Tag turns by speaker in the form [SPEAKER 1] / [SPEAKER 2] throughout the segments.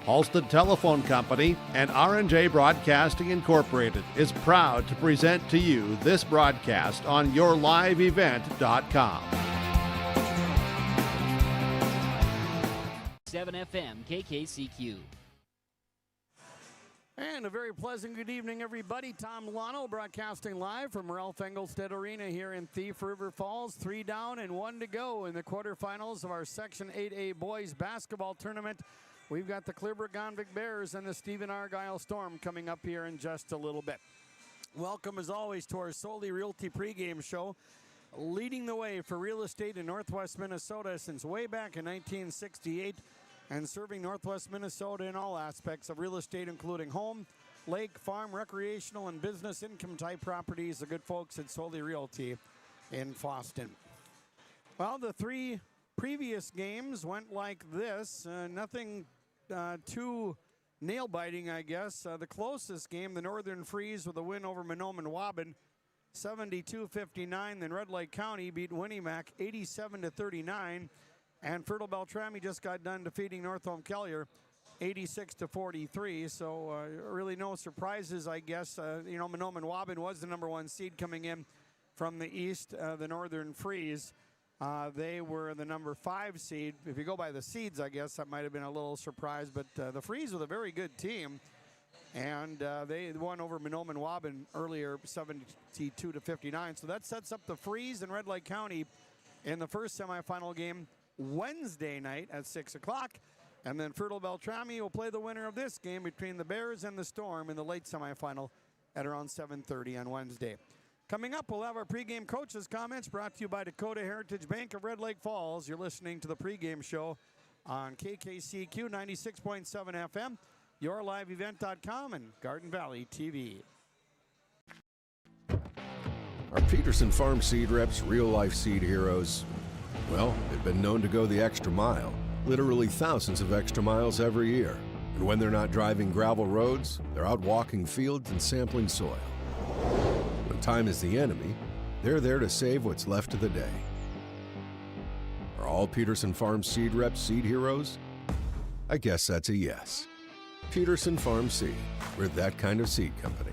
[SPEAKER 1] Halstead Telephone Company and R&J Broadcasting Incorporated is proud to present to you this broadcast on yourliveevent.com.
[SPEAKER 2] 7 FM KKCQ.
[SPEAKER 3] And a very pleasant good evening, everybody. Tom Milano broadcasting live from Ralph Engelstad Arena here in Thief River Falls. 3 down and 1 to go in the quarterfinals of our Section 8A boys basketball tournament. We've got the Clearbrook-Gonvick Bears and the Stephen-Argyle Storm coming up here in just a little bit. Welcome, as always, to our Solely Realty pregame show. Leading the way for real estate in Northwest Minnesota since way back in 1968, and serving Northwest Minnesota in all aspects of real estate, including home, lake, farm, recreational, and business income type properties. The good folks at Solely Realty in Fosston. Well, the 3 previous games went like this. Nothing too nail-biting, I guess. The closest game, the Northern Freeze with a win over Mahnomen-Waubun, 72-59. Then Red Lake County beat Winnimac 87-39. And Fertile Beltrami just got done defeating North Home-Kellier 86-43. So really no surprises, I guess. Mahnomen-Waubun was the #1 seed coming in from the east, the Northern Freeze. They were the #5 seed. If you go by the seeds, I guess that might have been a little surprise. But the Freeze with a very good team. And they won over Mahnomen-Waubun earlier, 72-59. So that sets up the Freeze and Red Lake County in the first semifinal game Wednesday night at 6 o'clock. And then Fertile Beltrami will play the winner of this game between the Bears and the Storm in the late semifinal at around 7:30 on Wednesday. Coming up, we'll have our pregame coaches' comments brought to you by Dakota Heritage Bank of Red Lake Falls. You're listening to the pregame show on KKCQ 96.7 FM, yourliveevent.com, and Garden Valley TV.
[SPEAKER 4] Our Peterson Farm Seed Reps, real-life seed heroes, well, they've been known to go the extra mile, literally thousands of extra miles every year. And when they're not driving gravel roads, they're out walking fields and sampling soil. When time is the enemy, they're there to save what's left of the day. Are all Peterson Farm Seed Reps seed heroes? I guess that's a yes. Peterson Farm Seed, we're that kind of seed company.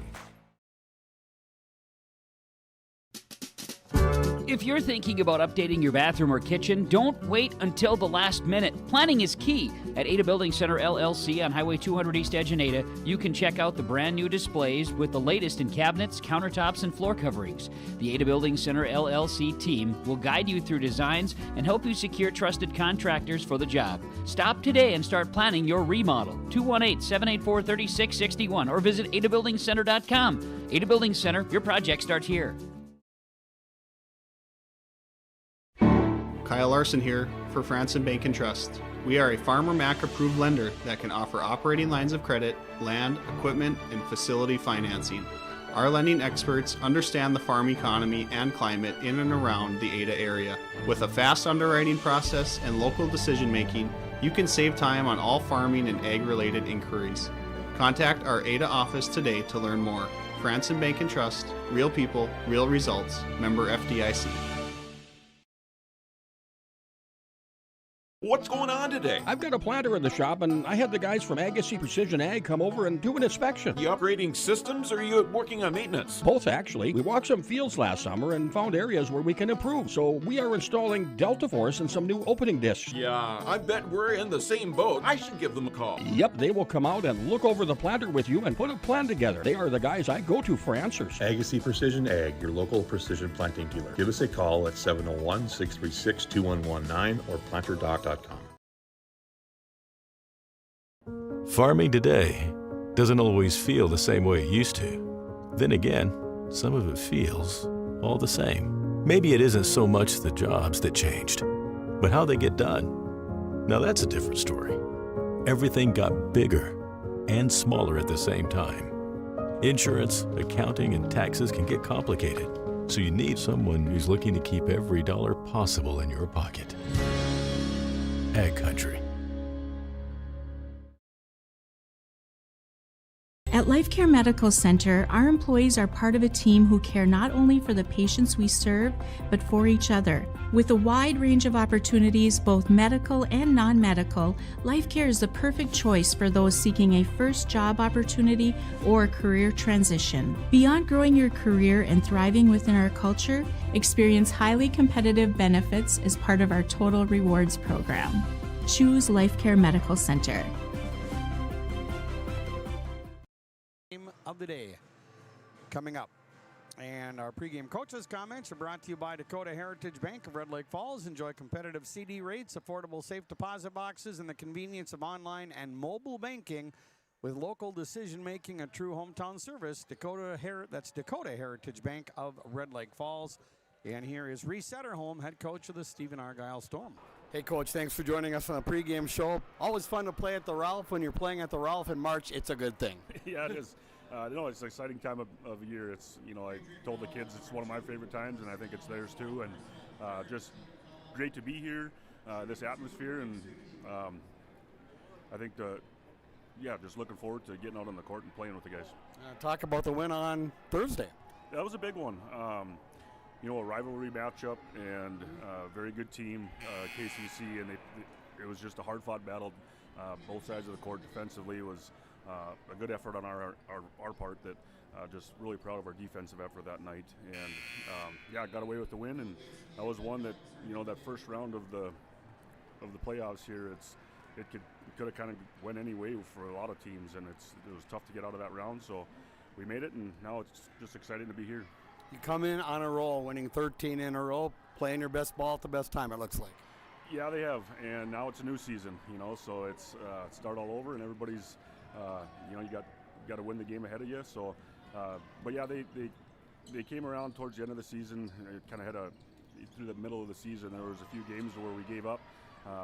[SPEAKER 2] If you're thinking about updating your bathroom or kitchen, don't wait until the last minute. Planning is key. At Ada Building Center LLC on Highway 200 East Edge in Ada, you can check out the brand new displays with the latest in cabinets, countertops, and floor coverings. The Ada Building Center LLC team will guide you through designs and help you secure trusted contractors for the job. Stop today and start planning your remodel. 218-784-3661 or visit adabuildingcenter.com. Ada Building Center, your project starts here.
[SPEAKER 5] Kyle Larson here for Franson Bank and Trust. We are a Farmer Mac approved lender that can offer operating lines of credit, land, equipment, and facility financing. Our lending experts understand the farm economy and climate in and around the Ada area. With a fast underwriting process and local decision making, you can save time on all farming and ag-related inquiries. Contact our Ada office today to learn more. Franson Bank and Trust, real people, real results. Member FDIC.
[SPEAKER 6] What's going on today?
[SPEAKER 7] I've got a planter in the shop, and I had the guys from Agassi Precision Ag come over and do an inspection.
[SPEAKER 6] You upgrading systems, or are you working on maintenance?
[SPEAKER 7] Both, actually. We walked some fields last summer and found areas where we can improve. So we are installing Delta Force and some new opening discs.
[SPEAKER 6] Yeah, I bet we're in the same boat. I should give them a call.
[SPEAKER 7] Yep, they will come out and look over the planter with you and put a plan together. They are the guys I go to for answers.
[SPEAKER 8] Agassi Precision Ag, your local precision planting dealer. Give us a call at 701-636-2119 or planterdoc.com.
[SPEAKER 9] Farming today doesn't always feel the same way it used to. Then again, some of it feels all the same. Maybe it isn't so much the jobs that changed, but how they get done. Now that's a different story. Everything got bigger and smaller at the same time. Insurance, accounting, and taxes can get complicated, so you need someone who's looking to keep every dollar possible in your pocket. Ag Country.
[SPEAKER 10] At Life Care Medical Center, our employees are part of a team who care not only for the patients we serve, but for each other. With a wide range of opportunities, both medical and non-medical, Life Care is the perfect choice for those seeking a first job opportunity or career transition. Beyond growing your career and thriving within our culture, experience highly competitive benefits as part of our Total Rewards program. Choose Life Care Medical Center.
[SPEAKER 3] Of the day coming up. And our pregame coaches' comments are brought to you by Dakota Heritage Bank of Red Lake Falls. Enjoy competitive CD rates, affordable safe deposit boxes, and the convenience of online and mobile banking with local decision-making and true hometown service. That's Dakota Heritage Bank of Red Lake Falls. And here is Reese Setterholm, head coach of the Stephen-Argyle Storm.
[SPEAKER 11] Hey, Coach, thanks for joining us on a pregame show. Always fun to play at the Ralph. When you're playing at the Ralph in March, it's a good thing.
[SPEAKER 12] Yeah, it is. It's an exciting time of year. It's, I told the kids it's one of my favorite times, and I think it's theirs too. And just great to be here, this atmosphere, and I think just looking forward to getting out on the court and playing with the guys.
[SPEAKER 11] Talk about the win on Thursday.
[SPEAKER 12] That was a big one. A rivalry matchup and a very good team, KCC, and it was just a hard-fought battle. Both sides of the court defensively was a good effort on our part. That just really proud of our defensive effort that night, and got away with the win. And that was one that that first round of the playoffs here, it could have kind of went any way for a lot of teams, and it was tough to get out of that round. So we made it, and now it's just exciting to be here.
[SPEAKER 11] You come in on a roll, winning 13 in a row, playing your best ball at the best time, it looks like.
[SPEAKER 12] Yeah, they have, and now it's a new season, so it's start all over, and everybody's, you got to win the game ahead of you. So, but yeah, they came around towards the end of the season. It kind of had through the middle of the season, there was a few games where we gave up,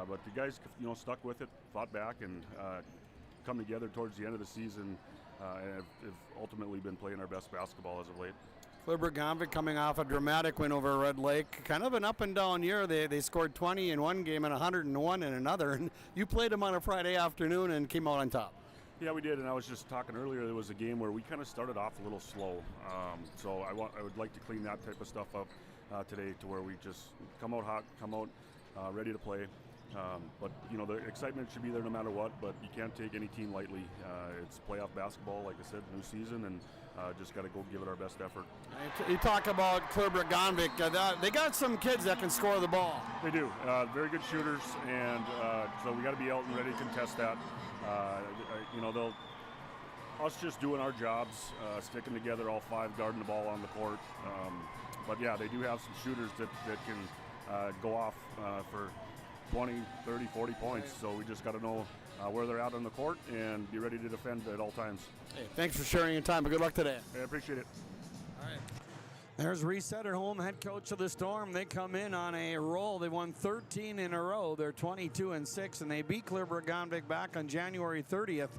[SPEAKER 12] but the guys, stuck with it, fought back, and come together towards the end of the season, and have ultimately been playing our best basketball as of late.
[SPEAKER 11] Clearbrook-Gonvick coming off a dramatic win over Red Lake. Kind of an up and down year. They scored 20 in one game and 101 in another. And you played them on a Friday afternoon and came out on top.
[SPEAKER 12] Yeah, we did. And I was just talking earlier, there was a game where we kind of started off a little slow. So I would like to clean that type of stuff up today, to where we just come out hot, come out ready to play. But the excitement should be there no matter what, but you can't take any team lightly. It's playoff basketball, like I said, new season, and just got to go give it our best effort.
[SPEAKER 11] You talk about Clearbrook-Gonvick. They got some kids that can score the ball.
[SPEAKER 12] They do. Very good shooters, and so we got to be out and ready to contest that. Us just doing our jobs, sticking together, all five, guarding the ball on the court. But yeah, they do have some shooters that can go off for 20, 30, 40 points. So we just got to know where they're out on the court and be ready to defend at all times.
[SPEAKER 11] Hey, thanks for sharing your time, but good luck today.
[SPEAKER 12] I appreciate it.
[SPEAKER 3] All right. There's Reese Setterholm, head coach of the Storm. They come in on a roll. They won 13 in a row. They're 22-6, and they beat Clearbrook-Gonvick back on January 30th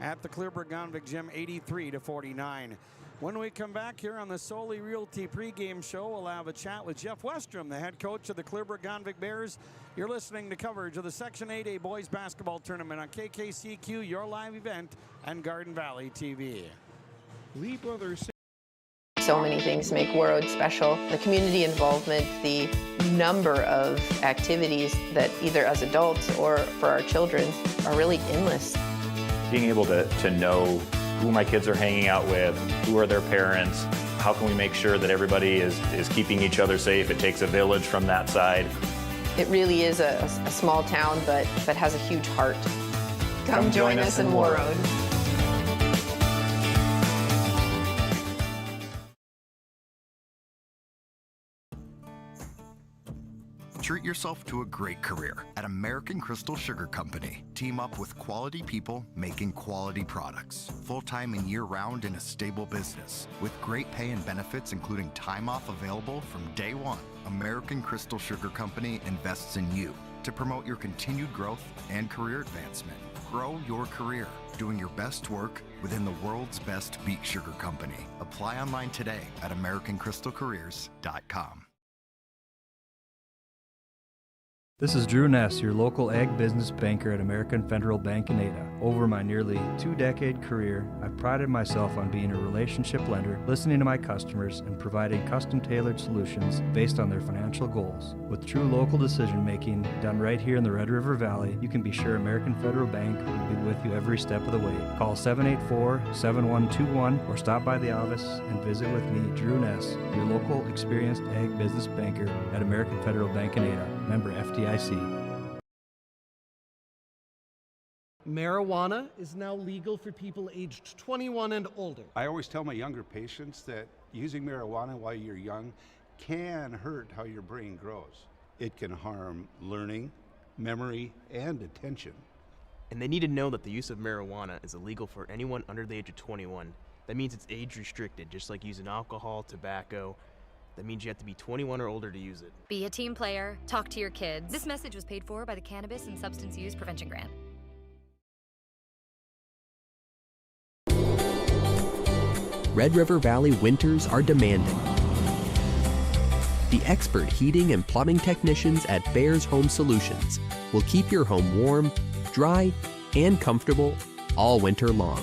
[SPEAKER 3] at the Clearbrook-Gonvick gym, 83-49. When we come back here on the Solely Realty pregame show, we'll have a chat with Jeff Westrom, the head coach of the Clearbrook-Gonvick Bears. You're listening to coverage of the Section 8A Boys Basketball Tournament on KKCQ, your live event, and Garden Valley TV.
[SPEAKER 13] Lee Brothers.
[SPEAKER 14] So many things make Warroad special. The community involvement, the number of activities that either as adults or for our children are really endless.
[SPEAKER 15] Being able to know who my kids are hanging out with, who are their parents, how can we make sure that everybody is keeping each other safe? It takes a village from that side.
[SPEAKER 14] It really is a small town, but has a huge heart. Come join us in Warroad.
[SPEAKER 16] Treat yourself to a great career at American Crystal Sugar Company. Team up with quality people making quality products. Full-time and year-round in a stable business. With great pay and benefits including time off available from day one. American Crystal Sugar Company invests in you to promote your continued growth and career advancement. Grow your career doing your best work within the world's best beet sugar company. Apply online today at AmericanCrystalCareers.com.
[SPEAKER 17] This is Drew Ness, your local ag business banker at American Federal Bank in Ada. Over my nearly 2-decade career, I've prided myself on being a relationship lender, listening to my customers, and providing custom-tailored solutions based on their financial goals. With true local decision-making done right here in the Red River Valley, you can be sure American Federal Bank will be with you every step of the way. Call 784-7121 or stop by the office and visit with me, Drew Ness, your local experienced ag business banker at American Federal Bank in Ada. Member FDIC.
[SPEAKER 18] Marijuana is now legal for people aged 21 and older.
[SPEAKER 19] I always tell my younger patients that using marijuana while you're young can hurt how your brain grows. It can harm learning, memory, and attention.
[SPEAKER 20] And they need to know that the use of marijuana is illegal for anyone under the age of 21. That means it's age restricted, just like using alcohol, tobacco. That means you have to be 21 or older to use it.
[SPEAKER 21] Be a team player. Talk to your kids. This message was paid for by the Cannabis and Substance Use Prevention Grant.
[SPEAKER 22] Red River Valley winters are demanding. The expert heating and plumbing technicians at Bears Home Solutions will keep your home warm, dry, and comfortable all winter long.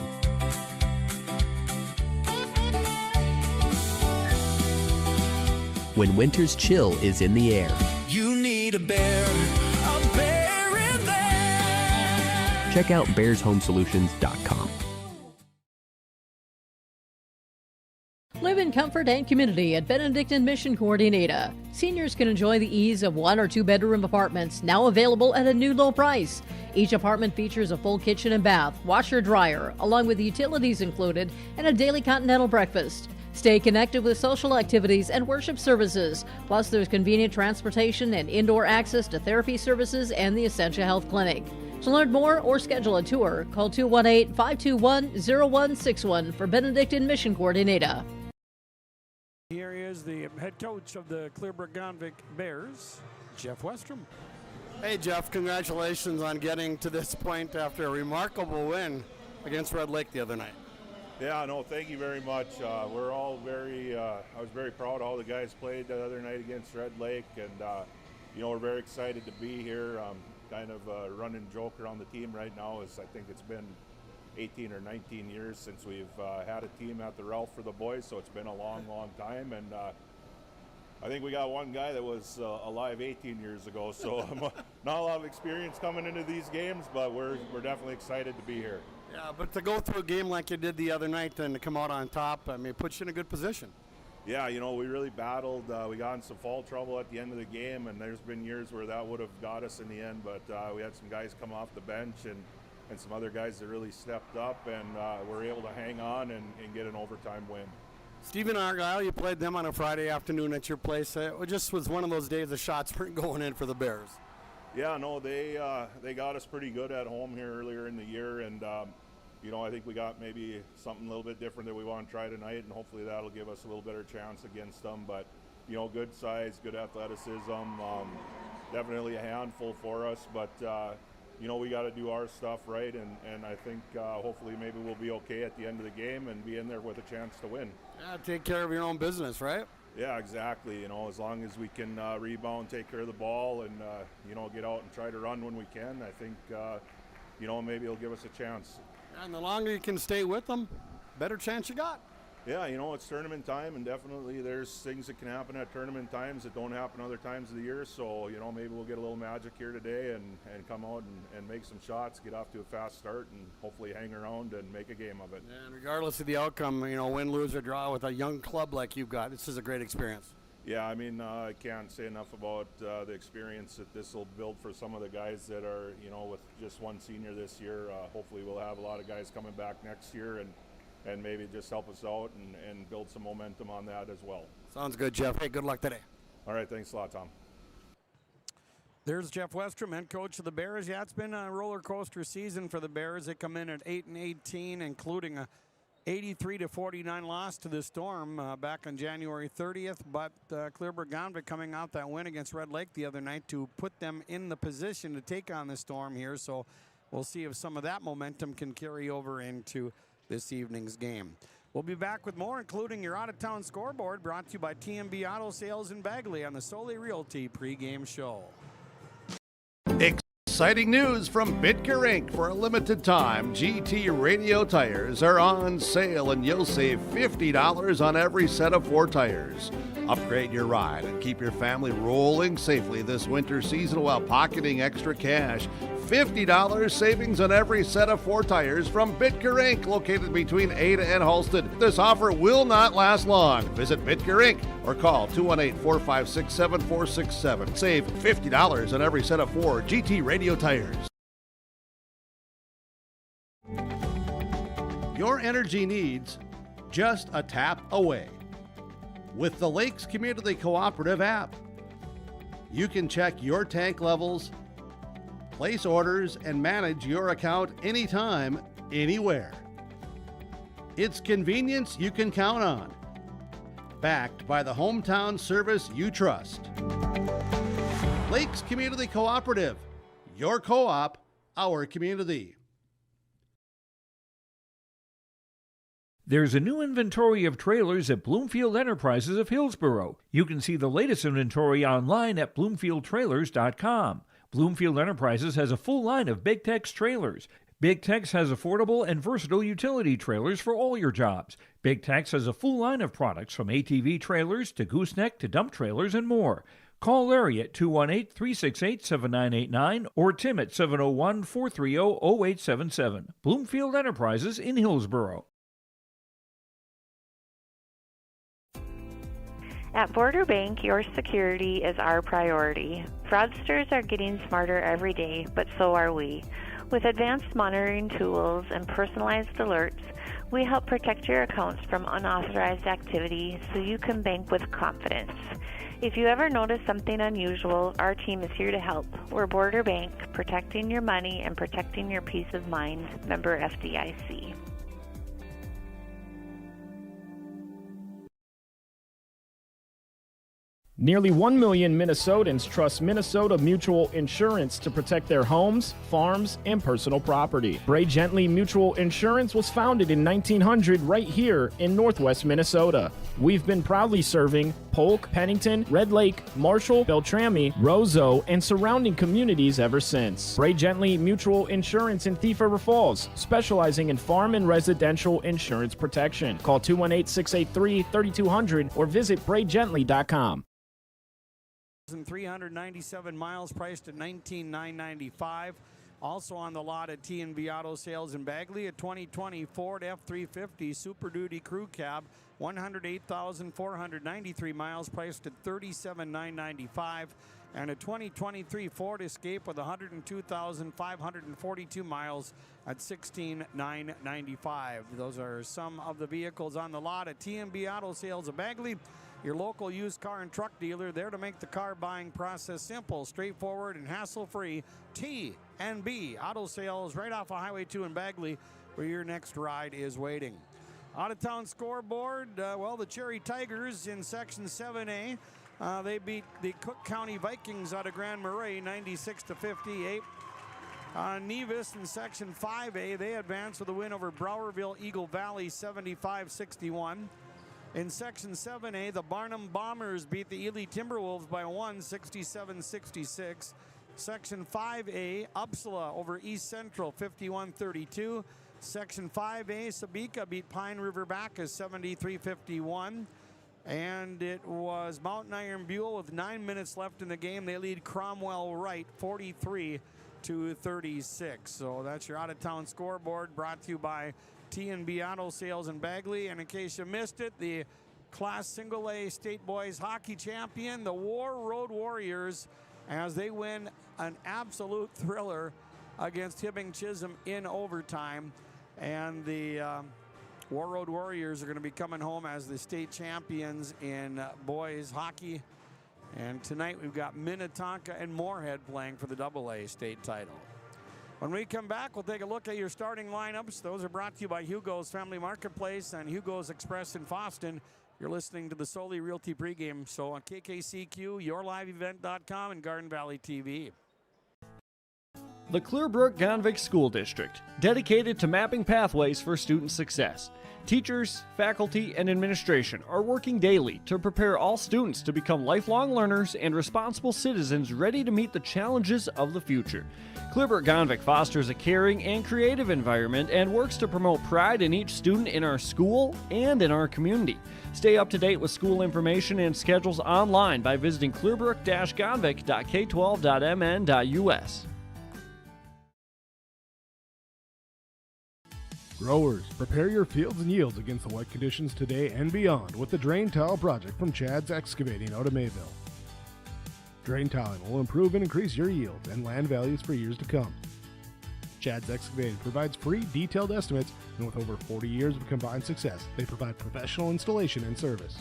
[SPEAKER 22] When winter's chill is in the air,
[SPEAKER 23] You need a bear in there.
[SPEAKER 22] check out bearshomesolutions.com.
[SPEAKER 24] Live in comfort and community at Benedictine Mission Court in Ada. Seniors can enjoy the ease of 1 or 2 bedroom apartments, now available at a new low price. Each apartment features a full kitchen and bath, washer, dryer, along with utilities included, and a daily continental breakfast. Stay connected with social activities and worship services. Plus, there's convenient transportation and indoor access to therapy services and the Essentia Health Clinic. To learn more or schedule a tour, call 218-521-0161 for Benedictine Mission Court in Ada.
[SPEAKER 3] Here is the head coach of the Clearbrook-Gonvick Bears, Jeff Westrom.
[SPEAKER 11] Hey, Jeff, congratulations on getting to this point after a remarkable win against Red Lake the other night.
[SPEAKER 25] Yeah, no, thank you very much. We're all very, I was very proud of how the guys played the other night against Red Lake, and, we're very excited to be here. Kind of a running joke around the team right now is I think it's been 18 or 19 years since we've had a team at the Ralph for the boys, so it's been a long, long time, and I think we got one guy that was alive 18 years ago, so not a lot of experience coming into these games, but we're definitely excited to be here.
[SPEAKER 11] Yeah, but to go through a game like you did the other night and to come out on top, I mean, it puts you in a good position.
[SPEAKER 25] Yeah, we really battled. We got in some foul trouble at the end of the game, and there's been years where that would have got us in the end, but we had some guys come off the bench and some other guys that really stepped up, and were able to hang on and get an overtime win.
[SPEAKER 11] Stephen-Argyle, you played them on a Friday afternoon at your place. It just was one of those days the shots weren't going in for the Bears.
[SPEAKER 25] Yeah, no, they got us pretty good at home here earlier in the year, and I think we got maybe something a little bit different that we want to try tonight, and hopefully that'll give us a little better chance against them. But good size, good athleticism, definitely a handful for us. But we got to do our stuff right, and I think hopefully maybe we'll be okay at the end of the game and be in there with a chance to win.
[SPEAKER 11] Yeah, take care of your own business, right?
[SPEAKER 25] Yeah, exactly. As long as we can rebound, take care of the ball, and get out and try to run when we can, I think maybe it'll give us a chance.
[SPEAKER 11] And the longer you can stay with them, better chance you got.
[SPEAKER 25] Yeah, it's tournament time, and definitely there's things that can happen at tournament times that don't happen other times of the year. So, maybe we'll get a little magic here today and come out and make some shots, get off to a fast start, and hopefully hang around and make a game of it.
[SPEAKER 11] And regardless of the outcome, win, lose, or draw with a young club like you've got, this is a great experience.
[SPEAKER 25] Yeah, I can't say enough about the experience that this will build for some of the guys that are, with just one senior this year. Hopefully we'll have a lot of guys coming back next year and maybe just help us out and build some momentum on that as well.
[SPEAKER 11] Sounds good, Jeff. Hey, good luck today.
[SPEAKER 25] All right, thanks a lot, Tom.
[SPEAKER 3] There's Jeff Westrom, head coach of the Bears. Yeah, it's been a roller coaster season for the Bears. They come in at 8-18, including a 83-49 loss to the Storm back on January 30th, but Clearbrook-Gonvick coming out that win against Red Lake the other night to put them in the position to take on the Storm here. So we'll see if some of that momentum can carry over into this evening's game. We'll be back with more, including your out-of-town scoreboard, brought to you by TMB Auto Sales in Bagley on the Solely Realty pregame show.
[SPEAKER 1] Exciting news from Bitker Inc. For a limited time, GT Radio tires are on sale and you'll save $50 on every set of 4 tires. Upgrade your ride and keep your family rolling safely this winter season while pocketing extra cash. $50 savings on every set of 4 tires from Bitker Inc., located between Ada and Halsted. This offer will not last long. Visit Bitker Inc. or call 218-456-7467. Save $50 on every set of 4 GT Radio tires. Your energy needs just a tap away. With the Lakes Community Cooperative app, you can check your tank levels, place orders, and manage your account anytime, anywhere. It's convenience you can count on. Backed by the hometown service you trust. Lakes Community Cooperative, your co-op, our community.
[SPEAKER 13] There's a new inventory of trailers at Bloomfield Enterprises of Hillsborough. You can see the latest inventory online at bloomfieldtrailers.com. Bloomfield Enterprises has a full line of Big Tex trailers. Big Tex has affordable and versatile utility trailers for all your jobs. Big Tex has a full line of products from ATV trailers to gooseneck to dump trailers and more. Call Larry at 218-368-7989 or Tim at 701-430-0877. Bloomfield Enterprises in Hillsborough.
[SPEAKER 2] At Border Bank, your security is our priority. Fraudsters are getting smarter every day, but so are we. With advanced monitoring tools and personalized alerts, we help protect your accounts from unauthorized activity so you can bank with confidence. If you ever notice something unusual, our team is here to help. We're Border Bank, protecting your money and protecting your peace of mind. Member FDIC.
[SPEAKER 4] Nearly 1 million Minnesotans trust Minnesota Mutual Insurance to protect their homes, farms, and personal property. Bray Gently Mutual Insurance was founded in 1900 right here in Northwest Minnesota. We've been proudly serving Polk, Pennington, Red Lake, Marshall, Beltrami, Roseau, and surrounding communities ever since. Bray Gently Mutual Insurance in Thief River Falls, specializing in farm and residential insurance protection. Call 218-683-3200 or visit braygently.com.
[SPEAKER 3] 397 miles, priced at $19,995. Also on the lot at T&B Auto Sales in Bagley, a 2020 Ford F-350 Super Duty Crew Cab, 108,493 miles, priced at $37,995. And a 2023 Ford Escape with 102,542 miles at $16,995. Those are some of the vehicles on the lot at T&B Auto Sales of Bagley, your local used car and truck dealer, there to make the car buying process simple, straightforward, and hassle-free. T&B Auto Sales right off of Highway 2 in Bagley, where your next ride is waiting. Out-of-town scoreboard, the Cherry Tigers in Section 7A. They beat the Cook County Vikings out of Grand Marais 96-58. Nevis in Section 5A, they advanced with a win over Browerville Eagle Valley 75-61. In Section 7A, the Barnum Bombers beat the Ely Timberwolves by 67-66. Section 5A, Upsala over East Central 51-32. Section 5A, Sabika beat Pine River Bacchus 73-51. And it was Mountain Iron Buell with 9 minutes left in the game. They lead Cromwell Wright 43-36. So that's your out-of-town scoreboard, brought to you by T&B Auto Sales in Bagley. And in case you missed it, the Class Single A State Boys Hockey Champion, the War Road Warriors, as they win an absolute thriller against Hibbing Chisholm in overtime. And the War Road Warriors are going to be coming home as the state champions in boys hockey. And tonight we've got Minnetonka and Moorhead playing for the AA state title. When we come back, we'll take a look at your starting lineups. Those are brought to you by Hugo's Family Marketplace and Hugo's Express in Foston. You're listening to the Solely Realty pregame show on KKCQ, YourLiveEvent.com, and Garden Valley TV.
[SPEAKER 5] The Clearbrook-Gonvick School District, dedicated to mapping pathways for student success. Teachers, faculty, and administration are working daily to prepare all students to become lifelong learners and responsible citizens ready to meet the challenges of the future. Clearbrook-Gonvick fosters a caring and creative environment and works to promote pride in each student in our school and in our community. Stay up to date with school information and schedules online by visiting clearbrook-gonvick.k12.mn.us.
[SPEAKER 6] Growers, prepare your fields and yields against the wet conditions today and beyond with the Drain Tile project from Chad's Excavating out of Mayville. Drain tiling will improve and increase your yields and land values for years to come. Chad's Excavating provides free detailed estimates, and with over 40 years of combined success, they provide professional installation and service.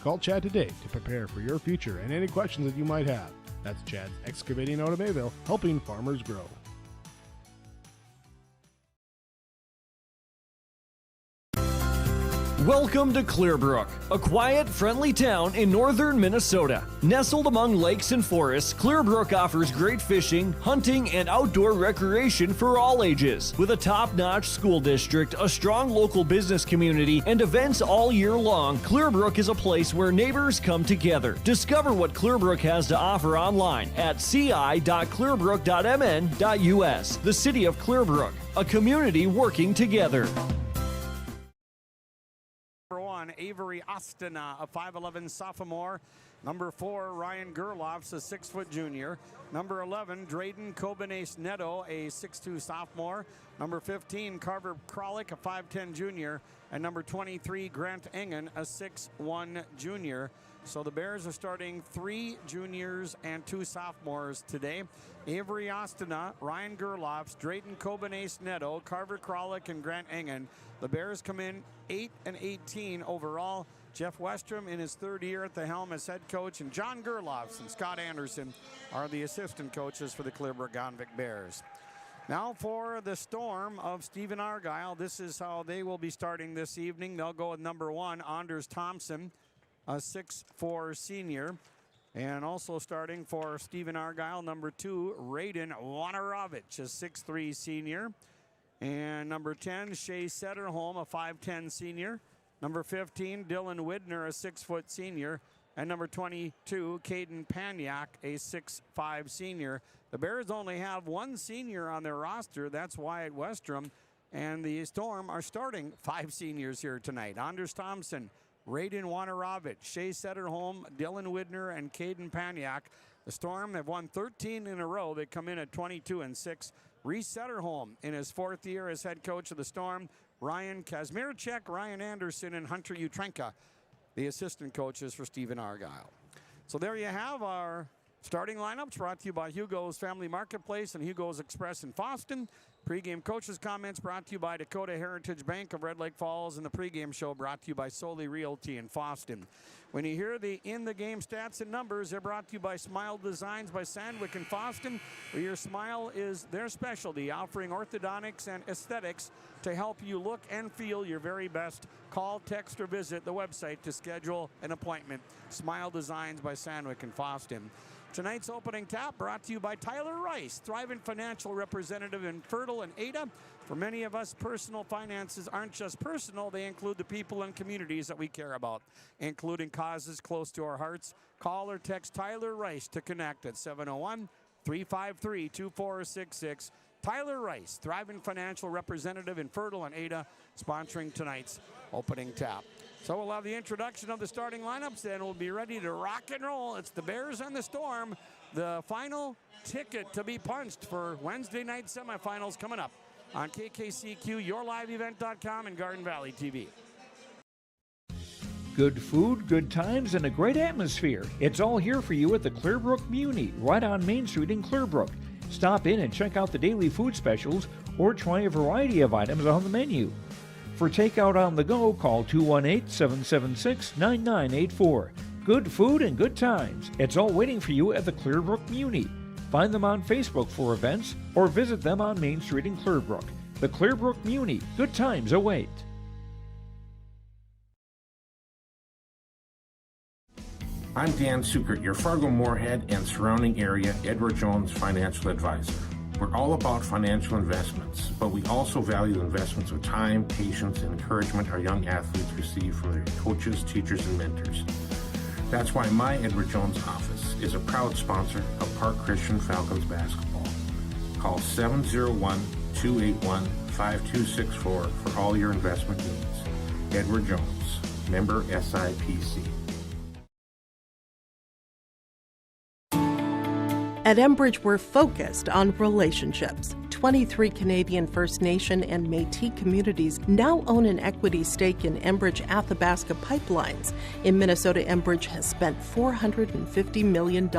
[SPEAKER 6] Call Chad today to prepare for your future and any questions that you might have. That's Chad's Excavating out of Mayville, helping farmers grow.
[SPEAKER 5] Welcome to Clearbrook, a quiet, friendly town in northern Minnesota. Nestled among lakes and forests, Clearbrook offers great fishing, hunting, and outdoor recreation for all ages. With a top-notch school district, a strong local business community, and events all year long, Clearbrook is a place where neighbors come together. Discover what Clearbrook has to offer online at ci.clearbrook.mn.us. The City of Clearbrook, a community working together.
[SPEAKER 3] Avery Ostana, a 5'11 sophomore. Number 4, Ryan Gerloff's a 6-foot junior. Number 11, Drayden Kobenes Neto, a 6'2 sophomore. Number 15, Carver Kralik, a 5'10 junior. And number 23, Grant Engen, a 6'1 junior. So the Bears are starting 3 juniors and 2 sophomores today. Avery Ostana, Ryan Gerloff's, Drayden Kobenes Neto, Carver Kralik, and Grant Engen. The Bears come in 8-18 overall. Jeff Westrom in his 3rd year at the helm as head coach, and John Gerloffs and Scott Anderson are the assistant coaches for the Clearbrook-Gonvick Bears. Now for the Storm of Stephen-Argyle. This is how they will be starting this evening. They'll go with number 1, Anders Thompson, a 6'4 senior. And also starting for Stephen-Argyle, number 2, Raiden Wanarovich, a 6'3 senior. And number 10, Shea Setterholm, a 5'10 senior. Number 15, Dylan Widner, a 6-foot senior. And number 22, Caden Paniak, a 6'5 senior. The Bears only have 1 senior on their roster. That's Wyatt Westrom. And the Storm are starting 5 seniors here tonight. Anders Thompson, Raiden Wanarovich, Shea Setterholm, Dylan Widner, and Caden Paniak. The Storm have won 13 in a row. They come in at 22-6. Reese Setterholm in his 4th year as head coach of the Storm. Ryan Kazmierczak, Ryan Anderson, and Hunter Utrenka, the assistant coaches for Stephen-Argyle. So there you have our starting lineups, brought to you by Hugo's Family Marketplace and Hugo's Express in Fosston. Pregame coaches' comments brought to you by Dakota Heritage Bank of Red Lake Falls, and the pregame show brought to you by Solely Realty in Fosston. When you hear the in-the-game stats and numbers, they're brought to you by Smile Designs by Sandwick in Fosston, where your smile is their specialty, offering orthodontics and aesthetics to help you look and feel your very best. Call, text, or visit the website to schedule an appointment. Smile Designs by Sandwick in Fosston. Tonight's opening tap brought to you by Tyler Rice, thriving financial representative in Fertile and Ada. For many of us, personal finances aren't just personal, they include the people and communities that we care about, including causes close to our hearts. Call or text Tyler Rice to connect at 701-353-2466. Tyler Rice, thriving financial representative in Fertile and Ada, sponsoring tonight's opening tap. So we'll have the introduction of the starting lineups, and we'll be ready to rock and roll. It's the Bears and the Storm. The final ticket to be punched for Wednesday night semifinals coming up on KKCQ, YourLiveEvent.com, and Garden Valley TV.
[SPEAKER 13] Good food, good times, and a great atmosphere. It's all here for you at the Clearbrook Muni, right on Main Street in Clearbrook. Stop in and check out the daily food specials or try a variety of items on the menu. For takeout on the go, call 218-776-9984. Good food and good times. It's all waiting for you at the Clearbrook Muni. Find them on Facebook for events or visit them on Main Street in Clearbrook. The Clearbrook Muni. Good times await.
[SPEAKER 7] I'm Dan Sukert, your Fargo-Moorhead and surrounding area Edward Jones financial advisor. We're all about financial investments, but we also value investments of time, patience, and encouragement our young athletes receive from their coaches, teachers, and mentors. That's why my Edward Jones office is a proud sponsor of Park Christian Falcons basketball. Call 701-281-5264 for all your investment needs. Edward Jones, member SIPC.
[SPEAKER 8] At Enbridge, we're focused on relationships. 23 Canadian First Nation and Métis communities now own an equity stake in Enbridge Athabasca Pipelines. In Minnesota, Enbridge has spent $450 million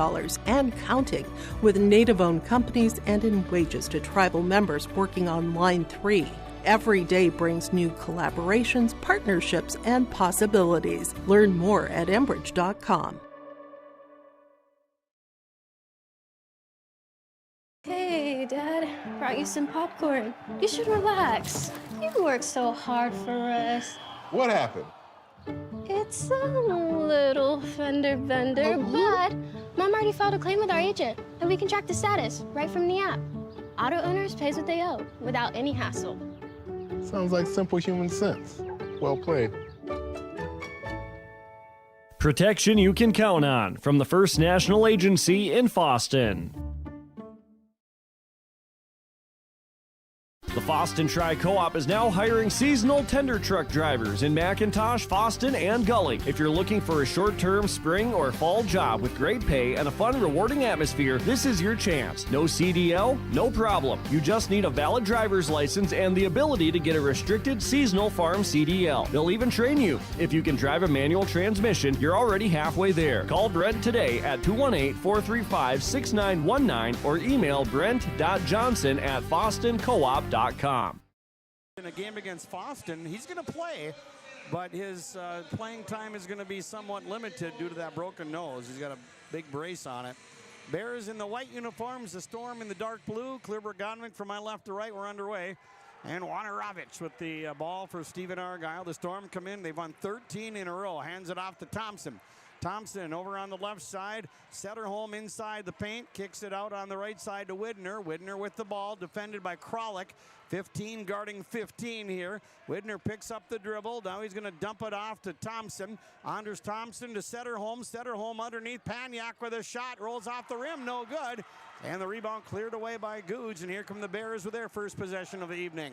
[SPEAKER 8] and counting with Native-owned companies and in wages to tribal members working on Line 3. Every day brings new collaborations, partnerships, and possibilities. Learn more at Enbridge.com.
[SPEAKER 9] Hey, Dad, brought you some popcorn. You should relax. You worked so hard for us.
[SPEAKER 10] What happened?
[SPEAKER 9] It's a little fender bender, but Mom already filed a claim with our agent, and we can track the status right from the app. Auto owners pays what they owe without any hassle.
[SPEAKER 10] Sounds like simple human sense. Well played.
[SPEAKER 5] Protection you can count on from the First National Agency in Foston. The Foston Tri-Co-op is now hiring seasonal tender truck drivers in McIntosh, Foston, and Gully. If you're looking for a short-term spring or fall job with great pay and a fun, rewarding atmosphere, this is your chance. No CDL? No problem. You just need a valid driver's license and the ability to get a restricted seasonal farm CDL. They'll even train you. If you can drive a manual transmission, you're already halfway there. Call Brent today at 218-435-6919 or email brent.johnson@fostoncoop.com.
[SPEAKER 3] In a game against Foston, he's going to play, but his playing time is going to be somewhat limited due to that broken nose. He's got a big brace on it. Bears in the white uniforms, the Storm in the dark blue. Clearbrook-Gonvick from my left to right, we're underway. And Wanarovich with the ball for Stephen-Argyle. The Storm come in, they've won 13 in a row. Hands it off to Thompson. Thompson over on the left side, Setterholm inside the paint, kicks it out on the right side to Widner. Widner with the ball, defended by Kralik. 15 guarding 15 here. Widner picks up the dribble. Now he's going to dump it off to Thompson. Anders Thompson to Setterholm. Setterholm underneath. Paniak with a shot. Rolls off the rim. No good. And the rebound cleared away by Googe. And here come the Bears with their first possession of the evening.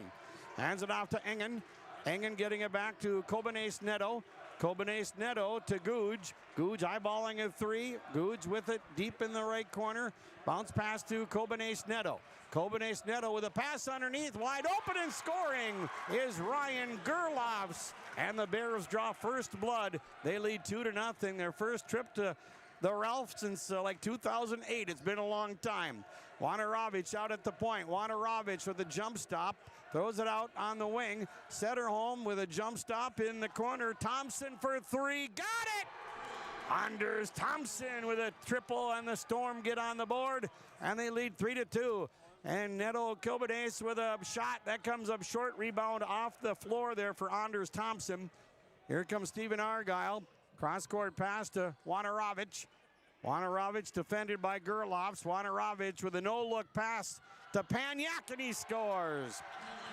[SPEAKER 3] Hands it off to Engen. Engen getting it back to Kobanese Neto. Kobanese Neto to Googe. Googe eyeballing a three. Googe with it deep in the right corner. Bounce pass to Kobanese Neto. Kobanese Neto with a pass underneath. Wide open and scoring is Ryan Gerlofs. And the Bears draw first blood. They lead 2-0. Their first trip to the Ralph since like 2008. It's been a long time. Wanarovich out at the point. Wanarovich with a jump stop. Throws it out on the wing. Setterholm with a jump stop in the corner. Thompson for three. Got it! Anders Thompson with a triple, and the Storm get on the board. And they lead 3-2. And Neto Kobanese with a shot. That comes up short. Rebound off the floor there for Anders Thompson. Here comes Stephen-Argyle. Cross-court pass to Wanarovich. Wanarovich defended by Gerlofs. Wanarovich with a no-look pass to Paniak, and he scores.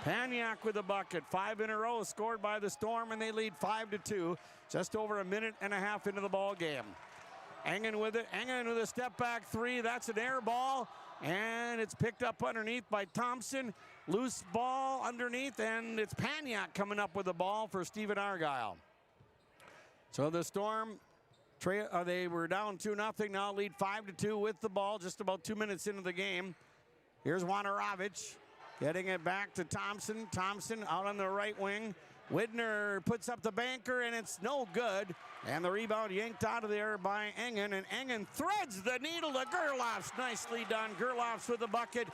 [SPEAKER 3] Paniak with a bucket. 5 in a row scored by the Storm, and they lead 5-2. Just over a minute and a half into the ball game. Engen with it. Engen with a step-back three. That's an air ball, and it's picked up underneath by Thompson. Loose ball underneath, and it's Paniak coming up with the ball for Stephen-Argyle. So the Storm, they were down 2-0, now lead 5-2 with the ball, just about 2 minutes into the game. Here's Wanarovich getting it back to Thompson. Thompson out on the right wing. Widner puts up the banker, and it's no good. And the rebound yanked out of there by Engen, and Engen threads the needle to Gerlofs. Nicely done. Gerlofs with the bucket,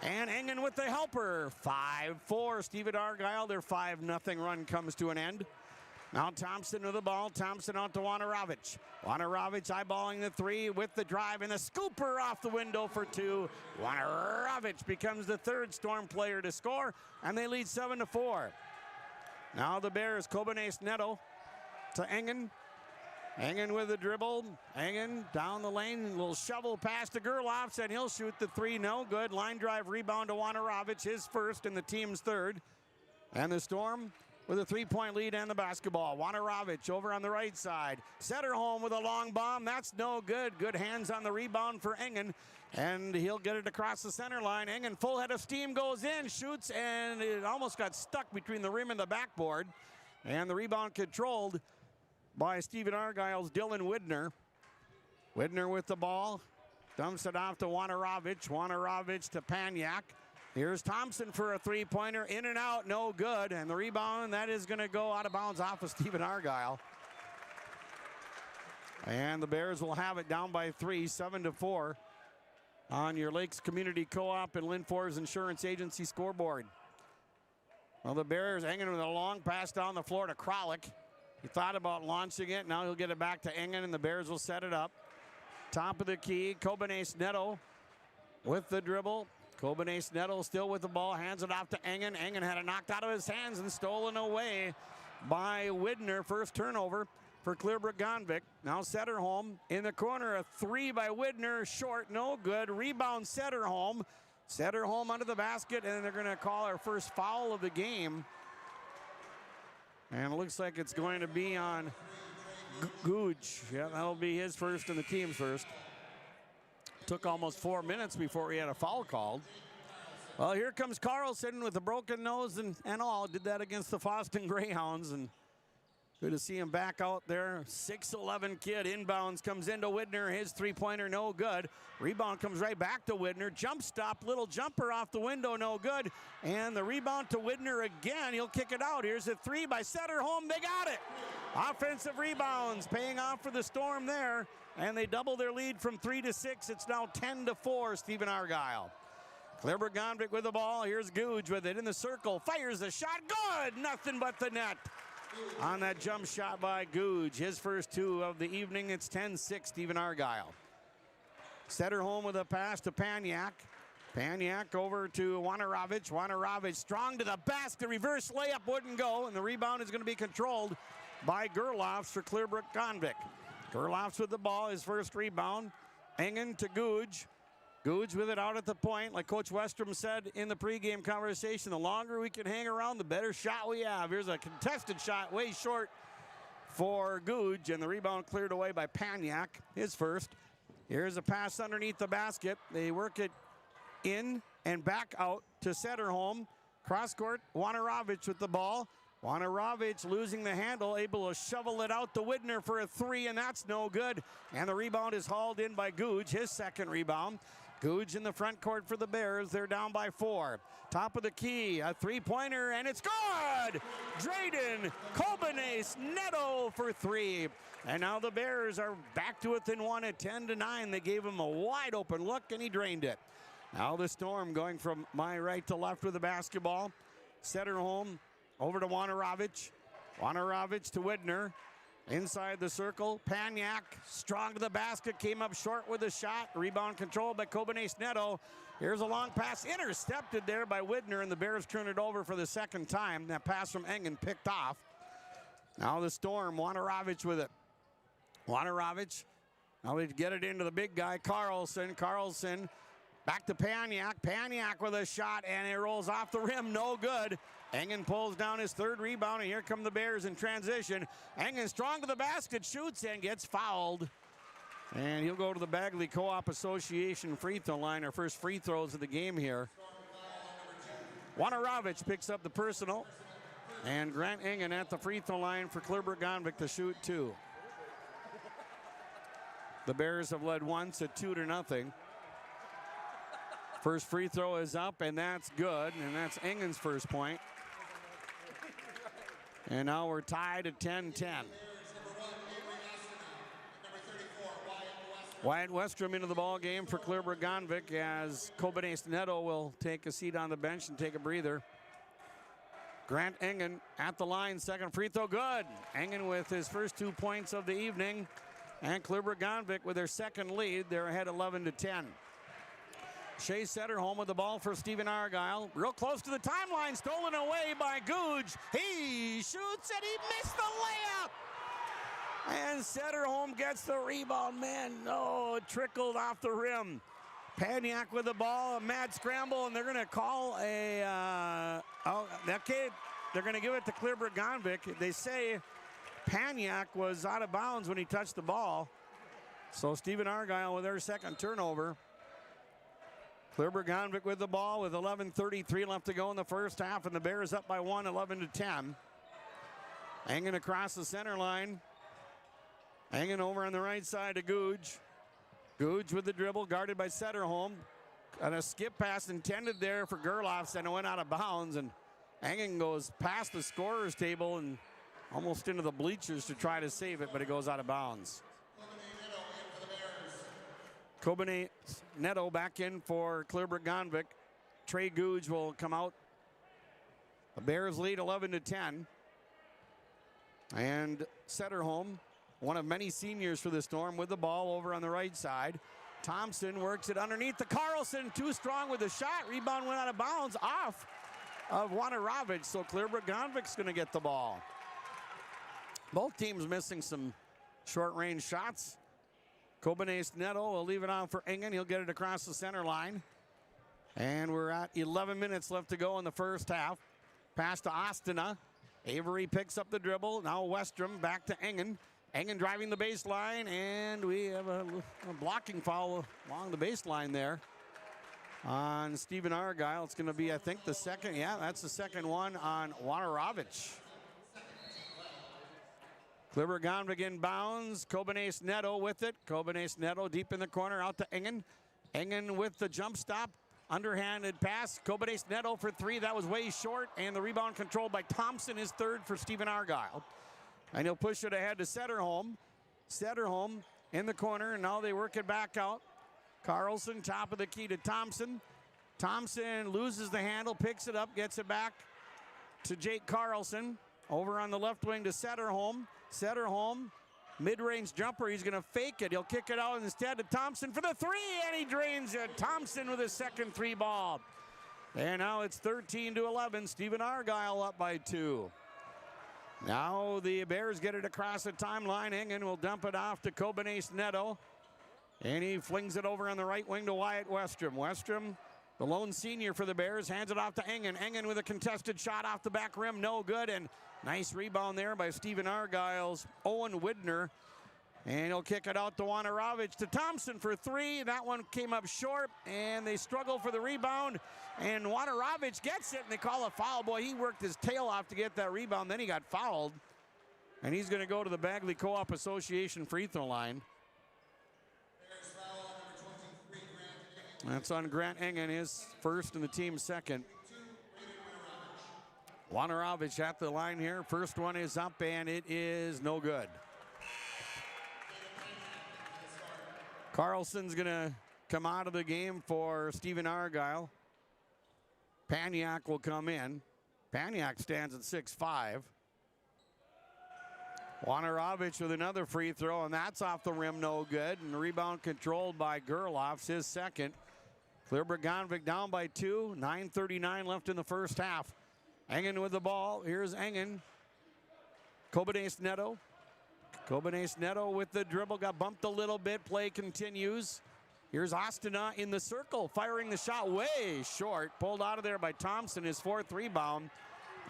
[SPEAKER 3] and Engen with the helper. 5-4, Stephen-Argyle. Their 5-0 run comes to an end. Now Thompson with the ball. Thompson out to Wanarovich. Wanarovich eyeballing the three with the drive, and the scooper off the window for two. Wanarovich becomes the third Storm player to score, and they lead 7-4. Now the Bears, Kobanese Neto to Engen. Engen with the dribble. Engen down the lane. Little shovel pass to Gerlofs, and he'll shoot the three. No good. Line drive rebound to Wanarovich, his first and the team's third. And the Storm with a 3-point lead and the basketball. Wanarovich over on the right side. Setterholm with a long bomb. That's no good. Good hands on the rebound for Engen. And he'll get it across the center line. Engen full head of steam goes in, shoots, and it almost got stuck between the rim and the backboard. And the rebound controlled by Stephen-Argyle's Dylan Widner. Widner with the ball. Dumps it off to Wanarovich. Wanarovich to Paniak. Here's Thompson for a three-pointer. In and out, no good. And the rebound, that is going to go out of bounds off of Stephen-Argyle. And the Bears will have it down by 3, 7-4 on your Lakes Community Co-op and Lynn For's Insurance Agency scoreboard. Well, the Bears hanging with a long pass down the floor to Kralik. He thought about launching it. Now he'll get it back to Engen, and the Bears will set it up. Top of the key, Kobanese Neto with the dribble. Kobanese Neto still with the ball, hands it off to Engen. Engen had it knocked out of his hands and stolen away by Widner. First turnover for Clearbrook-Gonvick. Now Setterholm in the corner, a three by Widner, short, no good. Rebound Setterholm. Setterholm under the basket, and they're going to call our first foul of the game. And it looks like it's going to be on Googe. Yeah, that'll be his first and the team's first. Took almost 4 minutes before he had a foul called. Well, here comes Carlson with a broken nose and all. Did that against the Foston Greyhounds, and good to see him back out there. 6'11" kid, inbounds, comes into Widner. His three-pointer, no good. Rebound comes right back to Widner. Jump stop, little jumper off the window, no good. And the rebound to Widner again. He'll kick it out. Here's a three by Setterholm. They got it. Offensive rebounds paying off for the Storm there. And they double their lead from 3 to 6. It's now 10-4, Stephen-Argyle. Clearbrook-Gonvick with the ball. Here's Googe with it in the circle. Fires the shot. Good. Nothing but the net. On that jump shot by Googe. His first two of the evening. It's 10-6, Stephen-Argyle. Setterholm with a pass to Paniak. Paniak over to Wanarovich. Wanarovich strong to the basket. Reverse layup wouldn't go. And the rebound is going to be controlled by Gerlofs for Clearbrook-Gonvick. Gerlofs with the ball, his first rebound. Engen to Googe. Googe with it out at the point. Like Coach Westrom said in the pregame conversation, the longer we can hang around, the better shot we have. Here's a contested shot, way short for Googe, and the rebound cleared away by Paniak, his first. Here's a pass underneath the basket. They work it in and back out to Setterholm. Cross court, Wanarovich with the ball. Wanarovich losing the handle, able to shovel it out to Widner for a three, and that's no good. And the rebound is hauled in by Googe, his second rebound. Googe in the front court for the Bears. They're down by 4. Top of the key, a three-pointer, and it's good! Drayden Kobanese Neto for 3. And now the Bears are back to within 1 at 10-9. They gave him a wide open look, and he drained it. Now the Storm going from my right to left with the basketball. Setterholm over to Wanarovich. Wanarovich to Widner. Inside the circle, Paniak strong to the basket, came up short with a shot. Rebound controlled by Kobanese Neto. Here's a long pass, intercepted there by Widner, and the Bears turn it over for the second time. That pass from Engen picked off. Now the Storm, Wanarovich with it. Wanarovich, now they get it into the big guy, Carlson. Carlson back to Paniak. Paniak with a shot, and it rolls off the rim, no good. Engen pulls down his third rebound, and here come the Bears in transition. Engen strong to the basket, shoots, and gets fouled. And he'll go to the Bagley Co-op Association free throw line, our first free throws of the game here. Wanarovich picks up the personal, and Grant Engen at the free throw line for Clearbrook-Gonvick to shoot 2. The Bears have led once at 2-0. First free throw is up, and that's good, and that's Engen's first point. And now we're tied at 10-10. Wyatt Westrom into the ball game for Clearbrook-Gonvick as Kobanese Neto will take a seat on the bench and take a breather. Grant Engen at the line, second free throw, good. Engen with his first 2 points of the evening, and Clearbrook-Gonvick with their second lead. They're ahead 11-10. Shea Setterholm with the ball for Stephen-Argyle. Real close to the timeline, stolen away by Googe. He shoots and he missed the layup. And Setterholm gets the rebound. Man, no, it trickled off the rim. Paniak with the ball, a mad scramble, and they're going to call a, okay, they're going to give it to Clearbrook-Gonvick. They say Paniak was out of bounds when he touched the ball. So Stephen-Argyle with their second turnover. Clearbrook-Gonvick with the ball with 11:33 left to go in the first half, and the Bears up by 1, 11-10. Hanging across the center line. Hanging over on the right side to Googe. Googe with the dribble, guarded by Setterholm. And a skip pass intended there for Gerlofs, and it went out of bounds. And Engen goes past the scorer's table and almost into the bleachers to try to save it, but it goes out of bounds. Kobane Neto back in for Clearbrook-Gonvick. Trey Googe will come out. The Bears lead 11-10. And Setterholm, one of many seniors for the Storm, with the ball over on the right side. Thompson works it underneath to Carlson, too strong with the shot. Rebound went out of bounds off of Wanarovich, so Clearbrook-Gonvick's going to get the ball. Both teams missing some short-range shots. Kobanes Neto will leave it on for Engen. He'll get it across the center line. And we're at 11 minutes left to go in the first half. Pass to Ostina. Avery picks up the dribble. Now Westrom back to Engen. Engen driving the baseline, and we have a blocking foul along the baseline there on Stephen-Argyle. It's going to be, I think, the second. Yeah, that's the second one on Wanarovich. Clearbrook-Gonvick inbounds. Kobanes Neto with it. Kobanes Neto deep in the corner out to Engen. Engen with the jump stop. Underhanded pass. Kobanes Neto for three. That was way short, and the rebound controlled by Thompson is third for Stephen-Argyle. And he'll push it ahead to Setterholm. Setterholm in the corner, and now they work it back out. Carlson, top of the key to Thompson. Thompson loses the handle, picks it up, gets it back to Jake Carlson. Over on the left wing to Setterholm. Setterholm, mid-range jumper. He's going to fake it. He'll kick it out instead to Thompson for the three, and he drains it. Thompson with his second three ball. And now it's 13-11. Stephen-Argyle up by 2. Now the Bears get it across the timeline. Engen will dump it off to Kobanes Neto. And he flings it over on the right wing to Wyatt Westrom. Westrom, the lone senior for the Bears, hands it off to Engen. Engen with a contested shot off the back rim, no good. And nice rebound there by Stephen-Argyle's Owen Widner. And he'll kick it out to Wanarovich to Thompson for three. That one came up short, and they struggle for the rebound. And Wanarovich gets it, and they call a foul. Boy, he worked his tail off to get that rebound. Then he got fouled. And he's going to go to the Bagley Co-op Association free throw line. That's on Grant Engen, his first and the team's second. Wanarovich at the line here. First one is up, and it is no good. Carlson's going to come out of the game for Stephen-Argyle. Paniak will come in. Paniak stands at 6'5". Wanarovich with another free throw, and that's off the rim, no good. And the rebound controlled by Gerlofs, his second. Clearbrook-Gonvick down by 2. 9:39 left in the first half. Engen with the ball. Here's Engen. Kobanes Neto. Kobanes Neto with the dribble, got bumped a little bit. Play continues. Here's Ostina in the circle, firing the shot way short. Pulled out of there by Thompson, his fourth rebound.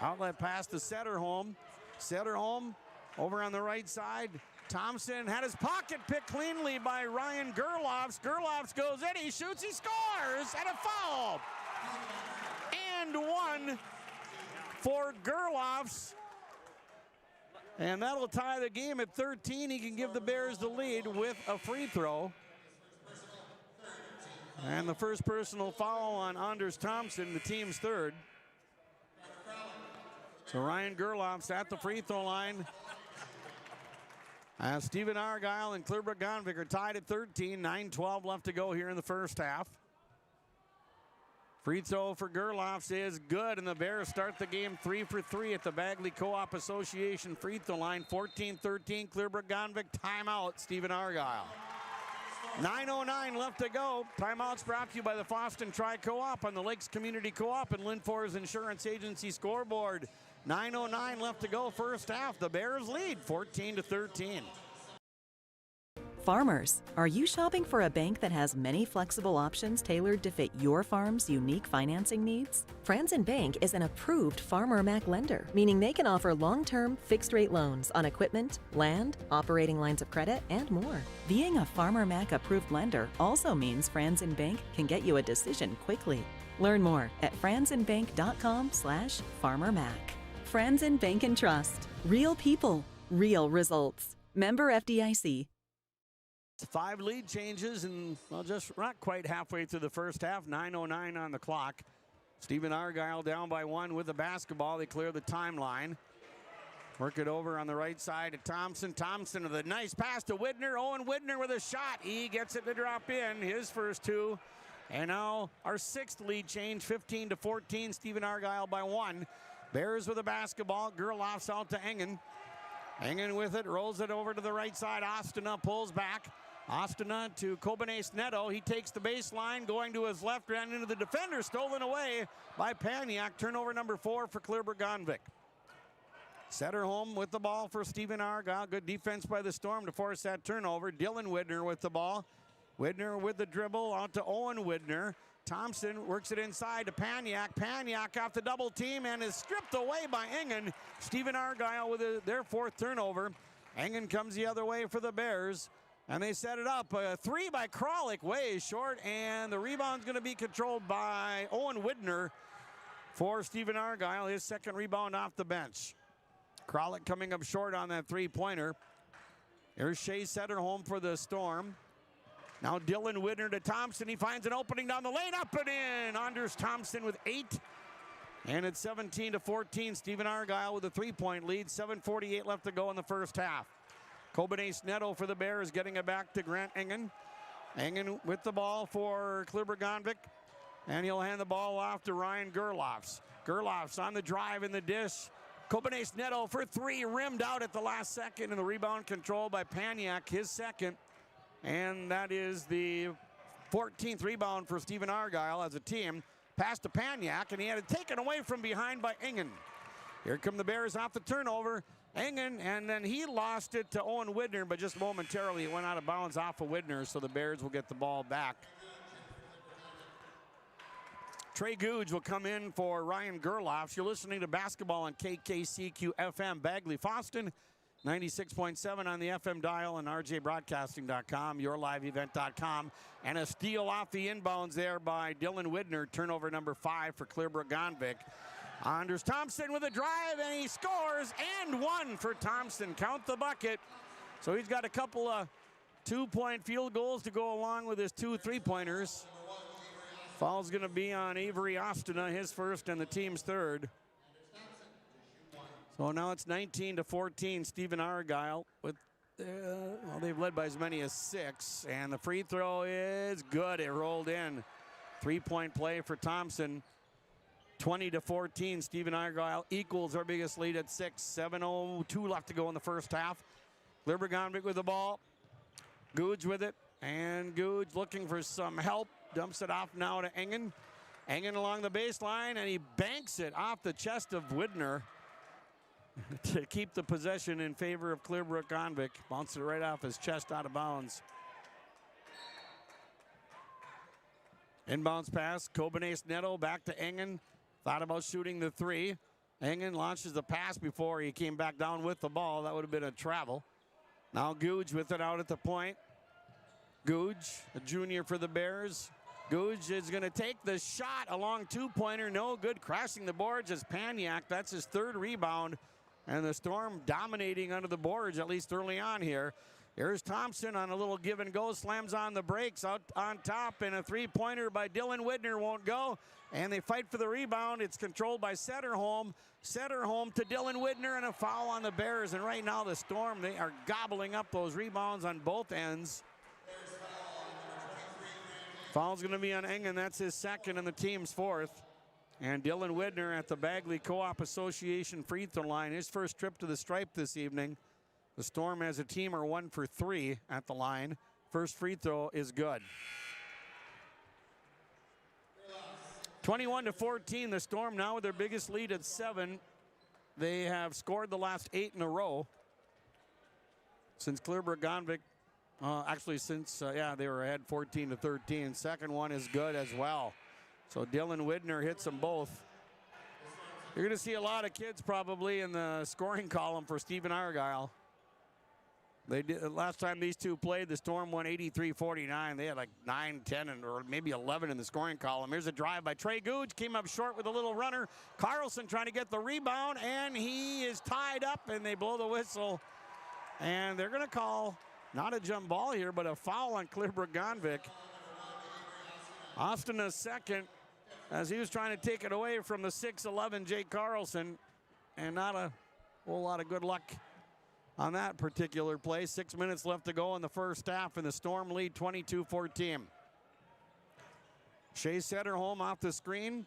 [SPEAKER 3] Outlet pass to Setterholm. Setterholm over on the right side. Thompson had his pocket picked cleanly by Ryan Gerlofs. Gerlofs goes in, he shoots, he scores, and a foul. And one for Gerlofs. And that'll tie the game at 13. He can give the Bears the lead with a free throw. And the first personal foul on Anders Thompson, the team's third. So Ryan Gerlofs at the free throw line. Stephen-Argyle and Clearbrook-Gonvick are tied at 13. 9:12 left to go here in the first half. Free throw for Gerlofs is good, and the Bears start the game 3 for 3 at the Bagley Co-op Association free throw line. 14-13, Clearbrook-Gonvick, timeout, Stephen-Argyle. 9:09 left to go. Timeouts brought to you by the Foston Tri-Co-op on the Lakes Community Co-op and Linfors Insurance Agency scoreboard. 9:09 left to go first half. The Bears lead 14-13.
[SPEAKER 12] Farmers, are you shopping for a bank that has many flexible options tailored to fit your farm's unique financing needs? Franzen Bank is an approved Farmer Mac lender, meaning they can offer long-term, fixed-rate loans on equipment, land, operating lines of credit, and more. Being a Farmer Mac approved lender also means Franzen Bank can get you a decision quickly. Learn more at franzenbank.com/farmermac. Franzen Bank and Trust. Real people, real results. Member FDIC.
[SPEAKER 3] 5 lead changes and, well, just not quite halfway through the first half. 9:09 on the clock. Stephen-Argyle down by 1 with the basketball. They clear the timeline. Work it over on the right side to Thompson. Thompson with a nice pass to Widner. Owen Widner with a shot. He gets it to drop in. His first 2. And now our 6th lead change, 15-14. Stephen-Argyle by 1. Bears with the basketball. Gerloff's out to Engen. Engen with it, rolls it over to the right side. Ostena pulls back. Ostena to Kobenes Neto. He takes the baseline, going to his left, ran into the defender, stolen away by Paniak. Turnover number 4 for Clearbrook-Gonvick. Setterholm with the ball for Stephen-Argyle. Good defense by the Storm to force that turnover. Dylan Widner with the ball. Widner with the dribble out to Owen Widner. Thompson works it inside to Paniak. Paniak off the double team and is stripped away by Engen. Stephen-Argyle with their 4th turnover. Engen comes the other way for the Bears. And they set it up. A 3 by Kralik, way short. And the rebound's going to be controlled by Owen Widner for Stephen-Argyle. His 2nd rebound off the bench. Kralik coming up short on that 3-pointer. Here's Shea Setterholm for the Storm. Now Dylan Widner to Thompson. He finds an opening down the lane, up and in. Anders Thompson with 8. And it's 17-14. Stephen-Argyle with a 3-point lead. 7:48 left to go in the first half. Kobenes Neto for the Bears, getting it back to Grant Engen. Engen with the ball for Clearbrook-Gonvick. And he'll hand the ball off to Ryan Gerloffs. Gerloffs on the drive in the dish. Kobenes Neto for 3, rimmed out at the last second. And the rebound controlled by Paniak, his 2nd. And that is the 14th rebound for Stephen-Argyle as a team. Pass to Paniak, and he had it taken away from behind by Engen. Here come the Bears off the turnover. Engen, and then he lost it to Owen Widner, but just momentarily it went out of bounds off of Widner, so the Bears will get the ball back. Trey Googe will come in for Ryan Gerloffs. You're listening to basketball on KKCQ FM Bagley-Foston, 96.7 on the FM dial and rjbroadcasting.com, yourliveevent.com. And a steal off the inbounds there by Dylan Widner, turnover number 5 for Clearbrook-Gonvick. Anders Thompson with a drive, and he scores, and 1 for Thompson. Count the bucket. So he's got a couple of 2-point field goals to go along with his 2 3-pointers. Foul's going to be on Avery Ostena, his 1st and the team's 3rd. So now it's 19-14. Stephen-Argyle with, well, they've led by as many as 6. And the free throw is good. It rolled in. 3-point play for Thompson. 20-14. Stephen-Argyle equals our biggest lead at 6. 7:02 left to go in the first half. Clearbrook-Gonvick with the ball. Googe with it. And Googe looking for some help. Dumps it off now to Engen. Engen along the baseline, and he banks it off the chest of Widner to keep the possession in favor of Clearbrook-Gonvick. Bounced it right off his chest out of bounds. Inbounds pass. Kobenes Neto back to Engen. Thought about shooting the 3. Engen launches the pass before he came back down with the ball. That would have been a travel. Now Googe with it out at the point. Googe, a junior for the Bears. Googe is going to take the shot, a long 2-pointer. No good. Crashing the boards is Paniak. That's his 3rd rebound. And the Storm dominating under the boards, at least early on here. Here's Thompson on a little give and go, slams on the brakes out on top, and a 3-pointer by Dylan Widner won't go. And they fight for the rebound. It's controlled by Setterholm. Setterholm to Dylan Widner, and a foul on the Bears. And right now the Storm, they are gobbling up those rebounds on both ends. Foul's going to be on Engen. That's his 2nd and the team's 4th. And Dylan Widner at the Bagley Co-op Association free throw line. His first trip to the stripe this evening. The Storm as a team are 1 for 3 at the line. First free throw is good. 21-14, the Storm now with their biggest lead at 7. They have scored the last 8 in a row since Clearbrook-Gonvick Actually, since, they were ahead 14-13. Second one is good as well. So Dylan Widner hits them both. You're going to see a lot of kids probably in the scoring column for Stephen-Argyle. They did, last time these two played, the Storm won 83-49. They had like 9, 10, or maybe 11 in the scoring column. Here's a drive by Trey Googe. Came up short with a little runner. Carlson trying to get the rebound, and he is tied up, and they blow the whistle. And they're going to call not a jump ball here, but a foul on Clearbrook-Gonvick. Austin a second as he was trying to take it away from the 6'11" Jake Carlson, and not a whole lot of good luck on that particular play. 6 minutes left to go in the first half, and the Storm lead 22-14. Shea Setterholm off the screen,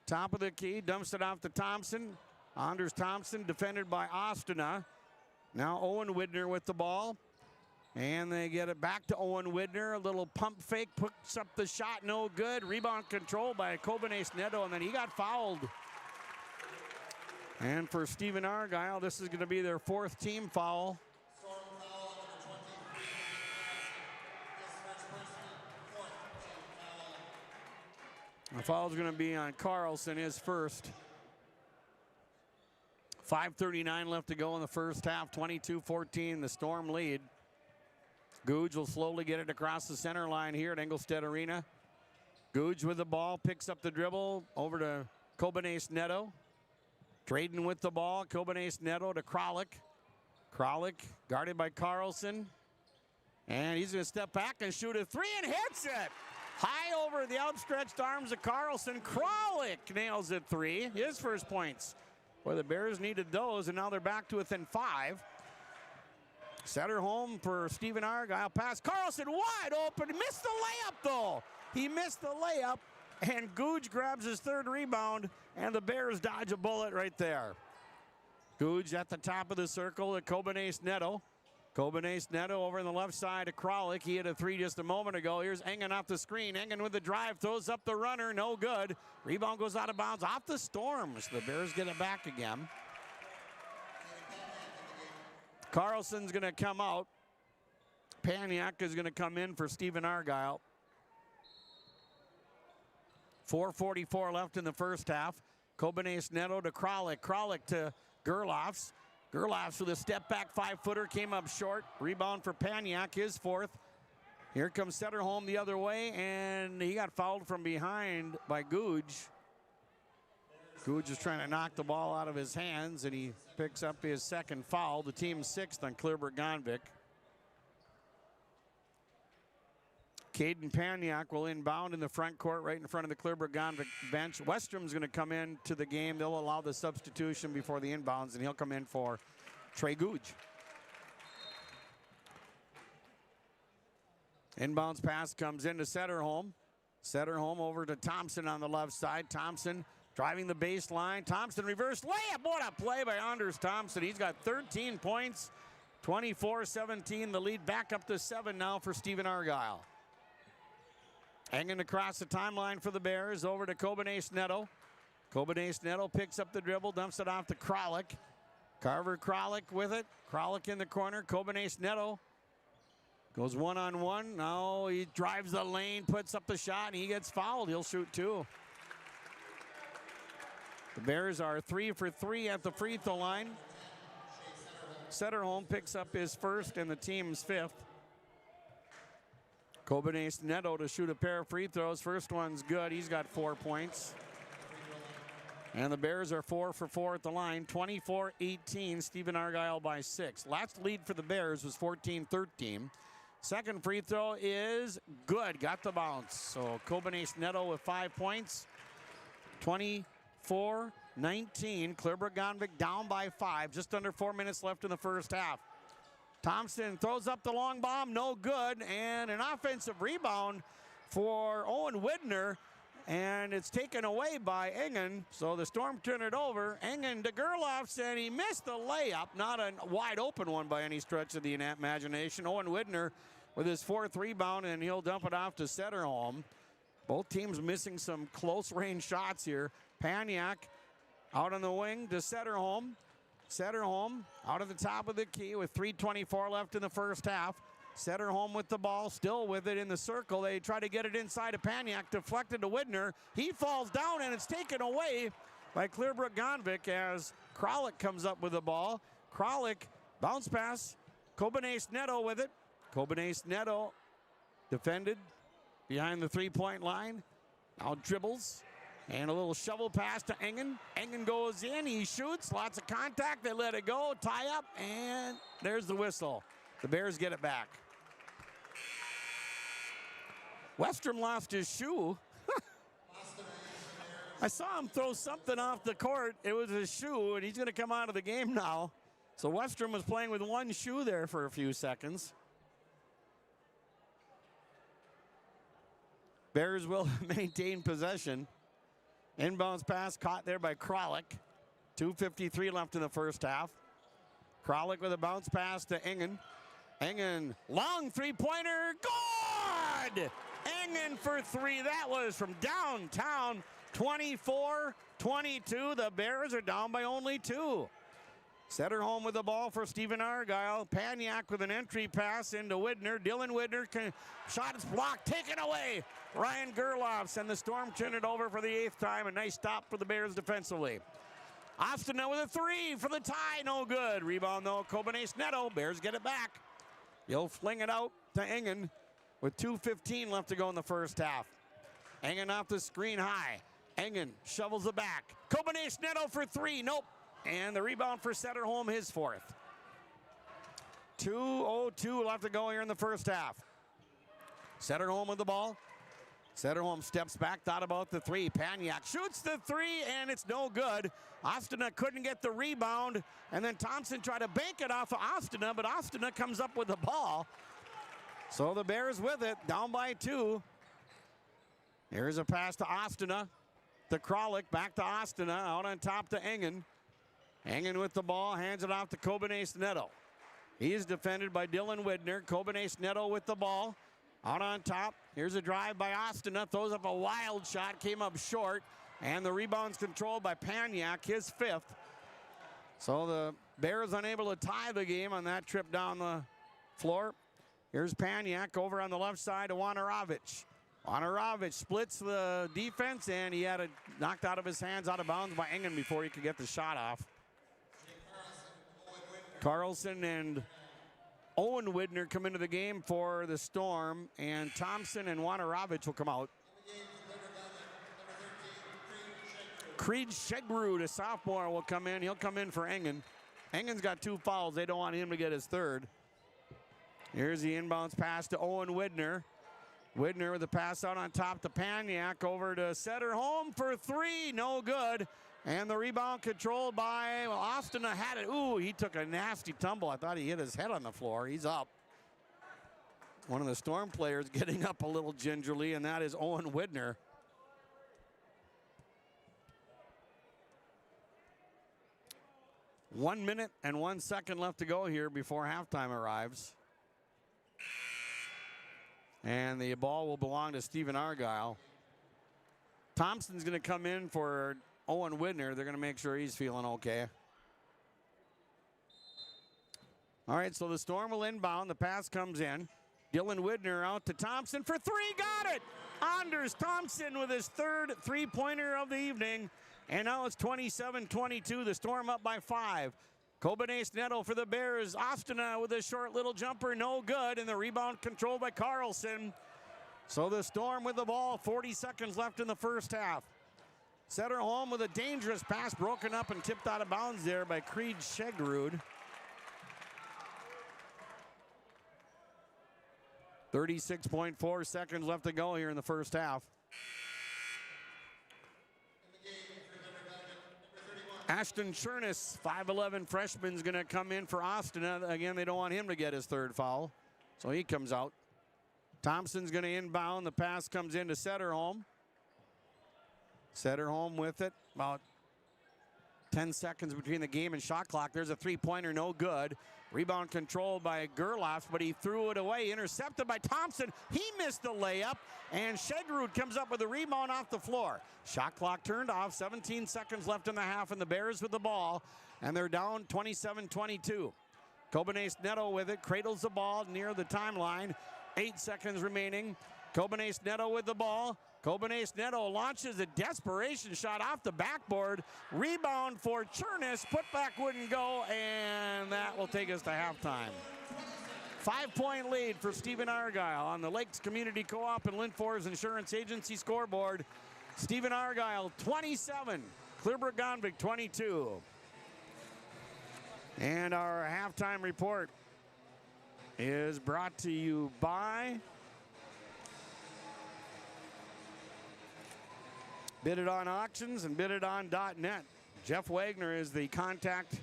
[SPEAKER 3] top of the key, dumps it off to Thompson. Anders Thompson defended by Ostina. Now Owen Widner with the ball, and they get it back to Owen Widner. A little pump fake, puts up the shot, no good. Rebound controlled by Kobenes Neto, and then he got fouled. And for Stephen-Argyle, this is going to be their fourth team foul. The foul is going to be on Carlson, his first. 5:39 left to go in the first half, 22-14, the Storm lead. Googe will slowly get it across the center line here at Engelstedt Arena. Googe with the ball, picks up the dribble over to Kobenes Neto. Trading with the ball, Kobenes Neto to Kralik. Kralik guarded by Carlson. And he's going to step back and shoot a three and hits it. High over the outstretched arms of Carlson. Kralik nails it three, his first points. Boy, the Bears needed those, and now they're back to within 5. Setterholm for Stephen-Argyle. Pass Carlson wide open. He missed the layup, though. He missed the layup, and Googe grabs his third rebound, and the Bears dodge a bullet right there. Googe at the top of the circle to Kobenes Neto. Kobenes Neto over on the left side to Kralik. He hit a three just a moment ago. Here's Engen off the screen. Engen with the drive, throws up the runner, no good. Rebound goes out of bounds off the Storms. The Bears get it back again. Carlson's going to come out. Paniak is going to come in for Stephen-Argyle. 4:44 left in the first half. Kobenes Neto to Kralik. Kralik to Gerlofs. Gerlofs with a step back 5-footer, came up short. Rebound for Paniak, his fourth. Here comes Setterholm the other way, and he got fouled from behind by Googe. Googe is trying to knock the ball out of his hands, and he picks up his second foul, the team's sixth on Clearbrook-Gonvick. Caden Paniak will inbound in the front court right in front of the Clearbrook-Gonvick bench. Westrom's going to come in to the game. They'll allow the substitution before the inbounds, and he'll come in for Trey Googe. Inbounds pass comes into Setterholm. Setterholm over to Thompson on the left side. Thompson driving the baseline. Thompson reverse layup. What a play by Anders Thompson. He's got 13 points. 24-17. The lead back up to 7 now for Stephen-Argyle. Engen across the timeline for the Bears over to Kobenes Neto. Kobenes Neto picks up the dribble, dumps it off to Kralik. Carver Kralik with it. Kralik in the corner. Kobenes Neto goes one-on-one. Now he drives the lane, puts up the shot, and he gets fouled. He'll shoot two. The Bears are 3 for 3 at the free throw line. Setterholm picks up his first and the team's fifth. Kobenes Neto to shoot a pair of free throws. First one's good. He's got 4 points. And the Bears are 4 for 4 at the line. 24-18, Stephen-Argyle by 6. Last lead for the Bears was 14-13. Second free throw is good. Got the bounce. So Kobenes Neto with 5 points. 24-19. Clearbrook-Gonvick down by 5. Just under 4 minutes left in the first half. Thompson throws up the long bomb, no good, and an offensive rebound for Owen Widner, and it's taken away by Engen, so the Storm turn it over. Engen to Gerlofs, and he missed the layup, not a wide open one by any stretch of the imagination. Owen Widner with his 4th rebound, and he'll dump it off to Setterholm. Both teams missing some close range shots here. Paniak out on the wing to Setterholm. Setterholm out of the top of the key with 3:24 left in the first half. Setterholm with the ball, still with it in the circle. They try to get it inside of Paniak, deflected to Widner. He falls down, and it's taken away by Clearbrook-Gonvick as Kralik comes up with the ball. Kralik, bounce pass. Kobanese Neto with it. Kobanese Neto defended behind the three-point line. Now dribbles. And a little shovel pass to Engen. Engen goes in. He shoots. Lots of contact. They let it go. Tie up. And there's the whistle. The Bears get it back. Westrom lost his shoe. I saw him throw something off the court. It was his shoe, and he's going to come out of the game now. So Westrom was playing with one shoe there for a few seconds. Bears will maintain possession. Inbounds pass caught there by Kralik. 2:53 left in the first half. Kralik with a bounce pass to Engen. Engen, long three-pointer, good! Engen for three. That was from downtown. 24-22. The Bears are down by only 2. Setterholm with the ball for Stephen-Argyle. Paniak with an entry pass into Widner. Dylan Widner, shot is blocked, taken away. Ryan Gerloffs, and the Storm turn it over for the 8th time. A nice stop for the Bears defensively. Ostina with a three for the tie, no good. Rebound though, Kobanese Neto. Bears get it back. He'll fling it out to Engen with 2:15 left to go in the first half. Engen off the screen high. Engen shovels it back. Kobanese Neto for three, nope. And the rebound for Setterholm, his 4th. 2:02 left to go here in the first half. Setterholm with the ball. Setterholm steps back, thought about the three. Paniak shoots the three, and it's no good. Ostina couldn't get the rebound, and then Thompson tried to bank it off of Ostina, but Ostina comes up with the ball. So the Bears with it, down by 2. Here's a pass to Ostina. To Kralik, back to Ostina, out on top to Engen. Engen with the ball, hands it off to Kobanese Neto. He is defended by Dylan Widner. Kobanese Neto with the ball. Out on top, here's a drive by Ostina, throws up a wild shot, came up short, and the rebound's controlled by Paniak, his 5th. So the Bears unable to tie the game on that trip down the floor. Here's Paniak over on the left side to Wanarovic. Wanarovic splits the defense, and he had it knocked out of his hands, out of bounds by Engen before he could get the shot off. Carlson and Owen Widner come into the game for the Storm, and Thompson and Wanarovic will come out. Creed Shegrud, a sophomore, will come in. He'll come in for Engen. Engen's got 2 fouls. They don't want him to get his 3rd. Here's the inbounds pass to Owen Widner. Widner with the pass out on top to Paniak, over to Setterholm for 3, no good. And the rebound controlled by Ostina had it. Ooh, he took a nasty tumble. I thought he hit his head on the floor. He's up. One of the Storm players getting up a little gingerly, and that is Owen Widner. One minute and 1 second left to go here before halftime arrives. And the ball will belong to Stephen-Argyle. Thompson's going to come in for Owen Widner. They're going to make sure he's feeling okay. All right, so the Storm will inbound. The pass comes in. Dylan Widner out to Thompson for 3. Got it! Anders Thompson with his 3rd three-pointer of the evening. And now it's 27-22. The Storm up by 5. Kobanese Neto for the Bears. Ostina with a short little jumper, no good. And the rebound controlled by Carlson. So the Storm with the ball. 40 seconds left in the first half. Setterholm with a dangerous pass, broken up and tipped out of bounds there by Creed Shegrud. 36.4 seconds left to go here in the first half. Ashton Chernis, 5'11" freshman, is going to come in for Ostina. Again, they don't want him to get his 3rd foul, so he comes out. Thompson's going to inbound. The pass comes into Setterholm. Setterholm with it. About 10 seconds between the game and shot clock. There's a 3-pointer, no good. Rebound controlled by Gerloff, but he threw it away. Intercepted by Thompson. He missed the layup, and Shegrud comes up with a rebound off the floor. Shot clock turned off. 17 seconds left in the half, and the Bears with the ball, and they're down 27-22. Kobenace Neto with it, cradles the ball near the timeline. 8 seconds remaining. Kobenace Neto with the ball. Kobenace Neto launches a desperation shot off the backboard. Rebound for Chernus. Putback wouldn't go, and that will take us to halftime. 5-point lead for Stephen-Argyle on the Lakes Community Co-op and Lindfors Insurance Agency scoreboard. Stephen-Argyle 27, Clearbrook-Gonvick 22. And our halftime report is brought to you by Bid It On Auctions and BidItOn.net. Jeff Wagner is the contact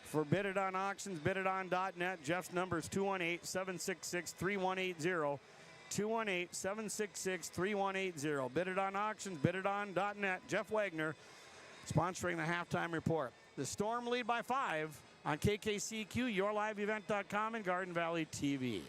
[SPEAKER 3] for Bid It On Auctions, BidItOn.net. Jeff's number is 218-766-3180. 218-766-3180. Bid It On Auctions, BidItOn.net. Jeff Wagner sponsoring the halftime report. The Storm lead by 5 on KKCQ, YourLiveEvent.com, and Garden Valley TV.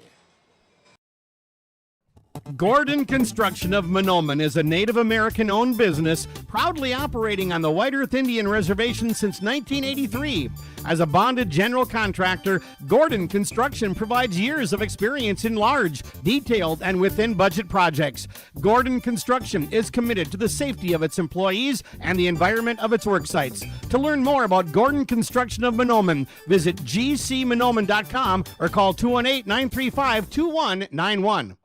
[SPEAKER 4] Gordon Construction of Mahnomen is a Native American-owned business proudly operating on the White Earth Indian Reservation since 1983. As a bonded general contractor, Gordon Construction provides years of experience in large, detailed, and within-budget projects. Gordon Construction is committed to the safety of its employees and the environment of its work sites. To learn more about Gordon Construction of Mahnomen, visit gcmahnomen.com or call 218-935-2191.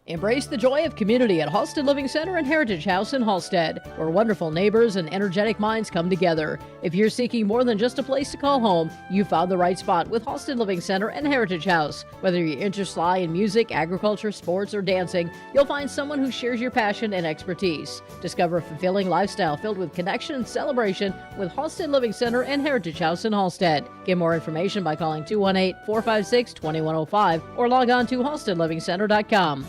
[SPEAKER 24] Embrace the joy of community at Halstead Living Center and Heritage House in Halstead, where wonderful neighbors and energetic minds come together. If you're seeking more than just a place to call home, you found the right spot with Halstead Living Center and Heritage House. Whether your interests lie in music, agriculture, sports, or dancing, you'll find someone who shares your passion and expertise. Discover a fulfilling lifestyle filled with connection and celebration with Halstead Living Center and Heritage House in Halstead. Get more information by calling 218-456-2105 or log on to halsteadlivingcenter.com.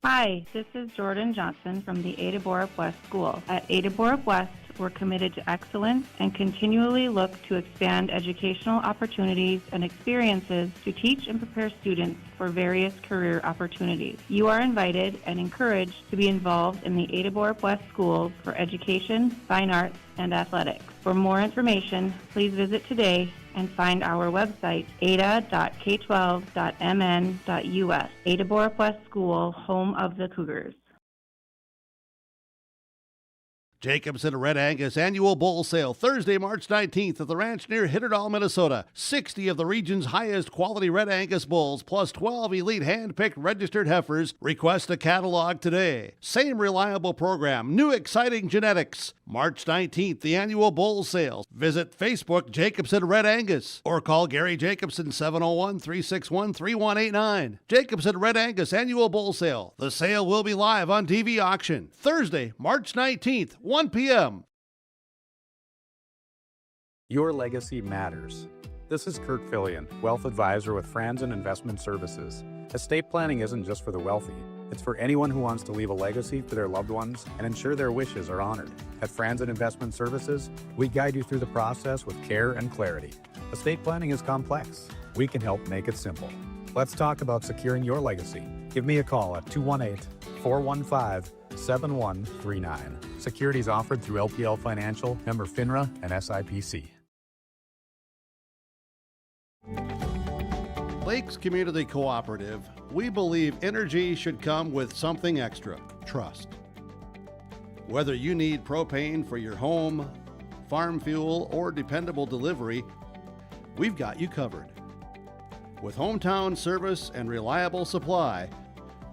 [SPEAKER 14] Hi, this is Jordan Johnson from the Ada Borup West School. At Ada Borup West, we're committed to excellence and continually look to expand educational opportunities and experiences to teach and prepare students for various career opportunities. You are invited and encouraged to be involved in the Ada Borup West Schools for education, fine arts, and athletics. For more information, please visit today and find our website, ada.k12.mn.us. Ada Borup West School, home of the Cougars.
[SPEAKER 1] Jacobson Red Angus Annual Bull Sale, Thursday, March 19th at the ranch near Hitterdall, Minnesota. 60 of the region's highest quality Red Angus bulls, plus 12 elite hand-picked registered heifers. Request a catalog today. Same reliable program, new exciting genetics. March 19th, the Annual Bull Sale. Visit Facebook Jacobson Red Angus or call Gary Jacobson 701-361-3189. Jacobson Red Angus Annual Bull Sale. The sale will be live on TV auction. Thursday, March 19th, 1 p.m.
[SPEAKER 15] Your legacy matters. This is Kirk Fillion, Wealth Advisor with Franzen Investment Services. Estate planning isn't just for the wealthy. It's for anyone who wants to leave a legacy for their loved ones and ensure their wishes are honored. At Franzen Investment Services, we guide you through the process with care and clarity. Estate planning is complex. We can help make it simple. Let's talk about securing your legacy. Give me a call at 218-415-7139. Securities offered through LPL Financial, member FINRA, and SIPC.
[SPEAKER 1] Lakes Community Cooperative, we believe energy should come with something extra, trust. Whether you need propane for your home, farm fuel, or dependable delivery, we've got you covered. With hometown service and reliable supply,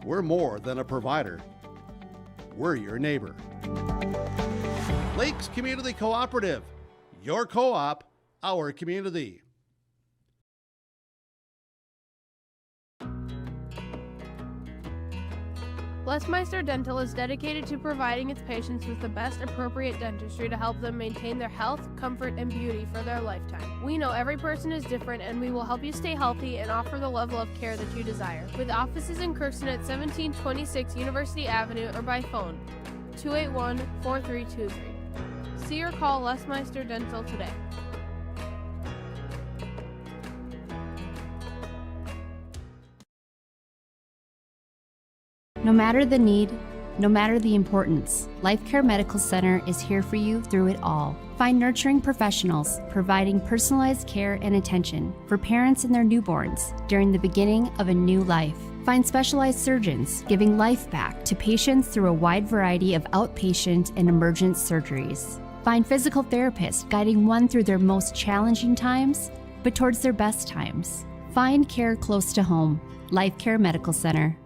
[SPEAKER 1] we're more than a provider. We're your neighbor. Lakes Community Cooperative, your co-op, our community.
[SPEAKER 16] Lesmeister Dental is dedicated to providing its patients with the best appropriate dentistry to help them maintain their health, comfort, and beauty for their lifetime. We know every person is different, and we will help you stay healthy and offer the level of care that you desire. With offices in Kirkston at 1726 University Avenue or by phone, 281-4323. See or call Lesmeister Dental today.
[SPEAKER 17] No matter the need, No matter the importance, Life Care Medical Center is here for you through it all. Find nurturing professionals providing personalized care and attention for parents and their newborns during the beginning of a new life. Find specialized surgeons giving life back to patients through a wide variety of outpatient and emergent surgeries. Find physical therapists guiding one through their most challenging times, but towards their best times. Find care close to home. Life Care Medical Center.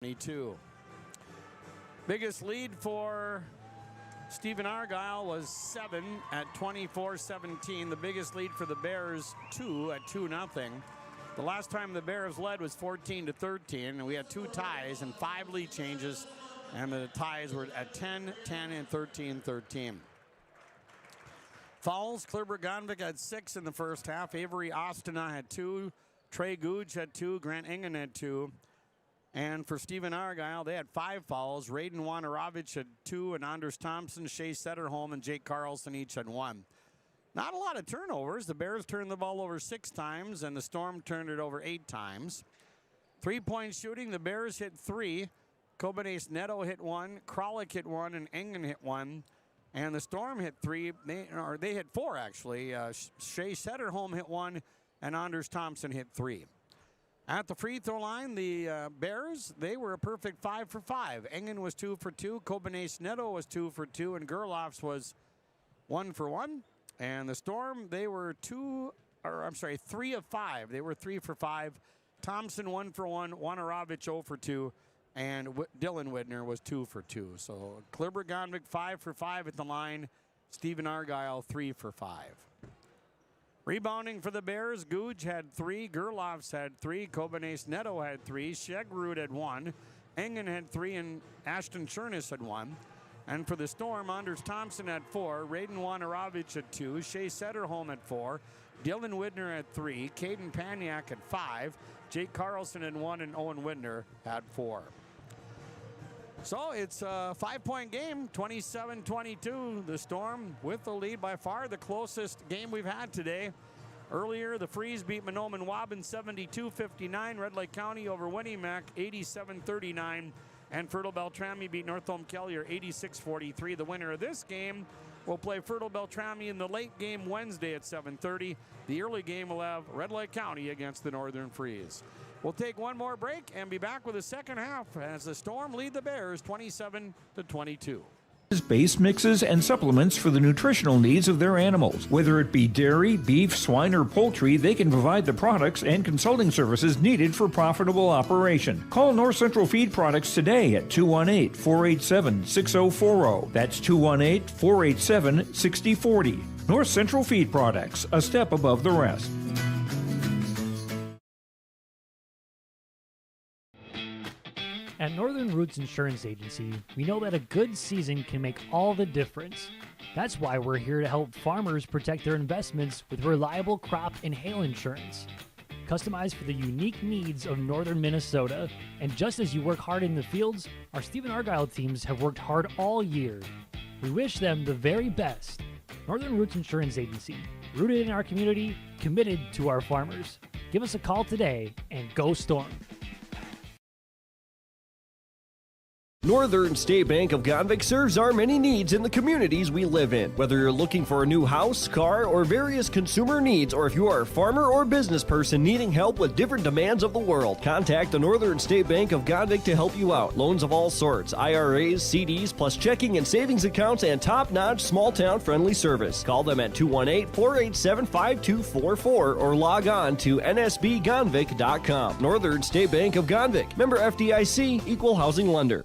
[SPEAKER 3] 22. Biggest lead for Stephen-Argyle was 7 at 24-17. The biggest lead for the Bears, 2 at 2-0. The last time the Bears led was 14-13, and we had 2 ties and 5 lead changes, and the ties were at 10, 10, and 13-13. Fouls, Clearbrook-Gonvick had 6 in the first half. Avery Ostena had 2. Trey Googe had 2. Grant Ingen had 2. And for Stephen-Argyle, they had 5 fouls. Raiden Wanarovich had 2, and Anders Thompson, Shea Setterholm, and Jake Carlson each had 1. Not a lot of turnovers. The Bears turned the ball over 6 times, and the Storm turned it over 8 times. 3-point shooting, the Bears hit 3. Kobenes Neto hit 1. Kralik hit 1, and Engen hit 1. And the Storm hit 3. They hit 4, actually. Shea Setterholm hit 1, and Anders Thompson hit 3. At the free throw line, the Bears, they were a perfect 5 for 5. Engen was 2 for 2. Kobenes Neto was 2 for 2, and Gerloffs was 1 for 1. And the Storm, they were 3 of 5. They were 3 for 5. Thompson 1 for 1. Wanarovich 0 for 2. And Dylan Whitner was 2 for 2. So Clearbrook-Gonvick 5 for 5 at the line. Stephen-Argyle 3 for 5. Rebounding for the Bears, Googe had 3. Gerloffs had 3. Kobenes Neto had 3. Shegrud had 1. Engen had 3, and Ashton Chernis had 1. And for the Storm, Anders Thompson had 4. Raiden Wanarovich had 2. Shea Setterholm had 4. Dylan Whitner had 3. Caden Paniak had 5. Jake Carlson had 1, and Owen Whitner had 4. So it's a 5-point game, 27-22. The Storm with the lead, by far the closest game we've had today. Earlier, the Freeze beat Mahnomen Waban 72-59. Red Lake County over Winnimac 87-39. And Fertile Beltrami beat North Home-Kellier 86-43. The winner of this game will play Fertile Beltrami in the late game Wednesday at 7:30. The early game will have Red Lake County against the Northern Freeze. We'll take one more break and be back with the second half as the Storm lead the Bears 27-22.
[SPEAKER 13] Base mixes and supplements for the nutritional needs of their animals. Whether it be dairy, beef, swine, or poultry, they can provide the products and consulting services needed for profitable operation. Call North Central Feed Products today at 218-487-6040. That's 218-487-6040. North Central Feed Products, a step above the rest.
[SPEAKER 18] At Northern Roots Insurance Agency, we know that a good season can make all the difference. That's why we're here to help farmers protect their investments with reliable crop and hail insurance. Customized for the unique needs of northern Minnesota. And just as you work hard in the fields, our Stephen-Argyle teams have worked hard all year. We wish them the very best. Northern Roots Insurance Agency, rooted in our community, committed to our farmers. Give us a call today and go Storm.
[SPEAKER 19] Northern State Bank of Gonvick serves our many needs in the communities we live in. Whether you're looking for a new house, car, or various consumer needs, or if you are a farmer or business person needing help with different demands of the world, contact the Northern State Bank of Gonvick to help you out. Loans of all sorts, IRAs, CDs, plus checking and savings accounts, and top-notch small-town friendly service. Call them at 218-487-5244 or log on to nsbgonvick.com. Northern State Bank of Gonvick. Member FDIC, Equal Housing Lender.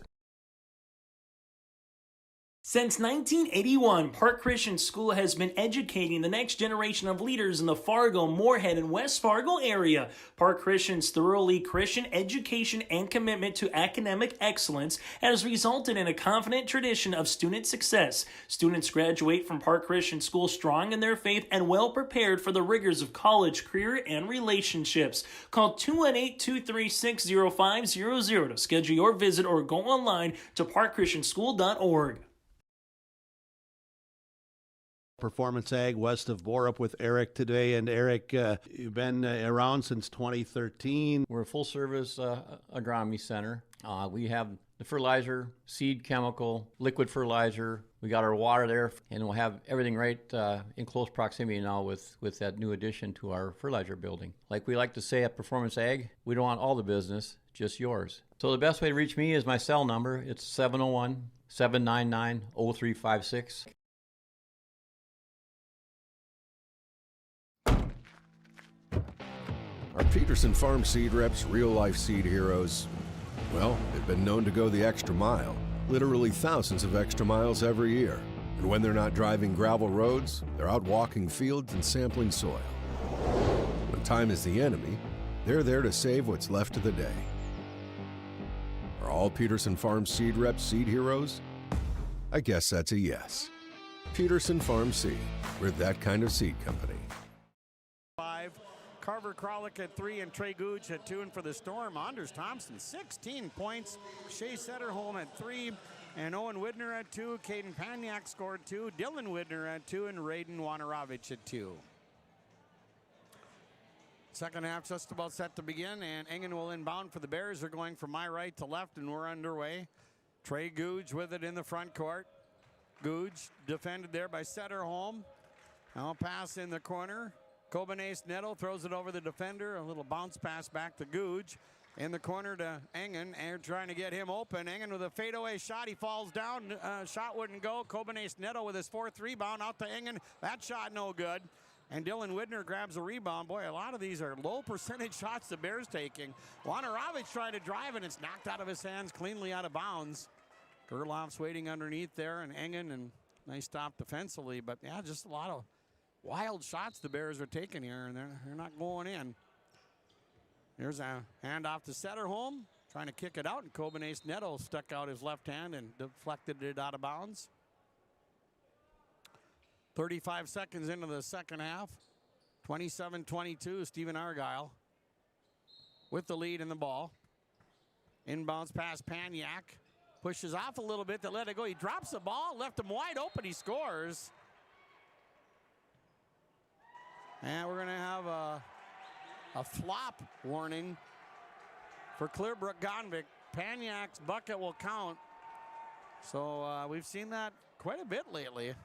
[SPEAKER 20] Since 1981, Park Christian School has been educating the next generation of leaders in the Fargo, Moorhead, and West Fargo area. Park Christian's thoroughly Christian education and commitment to academic excellence has resulted in a confident tradition of student success. Students graduate from Park Christian School strong in their faith and well prepared for the rigors of college, career, and relationships. Call 218-236-0500 to schedule your visit or go online to parkchristianschool.org.
[SPEAKER 1] Performance Ag west of Borup with Eric today. And Eric, you've been around since 2013.
[SPEAKER 21] We're a full-service agronomy center.
[SPEAKER 11] We have the fertilizer, seed chemical, liquid fertilizer. We got our water there, and we'll have everything right in close proximity now with that new addition to our fertilizer building. Like we like to say at Performance Ag, we don't want all the business, just yours. So the best way to reach me is my cell number. It's 701-799-0356.
[SPEAKER 21] Our Peterson Farm seed reps, real-life seed heroes, well, they've been known to go the extra mile, literally thousands of extra miles every year. And when they're not driving gravel roads, they're out walking fields and sampling soil. When time is the enemy, they're there to save what's left of the day. Are all Peterson Farm seed reps seed heroes? I guess that's a yes. Peterson Farm Seed, we're that kind of seed company.
[SPEAKER 3] Carver Kralik at 3 and Trey Gooch at 2. And for the Storm, Anders Thompson, 16 points. Shea Setterholm at 3 and Owen Widner at 2. Caden Paniak scored 2. Dylan Widner at 2 and Raiden Wanarovich at 2. Second half just about set to begin, and Engen will inbound for the Bears. They're going from my right to left, and we're underway. Trey Gooch with it in the front court. Gooch defended there by Setterholm. Now pass in the corner. Kobenace Netto throws it over the defender. A little bounce pass back to Gooch. In the corner to Engen. They're trying to get him open. Engen with a fadeaway shot. He falls down. Shot wouldn't go. Kobenace Netto with his 4th rebound out to Engen. That shot no good. And Dylan Widner grabs a rebound. Boy, a lot of these are low percentage shots the Bears taking. Wanarovich trying to drive, and it's knocked out of his hands, cleanly out of bounds. Gerloff's waiting underneath there, and Engen, and nice stop defensively. But yeah, just a lot of wild shots the Bears are taking here, and they're not going in. Here's a handoff to Setterholm, trying to kick it out, and Kobenace Netto stuck out his left hand and deflected it out of bounds. 35 seconds into the second half. 27-22, Stephen-Argyle with the lead in the ball. Inbounds pass Paniak. Pushes off a little bit to let it go. He drops the ball, left him wide open, he scores. And we're going to have a flop warning for Clearbrook-Gonvick. Paniak's bucket will count. So we've seen that quite a bit lately.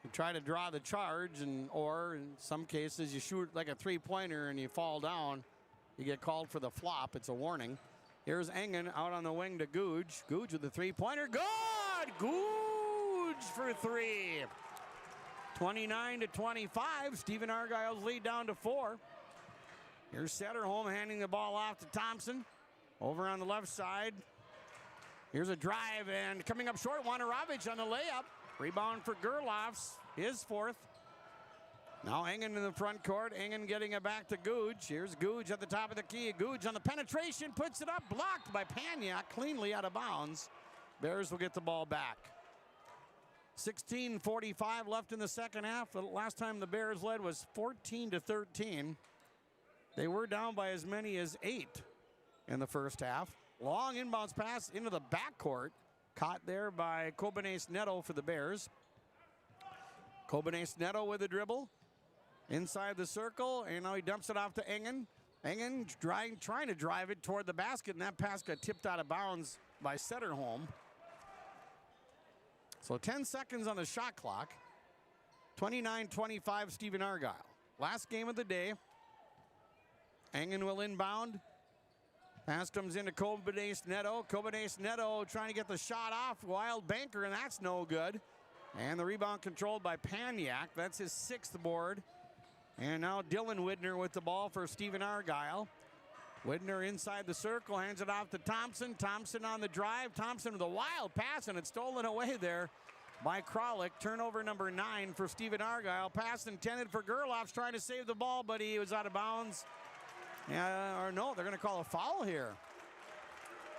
[SPEAKER 3] You try to draw the charge, or in some cases you shoot like a three-pointer and you fall down. You get called for the flop. It's a warning. Here's Engen out on the wing to Gooch. Gooch with the three-pointer. Good! Gooch for 3. 29-25. Stephen-Argyle's lead down to 4. Here's Setterholm handing the ball off to Thompson. Over on the left side. Here's a drive, and coming up short, Wanarovich on the layup. Rebound for Gerloff's, his 4th. Now Engen in the front court. Engen getting it back to Gooch. Here's Gooch at the top of the key. Gooch on the penetration, puts it up, blocked by Paniak, cleanly out of bounds. Bears will get the ball back. 16:45 left in the second half. The last time the Bears led was 14-13. They were down by as many as 8 in the first half. Long inbounds pass into the backcourt. Caught there by Kobenace Netto for the Bears. Kobenace Netto with a dribble. Inside the circle, and now he dumps it off to Engen. Engen trying to drive it toward the basket, and that pass got tipped out of bounds by Setterholm. So 10 seconds on the shot clock. 29-25 Stephen-Argyle. Last game of the day. Engen will inbound. Pass comes into Kobenace Netto. Kobenace Netto trying to get the shot off. Wild banker, and that's no good. And the rebound controlled by Paniak. That's his 6th board. And now Dylan Widner with the ball for Stephen-Argyle. Widner inside the circle, hands it off to Thompson. Thompson on the drive. Thompson with a wild pass, and it's stolen away there by Kralik. Turnover number 9 for Stephen-Argyle. Pass intended for Gerloff's, trying to save the ball, but he was out of bounds. Or no, they're going to call a foul here.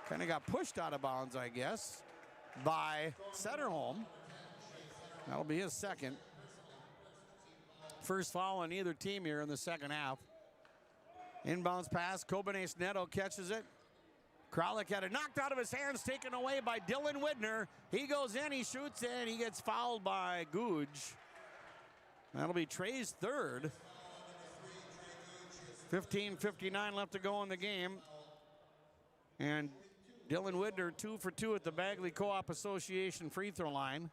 [SPEAKER 3] Kind of got pushed out of bounds, I guess, by Setterholm. That'll be his 2nd. First foul on either team here in the second half. Inbounds pass, Kobenace Netto catches it. Kralik had it knocked out of his hands, taken away by Dylan Widner. He goes in, he shoots in, he gets fouled by Gooch. That'll be Trey's 3rd. 15:59 left to go in the game. And Dylan Widner 2 for 2 at the Bagley Co-op Association free throw line.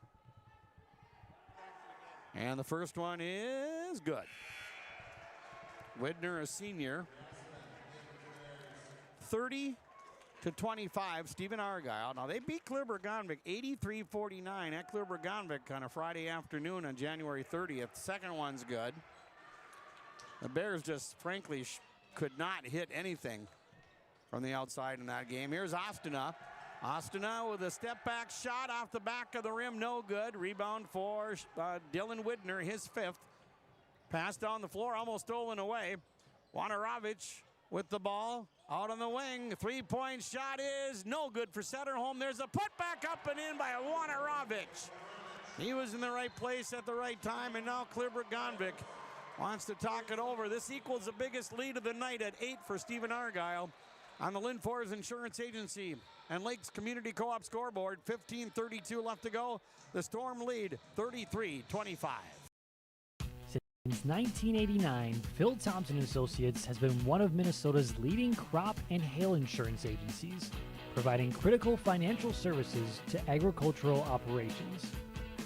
[SPEAKER 3] And the first one is good. Widner, a senior. 30-25, Stephen-Argyle. Now they beat Clearbrook-Gonvick 83-49 at Clearbrook-Gonvick on a Friday afternoon on January 30th. Second one's good. The Bears just frankly could not hit anything from the outside in that game. Here's Ostena. Ostena with a step back shot off the back of the rim, no good. Rebound for Dylan Widner, his fifth. Pass down the floor, almost stolen away. Wanarovich with the ball out on the wing. Three-point shot is no good for Setterholm. There's a putback up and in by Wanarovich. He was in the right place at the right time, and now Clearbrook-Gonvick wants to talk it over. This equals the biggest lead of the night at 8 for Stephen-Argyle on the Lynn Forest Insurance Agency and Lakes Community Co-op scoreboard. 15:32 left to go. The Storm lead 33-25.
[SPEAKER 18] Since 1989, Phil Thompson Associates has been one of Minnesota's leading crop and hail insurance agencies, providing critical financial services to agricultural operations.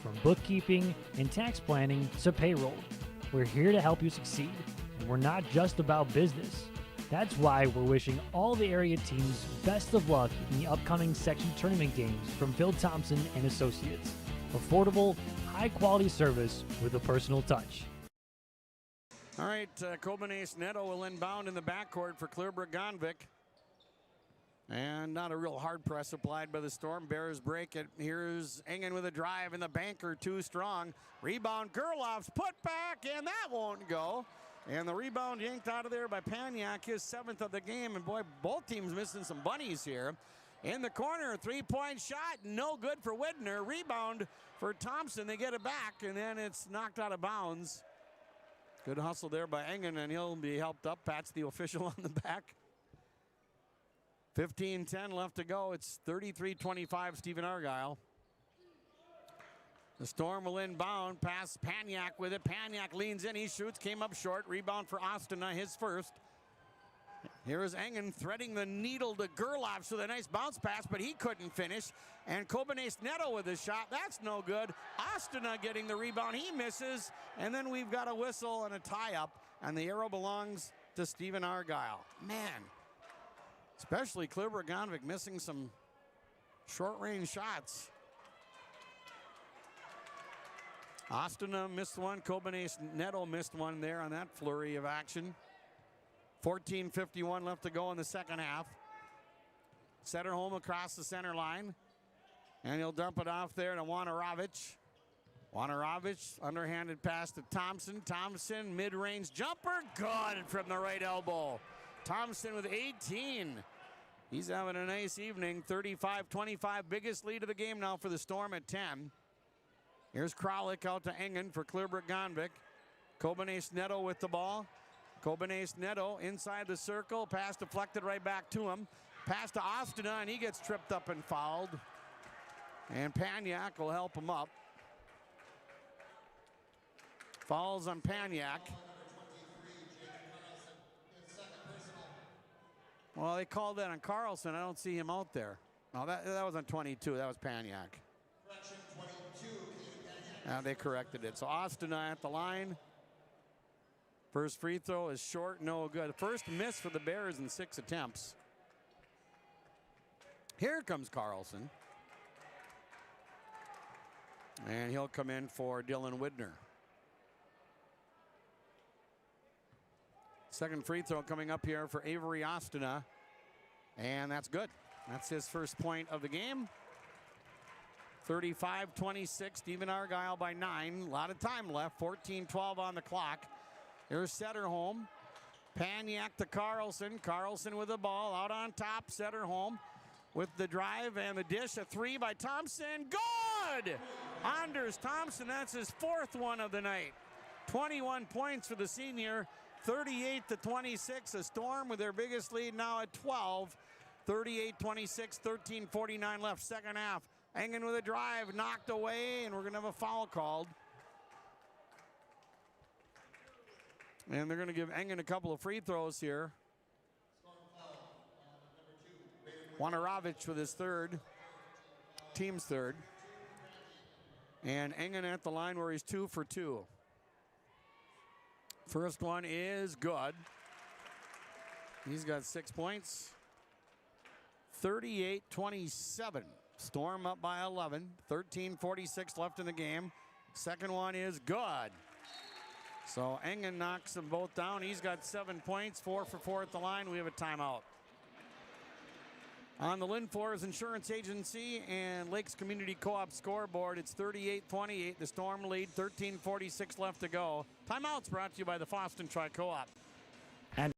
[SPEAKER 18] From bookkeeping and tax planning to payroll, we're here to help you succeed, and we're not just about business. That's why we're wishing all the area teams best of luck in the upcoming section tournament games from Phil Thompson and Associates. Affordable, high-quality service with a personal touch.
[SPEAKER 3] All right, Kobenes Neto will inbound in the backcourt for Clearbrook-Gonvick. And not a real hard press applied by the Storm. Bears break it. Here's Engen with a drive, and the banker too strong. Rebound, Gerloff's put back, and that won't go. And the rebound yanked out of there by Paniak, his 7th of the game. And boy, both teams missing some bunnies here. In the corner, three-point shot, no good for Widner. Rebound for Thompson. They get it back, and then it's knocked out of bounds. Good hustle there by Engen, and he'll be helped up. Pat's the official on the back. 15-10 left to go. It's 33-25, Stephen-Argyle. The Storm will inbound, pass Paniak with it. Paniak leans in, he shoots, came up short. Rebound for Ostena, his first. Here is Engen threading the needle to Gerloff with a nice bounce pass, but he couldn't finish. And Kobenes Neto with a shot, that's no good. Ostena getting the rebound, he misses. And then we've got a whistle and a tie-up, and the arrow belongs to Stephen-Argyle. Man, especially Clearbrook-Gonvick missing some short-range shots. Ostena missed one. Kobenes Neto missed one there on that flurry of action. 14:51 left to go in the second half. Setterholm across the center line. And he'll dump it off there to Wanarovich. Wanarovich, underhanded pass to Thompson. Thompson, mid-range jumper. Good from the right elbow. Thompson with 18. He's having a nice evening. 35-25, biggest lead of the game now for the Storm at 10. Here's Kralik out to Engen for Clearbrook-Gonvick. Kobenes Neto with the ball. Kobenes Neto inside the circle. Pass deflected right back to him. Pass to Ostena, and he gets tripped up and fouled. And Paniak will help him up. Fouls on Paniak. Well, they called that on Carlson. I don't see him out there. No, that was on 22. That was Paniak. They corrected it. So Ostena at the line. First free throw is short, no good. First miss for the Bears in 6 attempts. Here comes Carlson. And he'll come in for Dylan Widner. Second free throw coming up here for Avery Ostena. And that's good. That's his first point of the game. 35-26, Stephen-Argyle by 9. A lot of time left, 14-12 on the clock. Here's Setterholm. Paniak to Carlson. Carlson with the ball out on top. Setterholm with the drive and the dish. A three by Thompson. Good! Anders Thompson, that's his 4th one of the night. 21 points for the senior. 38-26, a Storm with their biggest lead now at 12. 38-26, 13:49 left, second half. Engen with a drive, knocked away, and we're going to have a foul called. And they're going to give Engen a couple of free throws here. Wanarovich with his third, team's third. And Engen at the line where he's 2 for 2. First one is good. He's got 6 points. 38-27. Storm up by 11. 13:46 left in the game. Second one is good. So Engen knocks them both down. He's got 7 points, 4 for 4 at the line. We have a timeout. On the Lynn Forest Insurance Agency and Lakes Community Co-op scoreboard, it's 38-28. The Storm lead, 13:46 left to go. Timeout's brought to you by the Foston Tri-Co-op.
[SPEAKER 2] And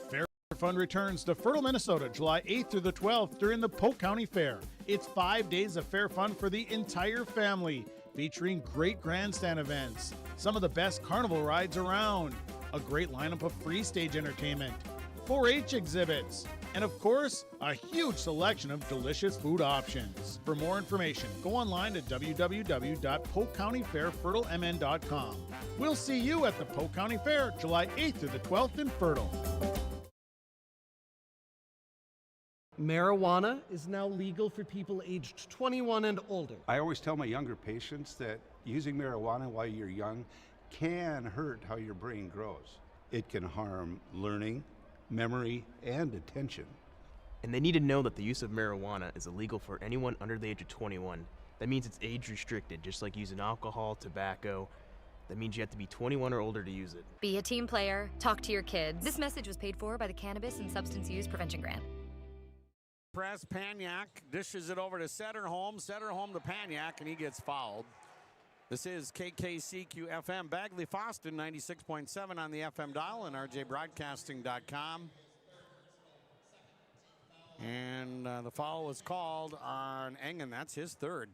[SPEAKER 2] Fair Fun returns to Fertile, Minnesota, July 8th through the 12th during the Polk County Fair. It's 5 days of fair fun for the entire family, featuring great grandstand events, some of the best carnival rides around, a great lineup of free stage entertainment, 4-H exhibits, and of course, a huge selection of delicious food options. For more information, go online to www.polkcountyfairfertilemn.com. We'll see you at the Polk County Fair, July 8th through the 12th in Fertile.
[SPEAKER 6] Marijuana is now legal for people aged 21 and older.
[SPEAKER 22] I always tell my younger patients that using marijuana while you're young can hurt how your brain grows. It can harm learning, memory, and attention.
[SPEAKER 23] And they need to know that the use of marijuana is illegal for anyone under the age of 21. That means it's age restricted, just like using alcohol, tobacco. That means you have to be 21 or older to use it.
[SPEAKER 25] Be a team player, talk to your kids. This message was paid for by the Cannabis and Substance Use Prevention Grant.
[SPEAKER 3] Press, Paniak dishes it over to Setterholm to Paniak, and he gets fouled. This is KKCQ FM, Bagley Foston, 96.7 on the FM dial and rjbroadcasting.com. And the foul was called on Engen. That's his third.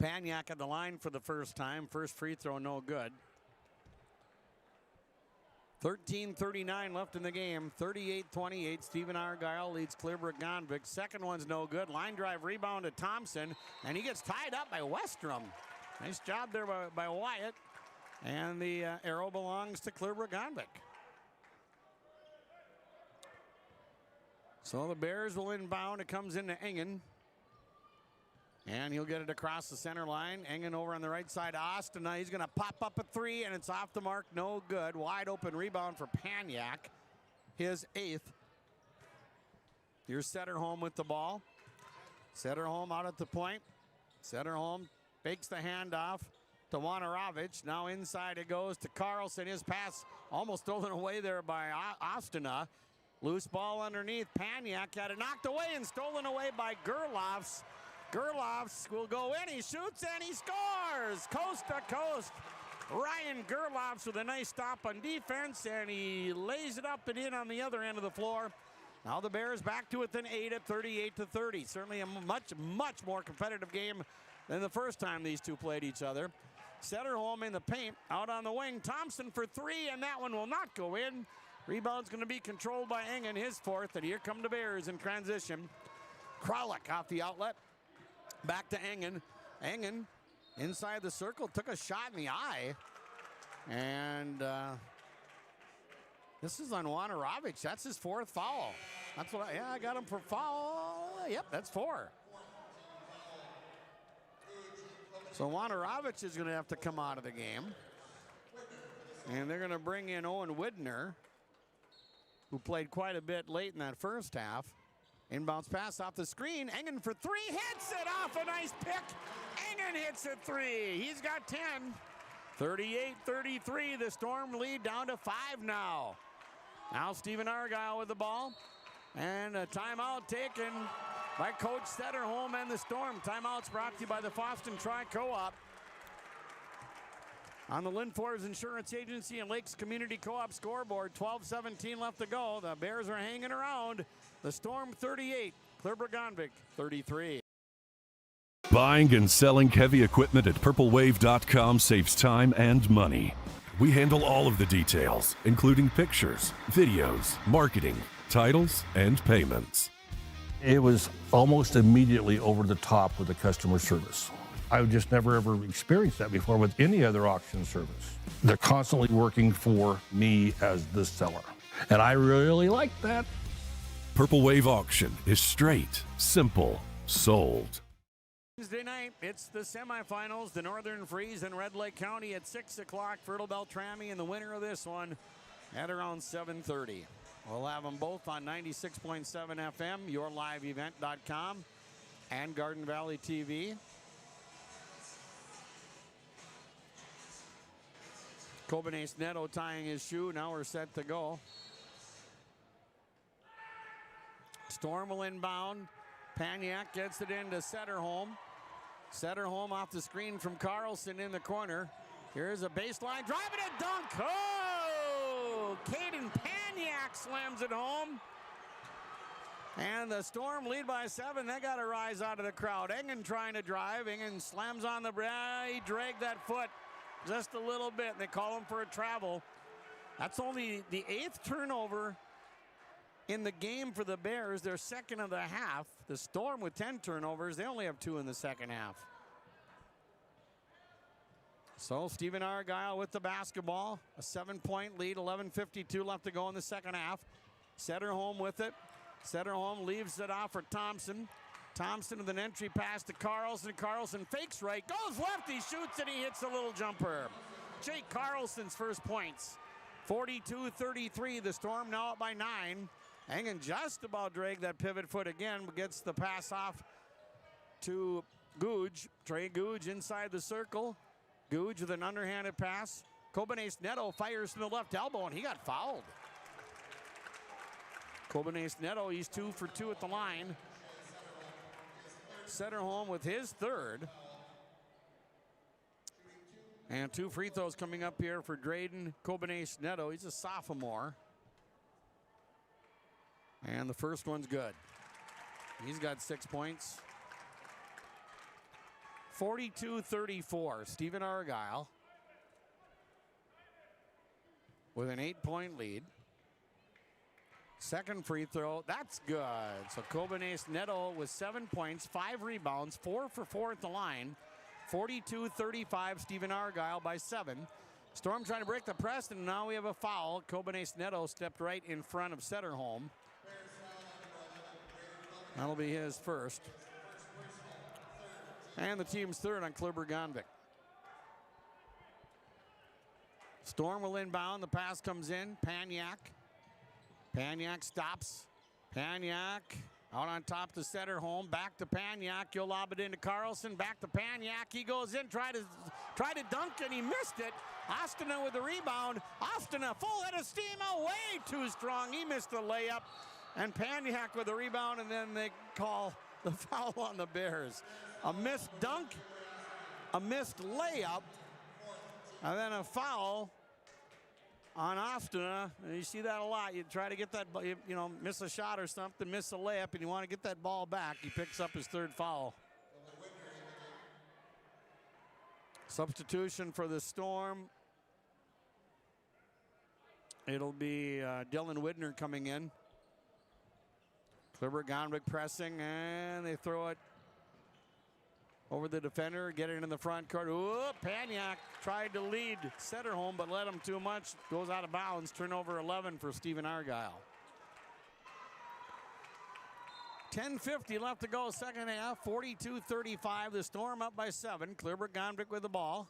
[SPEAKER 3] Paniak at the line for the first time. First free throw, no good. 13:39 left in the game. 38-28. Stephen-Argyle leads Clearbrook-Gonvick. Second one's no good. Line drive rebound to Thompson, and he gets tied up by Westrom. Nice job there by Wyatt. And the arrow belongs to Clearbrook-Gonvick. So the Bears will inbound. It comes into Engen. And he'll get it across the center line. Engen over on the right side. Austin, he's going to pop up a three, and it's off the mark. No good. Wide open rebound for Paniak. His 8th. Here's Setterholm with the ball. Setterholm out at the point. Setterholm fakes the handoff to Wanarovich. Now inside it goes to Carlson. His pass almost stolen away there by Ostina. Loose ball underneath. Paniak got it knocked away and stolen away by Gerlofs. Gerlofs will go in. He shoots and he scores. Coast to coast. Ryan Gerlofs with a nice stop on defense, and he lays it up and in on the other end of the floor. Now the Bears back to within 8 at 38-30. Certainly a much more competitive game than the first time these two played each other. Setterholm in the paint, out on the wing. Thompson for three, and that one will not go in. Rebound's going to be controlled by Engen, his 4th, and here come the Bears in transition. Kralik off the outlet. Back to Engen. Engen inside the circle, took a shot in the eye. And this is on Wanarovich. That's his 4th foul. That's what I got him for foul. Yep, that's 4. So Wanarovich is going to have to come out of the game. And they're going to bring in Owen Widner, who played quite a bit late in that first half. Inbounds pass off the screen. Engen for three, hits it off a nice pick. Engen hits it 3. He's got 10. 38-33, the Storm lead down to 5 now. Now Stephen-Argyle with the ball. And a timeout taken by Coach Setterholm and the Storm. Timeout's brought to you by the Foston Tri-Co-op. On the Lynn Forest Insurance Agency and Lakes Community Co-op scoreboard, 12:17 left to go. The Bears are hanging around. The Storm 38, Clearbrook-Gonvick 33.
[SPEAKER 26] Buying and selling heavy equipment at purplewave.com saves time and money. We handle all of the details, including pictures, videos, marketing, titles, and payments.
[SPEAKER 27] It was almost immediately over the top with the customer service. I've just never ever experienced that before with any other auction service. They're constantly working for me as the seller. And I really like that.
[SPEAKER 26] Purple Wave Auction is straight, simple, sold.
[SPEAKER 3] Wednesday night, it's the semifinals, the Northern Freeze in Red Lake County at 6 o'clock. Fertile Beltrami and the winner of this one at around 7:30. We'll have them both on 96.7 FM, yourliveevent.com, and Garden Valley TV. Kobenes Neto tying his shoe. Now we're set to go. Storm will inbound. Paniak gets it into Setterholm. Setterholm off the screen from Carlson in the corner. Here's a baseline drive and a dunk. Oh! Caden Paniak slams it home. And the Storm lead by 7. They got to rise out of the crowd. Engen trying to drive. Engen slams on the he dragged that foot just a little bit, and they call him for a travel. That's only the 8th turnover in the game for the Bears. They're second of the half. The Storm with 10 turnovers. They only have 2 in the second half. So Stephen-Argyle with the basketball. A 7-point lead, 11:52 left to go in the second half. Setterholm with it. Setterholm leaves it off for Thompson. Thompson with an entry pass to Carlson. Carlson fakes right, goes left, he shoots and he hits a little jumper. Jake Carlson's first points. 42-33, the Storm now up by 9. Engen just about dragged that pivot foot again, but gets the pass off to Googe. Trey Googe inside the circle. Googe with an underhanded pass. Kobenes Neto fires from the left elbow, and he got fouled. Kobenes Neto, he's 2 for 2 at the line. Setterholm with his 3rd. And 2 free throws coming up here for Drayden Kobenes Neto. He's a sophomore. And the first one's good. He's got 6 points. 42-34, Stephen-Argyle with an 8-point lead. Second free throw, that's good. So Kobenes Neto with 7 points, 5 rebounds, 4 for 4 at the line. 42-35, Stephen-Argyle by 7. Storm trying to break the press, and now we have a foul. Kobenes Neto stepped right in front of Setterholm. That'll be his first. And the team's 3rd on Clearbrook-Gonvick. Storm will inbound. The pass comes in. Paniak. Paniak stops. Paniak out on top to Setterholm. Back to Paniak. You'll lob it into Carlson. Back to Paniak. He goes in. Tried to dunk and he missed it. Ostina with the rebound. Ostina full head of steam. Oh, way too strong. He missed the layup. And Paniak with the rebound, and then they call the foul on the Bears. A missed dunk, a missed layup, and then a foul on Ostina. And you see that a lot. You try to get that, miss a shot or something, miss a layup, and you want to get that ball back. He picks up his 3rd foul. Substitution for the Storm. It'll be Dylan Widner coming in. Clearbrook-Gonvick pressing, and they throw it over the defender, get it in the front court. Ooh, Paniak tried to lead Setterholm, but led him too much. Goes out of bounds. Turnover 11 for Stephen-Argyle. 10:50 left to go, second half. 42-35. The Storm up by 7. Clearbrook-Gonvick with the ball.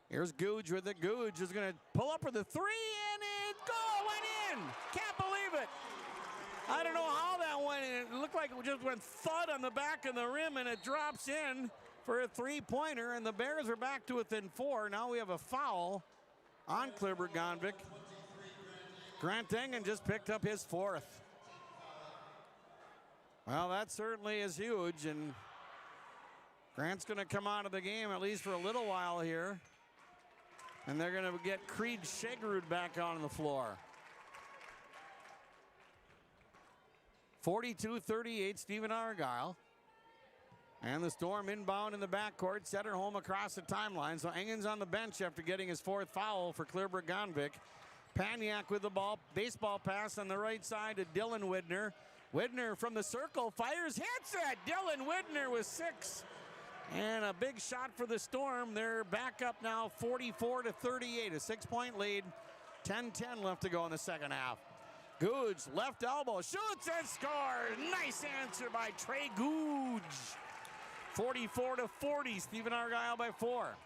[SPEAKER 3] Here's Googe with it. Googe is going to pull up for the 3, and it went in. Can't believe it. I don't know how that went in. It looked like it just went thud on the back of the rim, and it drops in for a 3-pointer, and the Bears are back to within 4. Now we have a foul on Clearbrook-Gonvick. Grant Engen just picked up his 4th. Well, that certainly is huge, and Grant's going to come out of the game at least for a little while here, and they're going to get Creed Shagerud back on the floor. 42-38, Stephen-Argyle. And the Storm inbound in the backcourt. Setterholm across the timeline. So Engen's on the bench after getting his 4th foul for Clearbrook-Gonvick. Paniak with the ball. Baseball pass on the right side to Dylan Widner. Widner from the circle fires, hits it. Dylan Widner with 6. And a big shot for the Storm. They're back up now 44-38. A 6-point lead. 10-10 left to go in the second half. Googe, left elbow, shoots and scores. Nice answer by Trey Googe. 44-40, Stephen-Argyle by 4.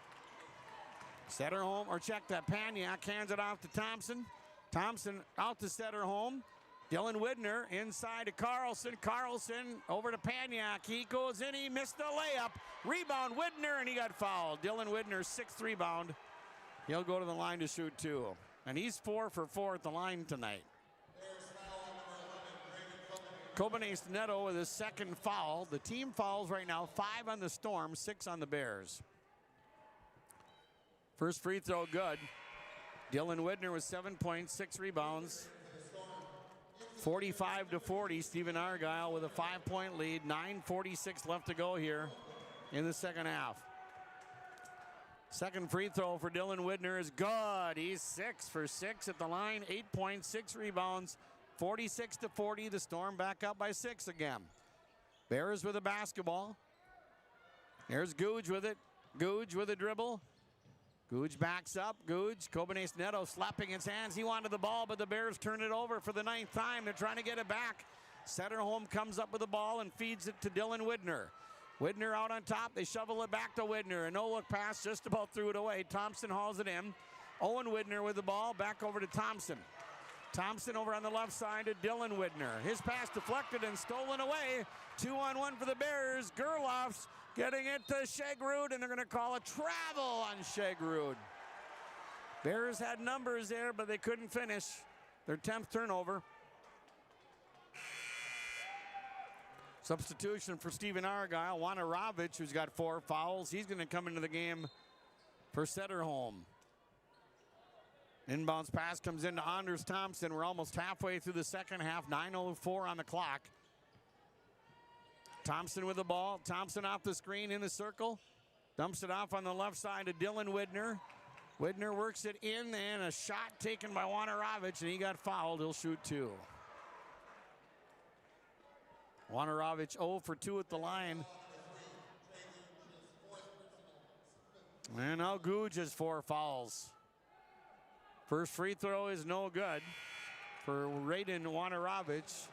[SPEAKER 3] Setter home, or check that. Paniak hands it off to Thompson. Thompson out to Setter home. Dylan Widner inside to Carlson. Carlson over to Paniak. He goes in, he missed the layup. Rebound Widner, and he got fouled. Dylan Widner, 6th rebound. He'll go to the line to shoot 2. And he's 4 for 4 at the line tonight. Kobanes Neto with his 2nd foul. The team fouls right now, 5 on the Storm, 6 on the Bears. First free throw good. Dylan Widner with 7 points, 6 rebounds. 45-40, Stephen-Argyle with a 5-point lead. 9:46 left to go here in the second half. Second free throw for Dylan Widner is good. He's 6 for 6 at the line, 8 points, 6 rebounds. 46-40, the Storm back up by 6 again. Bears with a basketball. There's Googe with it. Googe with a dribble. Googe backs up. Googe, Kobanes Neto slapping his hands. He wanted the ball, but the Bears turn it over for the 9th time. They're trying to get it back. Setterholm comes up with the ball and feeds it to Dylan Widner. Widner out on top. They shovel it back to Widner. A no-look pass, just about threw it away. Thompson hauls it in. Owen Widner with the ball. Back over to Thompson. Thompson over on the left side to Dylan Widner. His pass deflected and stolen away. 2-on-1 for the Bears. Gerloff's getting it to Shegrud, and they're going to call a travel on Shegrud. Bears had numbers there, but they couldn't finish. Their 10th turnover. Substitution for Stephen-Argyle. Wanarovich, who's got 4 fouls. He's going to come into the game for Setterholm. Inbounds pass comes into Anders Thompson. We're almost halfway through the second half. 9:04 on the clock. Thompson with the ball. Thompson off the screen in the circle. Dumps it off on the left side to Dylan Widner. Widner works it in, and a shot taken by Wanarovich, and he got fouled. He'll shoot 2. Wanarovich 0 for 2 at the line. And now Googe has 4 fouls. First free throw is no good for Raiden Wanarovich.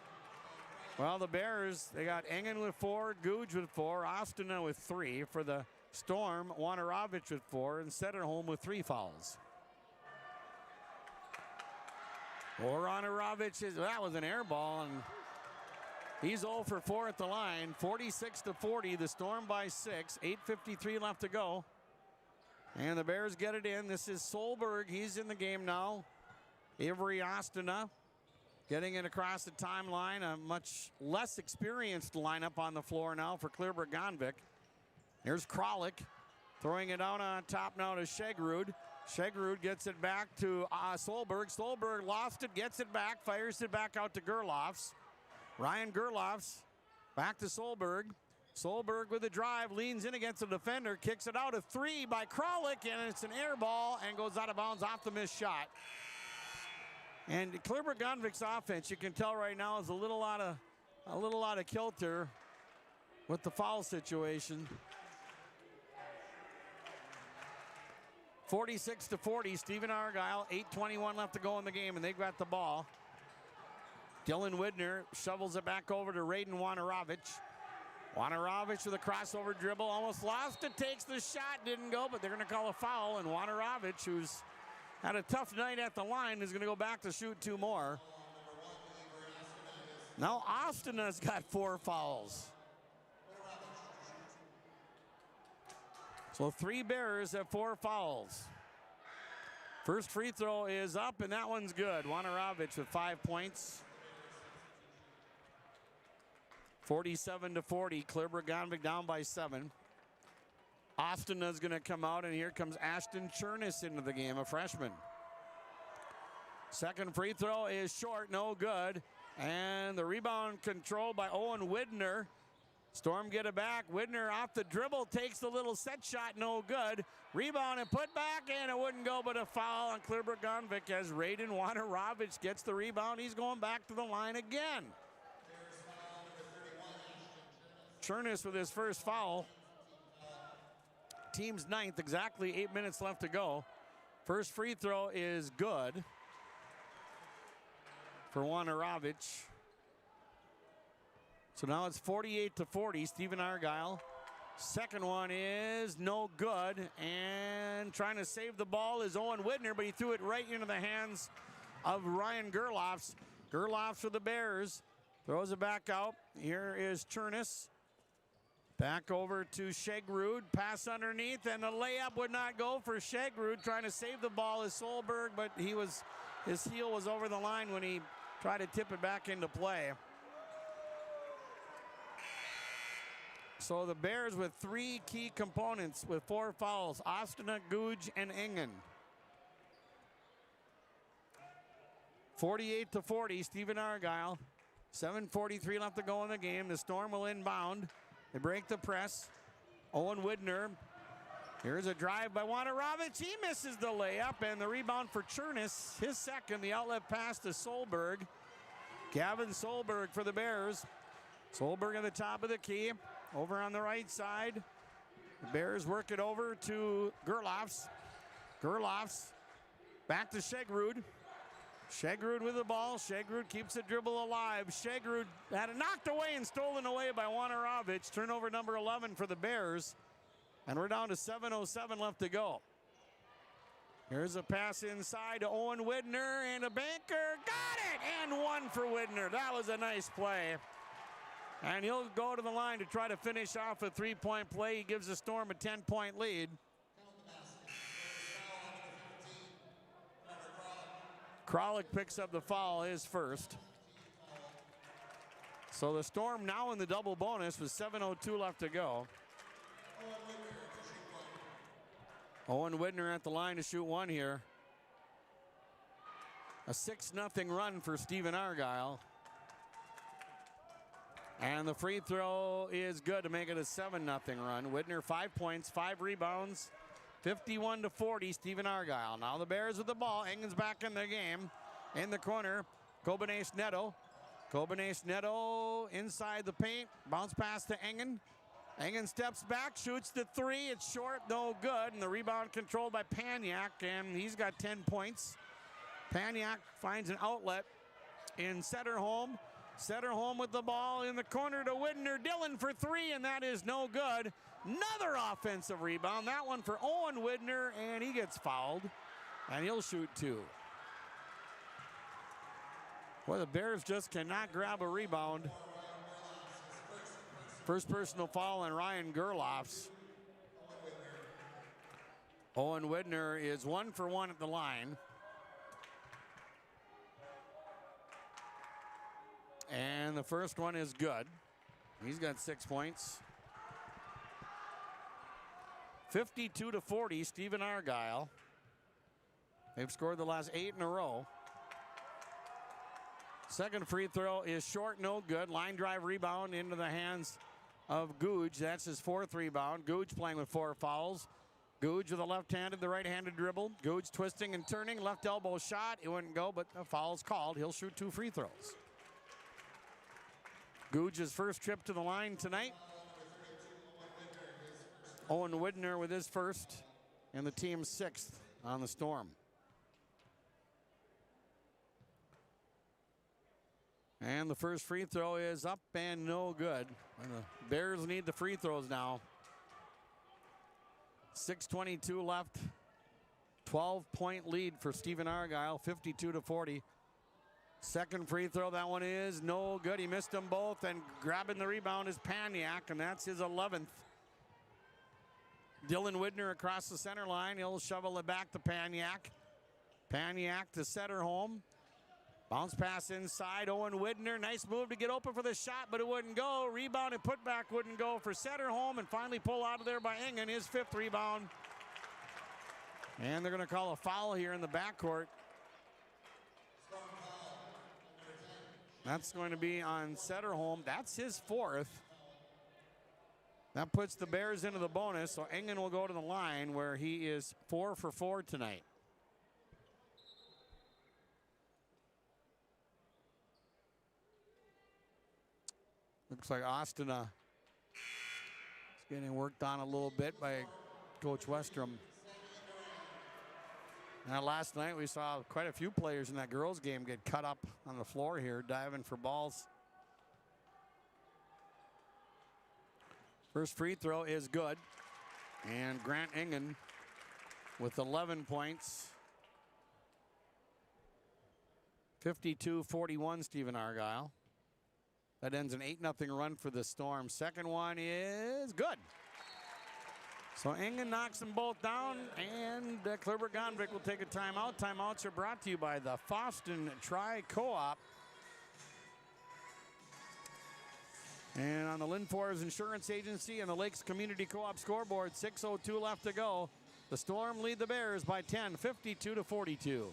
[SPEAKER 3] Well, the Bears, they got Engen with 4, Googe with 4, Ostina with 3. For the Storm, Wanarovich with 4, and Setterholm with 3 fouls. Wanarovich, that was an air ball, and he's 0 for 4 at the line. 46-40, the Storm by 6, 8:53 left to go. And the Bears get it in. This is Solberg. He's in the game now. Avery Ostina getting it across the timeline. A much less experienced lineup on the floor now for Clearbrook-Gonvick. Here's Kralik throwing it out on top now to Shegrud. Shegrud gets it back to Solberg. Solberg lost it, gets it back, fires it back out to Gerloffs. Ryan Gerloffs back to Solberg. Solberg with a drive, leans in against the defender, kicks it out, a 3 by Kralik, and it's an air ball and goes out of bounds off the missed shot. And Clearbrook-Gonvick's offense, you can tell right now, is a little out of kilter with the foul situation. 46-40, Stephen-Argyle, 8:21 left to go in the game, and they've got the ball. Dylan Widner shovels it back over to Raiden Wanarovich. Wanarovich with a crossover dribble, almost lost it, takes the shot, didn't go, but they're going to call a foul, and Wanarovich, who's had a tough night at the line, is going to go back to shoot 2 more. Now Ostina's got 4 fouls. So 3 Bears have 4 fouls. First free throw is up, and that one's good. Wanarovich with 5 points. 47-40, Clearbrook-Gonvick down by 7. Ostina's going to come out, and here comes Ashton Chernus into the game, a freshman. Second free throw is short, no good. And the rebound controlled by Owen Widner. Storm get it back. Widner off the dribble, takes the little set shot, no good. Rebound and put back, and it wouldn't go, but a foul on Clearbrook-Gonvick as Raiden Wanarovich gets the rebound. He's going back to the line again. Chernus with his first foul. Team's 9th, exactly 8 minutes left to go. First free throw is good for Wanarovich. So now it's 48-40, Stephen-Argyle. Second one is no good, and trying to save the ball is Owen Widner, but he threw it right into the hands of Ryan Gerlofs. Gerlofs for the Bears, throws it back out. Here is Chernus. Back over to Shegrud, pass underneath, and the layup would not go for Shegrud. Trying to save the ball is Solberg, but his heel was over the line when he tried to tip it back into play. So the Bears with 3 key components with 4 fouls: Ostana, Guj, and Engen. 48-40, Stephen-Argyle. 7:43 left to go in the game. The Storm will inbound. They break the press. Owen Widner. Here's a drive by Wanarovich. He misses the layup, and the rebound for Chernus. His second, the outlet pass to Solberg. Gavin Solberg for the Bears. Solberg at the top of the key. Over on the right side. The Bears work it over to Gerlofs. Gerlofs back to Shegrud. Shegrud with the ball. Shegrud keeps the dribble alive. Shegrud had it knocked away and stolen away by Wanarovich. Turnover number 11 for the Bears. And we're down to 7:07 left to go. Here's a pass inside to Owen Widner, and a banker. Got it! And one for Widner. That was a nice play. And he'll go to the line to try to finish off a 3-point play. He gives the Storm a 10-point lead. Kralik picks up the foul, his first. So the Storm now in the double bonus with 7:02 left to go. Owen Widner at the line to shoot one here. A 6-0 run for Stephen-Argyle. And the free throw is good to make it a 7-0 run. Widner 5 points, 5 rebounds, 51-40, Stephen-Argyle. Now the Bears with the ball. Engen's back in the game. In the corner, Kobenes Neto. Kobenes Neto inside the paint. Bounce pass to Engen. Engen steps back, shoots the 3. It's short, no good. And the rebound controlled by Paniak, and he's got 10 points. Paniak finds an outlet in Setterholm. Setterholm with the ball in the corner to Widner. Dillon for 3, and that is no good. Another offensive rebound. That one for Owen Widner, and he gets fouled. And he'll shoot 2. Boy, the Bears just cannot grab a rebound. First personal foul on Ryan Gerlofs. Owen Widner is 1 for 1 at the line. And the first one is good. He's got 6 points. 52-40, Stephen-Argyle. They've scored the last 8 in a row. Second free throw is short, no good. Line drive rebound into the hands of Guj. That's his 4th rebound. Guj playing with 4 fouls. Guj with a left-handed, the right-handed dribble. Guj twisting and turning, left elbow shot. It wouldn't go, but a foul's called. He'll shoot 2 free throws. Guj's first trip to the line tonight. Owen Widner with his first, and the team's 6th on the Storm. And the first free throw is up and no good. And the Bears need the free throws now. 6:22 left. 12-point lead for Stephen-Argyle, 52-40. Second free throw, that one is no good. He missed them both, and grabbing the rebound is Paniak, and that's his 11th. Dylan Widner across the center line. He'll shovel it back to Paniak. Paniak to Setterholm. Bounce pass inside. Owen Widner. Nice move to get open for the shot, but it wouldn't go. Rebound and putback wouldn't go for Setterholm, and finally pull out of there by Engen, his 5th rebound. And they're going to call a foul here in the backcourt. That's going to be on Setterholm. That's his 4th. That puts the Bears into the bonus, so Engen will go to the line where he is 4 for 4 tonight. Looks like Ostana is getting worked on a little bit by Coach Westrom. Now, last night we saw quite a few players in that girls' game get cut up on the floor here, diving for balls. First free throw is good. And Grant Engen with 11 points. 52-41, Stephen-Argyle. That ends an 8-0 run for the Storm. Second one is good. So Engen knocks them both down, and Clearbrook-Gonvick will take a timeout. Timeouts are brought to you by the Foston Tri-Co-op. And on the Linfors Insurance Agency and the Lakes Community Co-op scoreboard, 6:02 left to go. The Storm lead the Bears by 10, 52-42.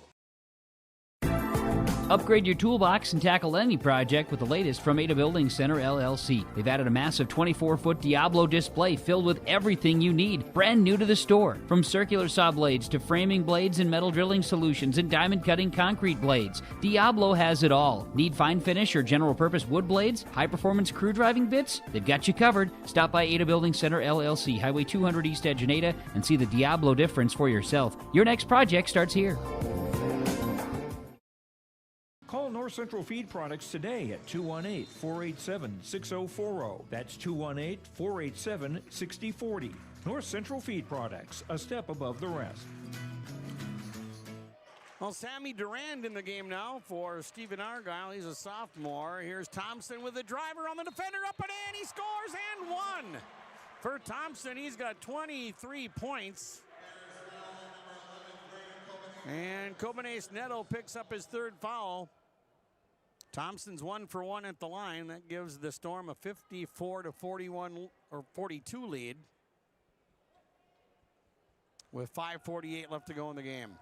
[SPEAKER 4] Upgrade your toolbox and tackle any project with the latest from Ada Building Center, LLC. They've added a massive 24-foot Diablo display filled with everything you need, brand new to the store. From circular saw blades to framing blades and metal drilling solutions and diamond cutting concrete blades, Diablo has it all. Need fine finish or general purpose wood blades? High-performance crew driving bits? They've got you covered. Stop by Ada Building Center, LLC, Highway 200 East Edge in Ada, and see the Diablo difference for yourself. Your next project starts here.
[SPEAKER 13] Call North Central Feed Products today at 218-487-6040. That's 218-487-6040. North Central Feed Products, a step above the rest.
[SPEAKER 3] Well, Sammy Durand in the game now for Stephen-Argyle. He's a sophomore. Here's Thompson with the driver on the defender, up and in. He scores and one. For Thompson, he's got 23 points. And Kobenes Neto picks up his third foul. Thompson's 1 for 1 at the line. That gives the Storm a 54-41 or 42 lead with 5:48 left to go in the game.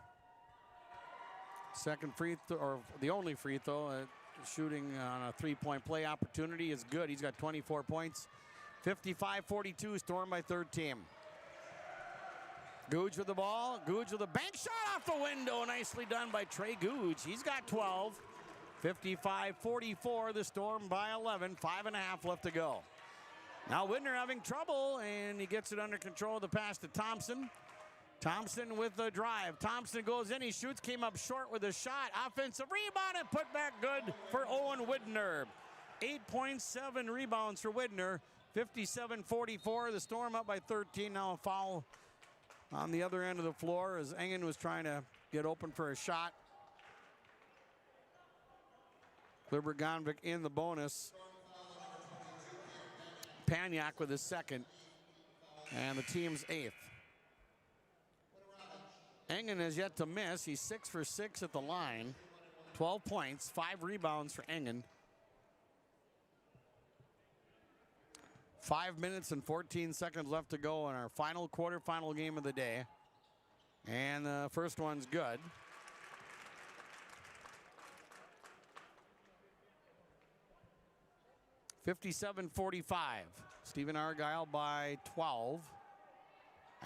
[SPEAKER 3] Second free throw, or the only free throw, shooting on a three-point play opportunity is good. He's got 24 points. 55-42, Storm by third team. Googe with the ball. Googe with a bank shot off the window. Nicely done by Trey Googe. He's got 12. 55-44, the Storm by 11. 5.5 left to go. Now Widner having trouble, and he gets it under control. The pass to Thompson. Thompson with the drive. Thompson goes in. He shoots. Came up short with a shot. Offensive rebound and put back good for Owen Widner. 8.7 rebounds for Widner. 57-44. The Storm up by 13. Now a foul on the other end of the floor as Engen was trying to get open for a shot. Clearbrook-Gonvick in the bonus. Paniak with his second. And the team's 8th. Engen has yet to miss. He's 6 for 6 at the line. 12 points, 5 rebounds for Engen. 5 minutes and 14 seconds left to go in our final quarterfinal game of the day. And the first one's good. .57-45. Stephen-Argyle by 12.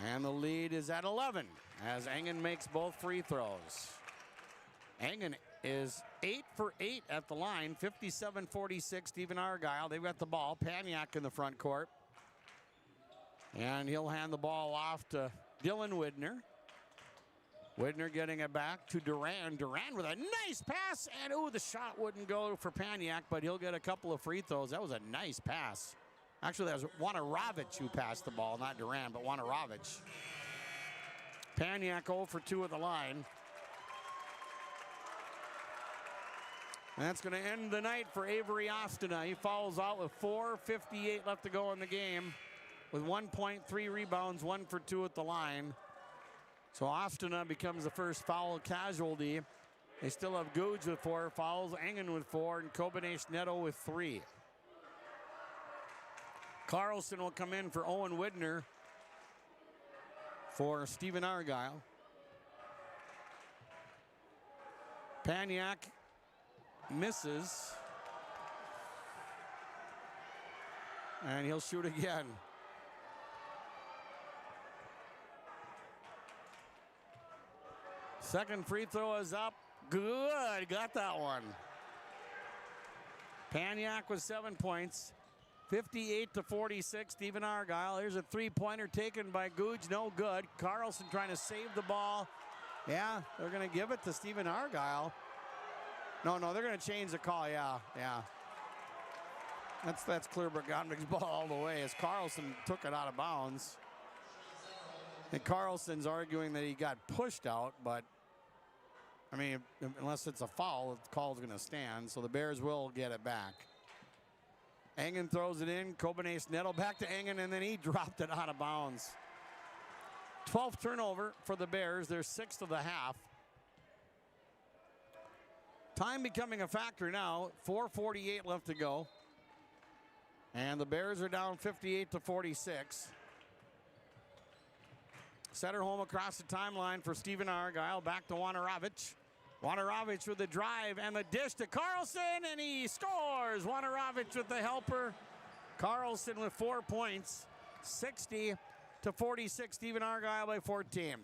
[SPEAKER 3] And the lead is at 11 as Engen makes both free throws. Engen is 8 for 8 at the line. 57-46, Stephen-Argyle. They've got the ball. Paniak in the front court. And he'll hand the ball off to Dylan Widner. Widner getting it back to Durand. Durand with a nice pass. And, ooh, the shot wouldn't go for Paniak, but he'll get a couple of free throws. That was a nice pass. Actually, that was Wanarovic who passed the ball, not Durand, but Wanarovic. Paniak 0 for 2 at the line. And that's going to end the night for Avery Ostena. He fouls out with 4:58 left to go in the game with 1.3 rebounds, 1 for 2 at the line. So Ostena becomes the first foul casualty. They still have Googe with 4 fouls, Engen with 4, and Kobenes Neto with 3. Carlson will come in for Owen Widner for Stephen-Argyle. Paniak misses. And he'll shoot again. Second free throw is up. Good, got that one. Paniak with 7 points. 58-46, Stephen-Argyle. Here's a three-pointer taken by Googe, no good. Carlson trying to save the ball. Yeah, they're going to give it to Stephen-Argyle. No, they're going to change the call. Yeah. That's Clearbrook-Gonvick's ball all the way as Carlson took it out of bounds. And Carlson's arguing that he got pushed out, but I mean, unless it's a foul, the call's going to stand. So the Bears will get it back. Engen throws it in. Kobanese Neto back to Engen, and then he dropped it out of bounds. 12th turnover for the Bears. They're 6th of the half. Time becoming a factor now. 4:48 left to go. And the Bears are down 58-46. Setter home across the timeline for Stephen-Argyle. Back to Wanarovich. Wanarovich with the drive and the dish to Carlson, and he scores. Wanarovich with the helper. Carlson with 4 points. 60-46. Stephen-Argyle by 14.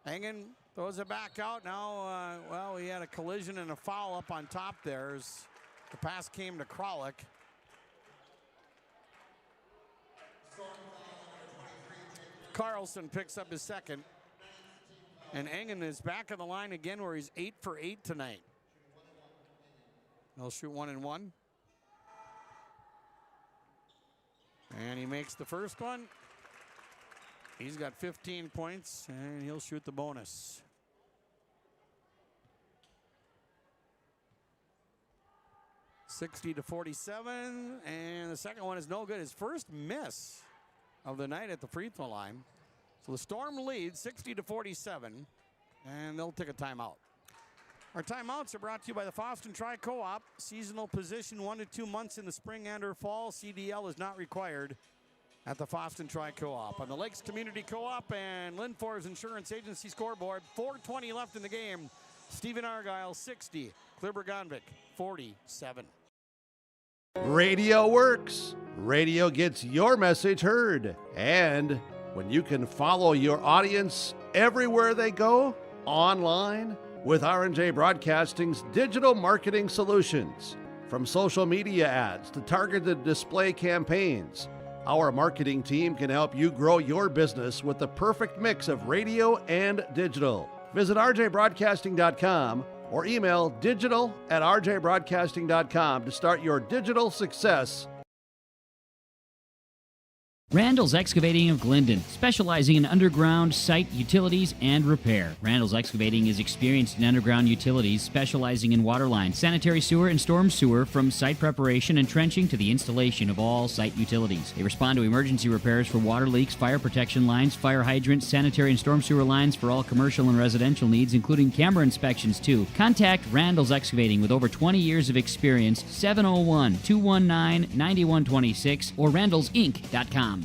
[SPEAKER 3] Engen throws it back out. Now, well, he had a collision and a foul up on top there as the pass came to Kralik. Carlson picks up his second. And Engen is back on the line again where he's 8 for 8 tonight. He'll shoot 1 and 1. And he makes the first one. He's got 15 points and he'll shoot the bonus. $60-47, and the second one is no good. His first miss of the night at the free throw line. So the Storm leads 60-47, and they'll take a timeout. Our timeouts are brought to you by the Fosston Tri-Co-op. Seasonal position 1 to 2 months in the spring and or fall. CDL is not required at the Fosston Tri-Co-op. On the Lakes Community Co-op and Linfors Insurance Agency scoreboard, 4:20 left in the game. Stephen-Argyle 60, Clearbrook-Gonvick 47.
[SPEAKER 1] Radio works. Radio gets your message heard. And when you can follow your audience everywhere they go, online, with R&J Broadcasting's digital marketing solutions. From social media ads to targeted display campaigns, our marketing team can help you grow your business with the perfect mix of radio and digital. Visit rjbroadcasting.com or email digital@rjbroadcasting.com to start your digital success.
[SPEAKER 4] Randall's Excavating of Glendon, specializing in underground site utilities and repair. Randall's Excavating is experienced in underground utilities, specializing in water lines, sanitary sewer, and storm sewer, from site preparation and trenching to the installation of all site utilities. They respond to emergency repairs for water leaks, fire protection lines, fire hydrants, sanitary and storm sewer lines for all commercial and residential needs, including camera inspections too. Contact Randall's Excavating with over 20 years of experience, 701-219-9126 or randallsinc.com.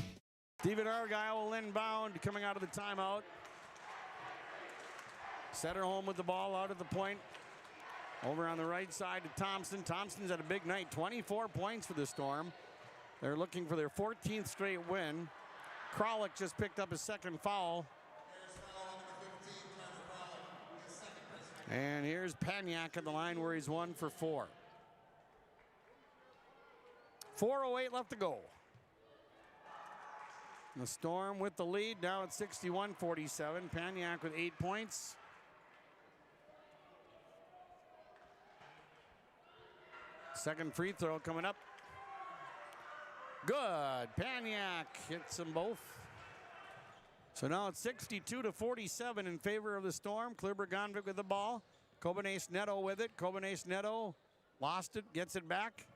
[SPEAKER 3] Stephen-Argyle will inbound coming out of the timeout. Setter home with the ball out at the point. Over on the right side to Thompson. Thompson's had a big night, 24 points for the Storm. They're looking for their 14th straight win. Kralik just picked up his second foul. And here's Paniak at the line where he's 1 for 4. 4:08 left to go. The Storm with the lead now at 61-47. Paniak with 8 points. Second free throw coming up. Good. Paniak hits them both. So now it's 62-47 in favor of the Storm. Clearbrook-Gonvick with the ball. Kobanese Neto with it. Kobanese Neto lost it, gets it back.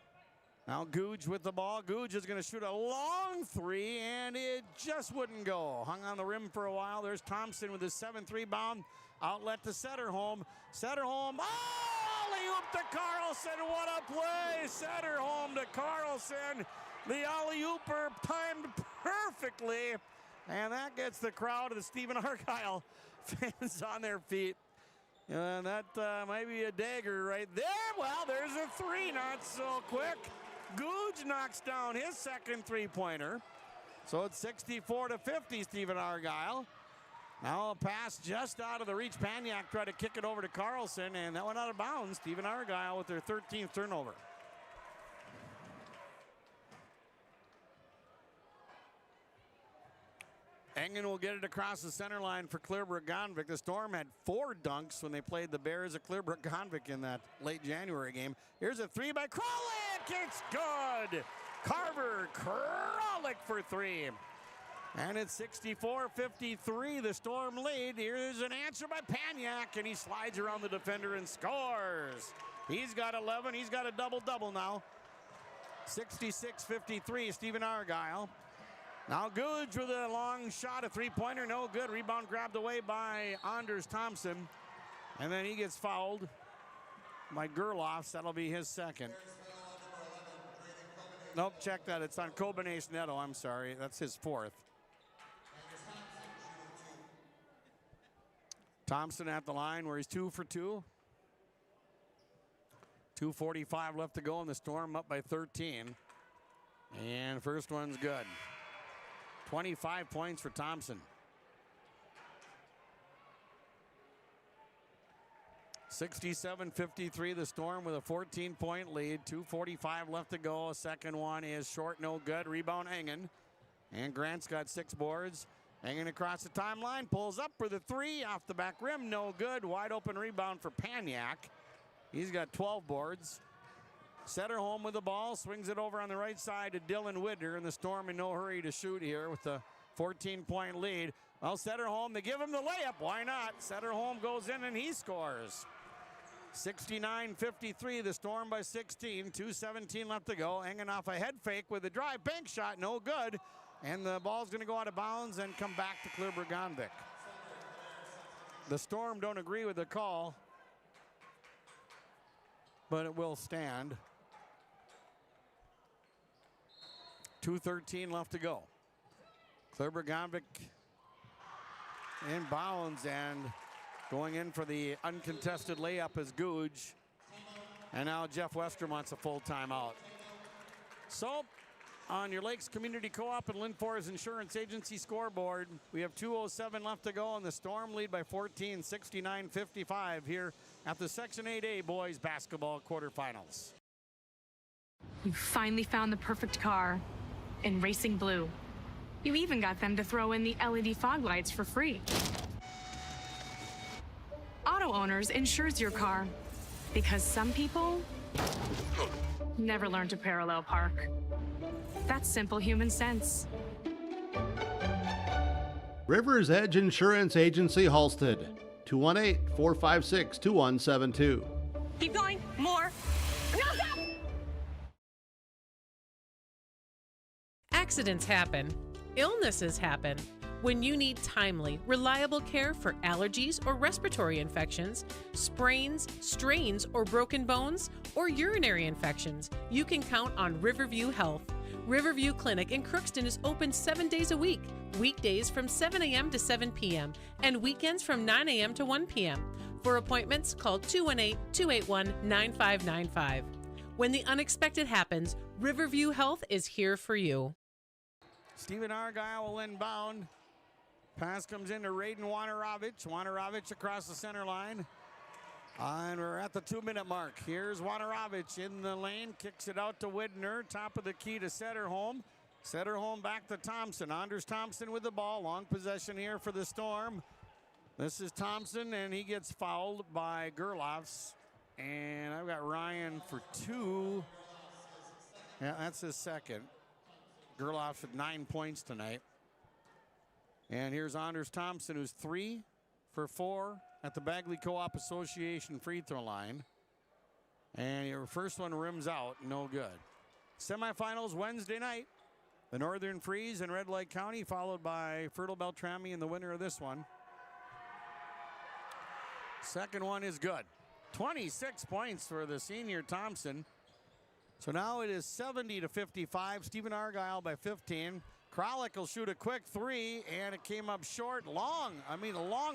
[SPEAKER 3] Now Googe with the ball. Googe is going to shoot a long three, and it just wouldn't go. Hung on the rim for a while. There's Thompson with his 7th rebound. Outlet to Setterholm. Setterholm, alley-oop to Carlson. What a play. Setterholm to Carlson. The alley-ooper timed perfectly. And that gets the crowd of the Stephen-Argyle fans on their feet. And that might be a dagger right there. Well, there's a three, not so quick. Googe knocks down his second three-pointer. So it's 64-50, Stephen-Argyle. Now a pass just out of the reach. Paniak tried to kick it over to Carlson, and that went out of bounds. Stephen-Argyle with their 13th turnover. Engen will get it across the center line for Clearbrook-Gonvick. The Storm had 4 dunks when they played the Bears at Clearbrook-Gonvick in that late January game. Here's a 3 by Kralik. It's good. Carver Kralik for 3. And it's 64-53, the Storm lead. Here's an answer by Paniak, and he slides around the defender and scores. He's got 11. He's got a double-double now. 66-53, Stephen-Argyle. Now Googe with a long shot, a three-pointer, no good. Rebound grabbed away by Anders Thompson. And then he gets fouled by Gerlofs. That'll be his second. Nope, check that. It's on Kobenes Neto. I'm sorry. That's his 4th. Thompson at the line where he's 2 for 2. 2:45 left to go, and the Storm up by 13. And first one's good. 25 points for Thompson. 67-53, the Storm with a 14-point lead. 2:45 left to go. Second one is short, no good. Rebound Engen. And Grant's got 6 boards. Engen across the timeline, pulls up for the 3, off the back rim, no good. Wide open rebound for Paniak. He's got 12 boards. Setterholm with the ball, swings it over on the right side to Dylan Widner, and the Storm in no hurry to shoot here with the 14-point lead. Well, Setterholm, they give him the layup. Why not? Setterholm goes in and he scores. 69-53, the Storm by 16. 2:17 left to go. Engen off a head fake with a drive bank shot, no good. And the ball's going to go out of bounds and come back to Clearbrook-Gonvick. The Storm don't agree with the call, but it will stand. 2:13 left to go. Clearbrook-Gonvick inbounds, and going in for the uncontested layup is Googe. And now Jeff Wester wants a full timeout. So, on your Lakes Community Co-op and Lynn Forest Insurance Agency scoreboard, we have 2:07 left to go, and the Storm lead by 14, 69-55 here at the Section 8A Boys Basketball Quarterfinals.
[SPEAKER 5] You finally found the perfect car in Racing Blue. You even got them to throw in the LED fog lights for free. Auto Owners insures your car because some people never learn to parallel park. That's simple human sense.
[SPEAKER 1] River's Edge Insurance Agency, Halsted. 218-456-2172.
[SPEAKER 5] Keep going. More. No, stop!
[SPEAKER 7] Accidents happen. Illnesses happen. When you need timely, reliable care for allergies or respiratory infections, sprains, strains, or broken bones, or urinary infections, you can count on Riverview Health. Riverview Clinic in Crookston is open 7 days a week, weekdays from 7 a.m. to 7 p.m., and weekends from 9 a.m. to 1 p.m. For appointments, call 218-281-9595. When the unexpected happens, Riverview Health is here for you.
[SPEAKER 3] Stephen-Argyle will inbound. Pass comes into Raiden Wanarovich. Wanarovich across the center line. And we're at the 2-minute mark. Here's Wanarovich in the lane. Kicks it out to Widner. Top of the key to Setterholm. Setterholm back to Thompson. Anders Thompson with the ball. Long possession here for the Storm. This is Thompson, and he gets fouled by Gerlofs. And I've got Ryan for 2. Yeah, that's his second. Gerlofs with 9 points tonight. And here's Anders Thompson, who's 3 for 4 at the Bagley Co-op Association free throw line. And your first one rims out, no good. Semifinals Wednesday night. The Northern Freeze in Red Lake County, followed by Fertile Beltrami and the winner of this one. Second one is good. 26 points for the senior Thompson. So now it is 70-55. Stephen-Argyle by 15. Kralik will shoot a quick 3, and it came up short. A long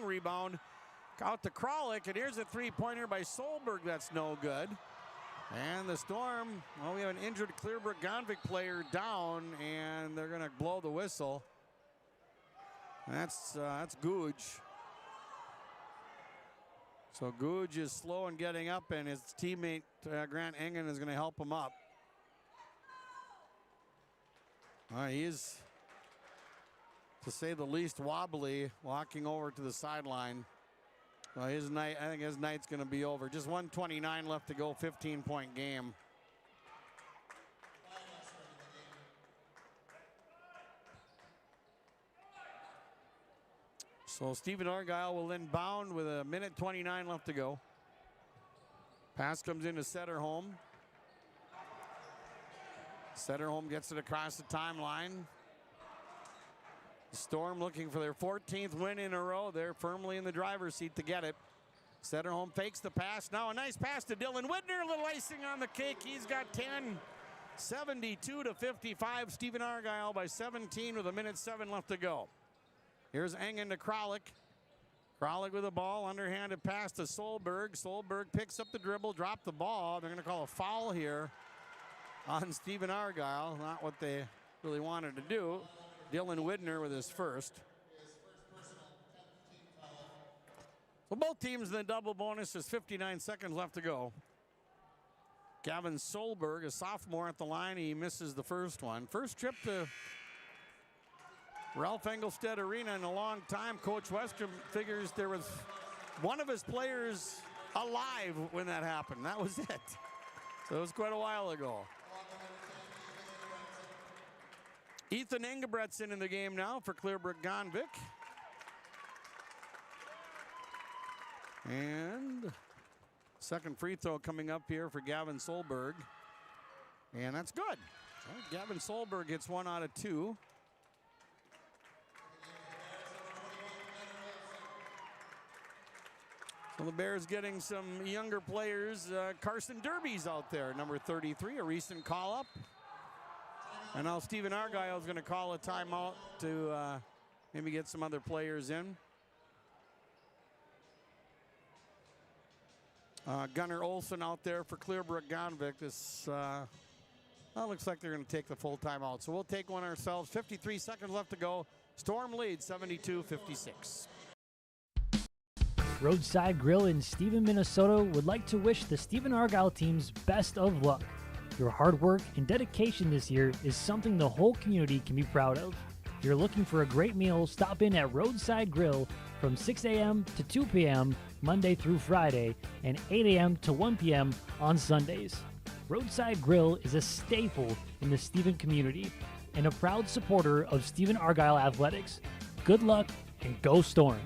[SPEAKER 3] rebound out to Kralik, and here's a 3-pointer by Solberg that's no good. And the Storm, well, we have an injured Clearbrook-Gonvick player down, and they're going to blow the whistle. That's Googe. So Googe is slow in getting up, and his teammate Grant Engen is going to help him up. He is to say the least, wobbly, walking over to the sideline. Well, his night, I think his night's going to be over. Just 1:29 left to go, 15-point game. So Stephen-Argyle will inbound with 1:29 left to go. Pass comes into Setterholm. Setterholm gets it across the timeline. Storm looking for their 14th win in a row. They're firmly in the driver's seat to get it. Setterholm fakes the pass. Now a nice pass to Dylan Widner. A little icing on the cake. He's got 10. 72-55. Stephen-Argyle by 17 with 1:07 left to go. Here's Engen to Kralik. Kralik with the ball. Underhanded pass to Solberg. Solberg picks up the dribble, dropped the ball. They're going to call a foul here on Stephen-Argyle. Not what they really wanted to do. Dylan Widner with his first. So both teams in the double bonus. There's 59 seconds left to go. Gavin Solberg, a sophomore at the line. He misses the first one. First trip to Ralph Engelstad Arena in a long time. Coach Westrom figures there was one of his players alive when that happened. That was it. So it was quite a while ago. Ethan Engebretson in the game now for Clearbrook-Gonvick. And second free throw coming up here for Gavin Solberg. And that's good. Well, Gavin Solberg gets 1 out of 2. So the Bears getting some younger players. Carson Derby's out there, number 33, a recent call-up. And now Stephen-Argyle is going to call a timeout to maybe get some other players in. Gunnar Olsen out there for Clearbrook-Gonvick. This looks like they're going to take the full timeout. So we'll take one ourselves. 53 seconds left to go. Storm leads 72-56.
[SPEAKER 18] Roadside Grill in Stephen, Minnesota would like to wish the Stephen-Argyle team's best of luck. Your hard work and dedication this year is something the whole community can be proud of. If you're looking for a great meal, stop in at Roadside Grill from 6 a.m. to 2 p.m. Monday through Friday and 8 a.m. to 1 p.m. on Sundays. Roadside Grill is a staple in the Stephen community and a proud supporter of Stephen-Argyle athletics. Good luck and go Storm!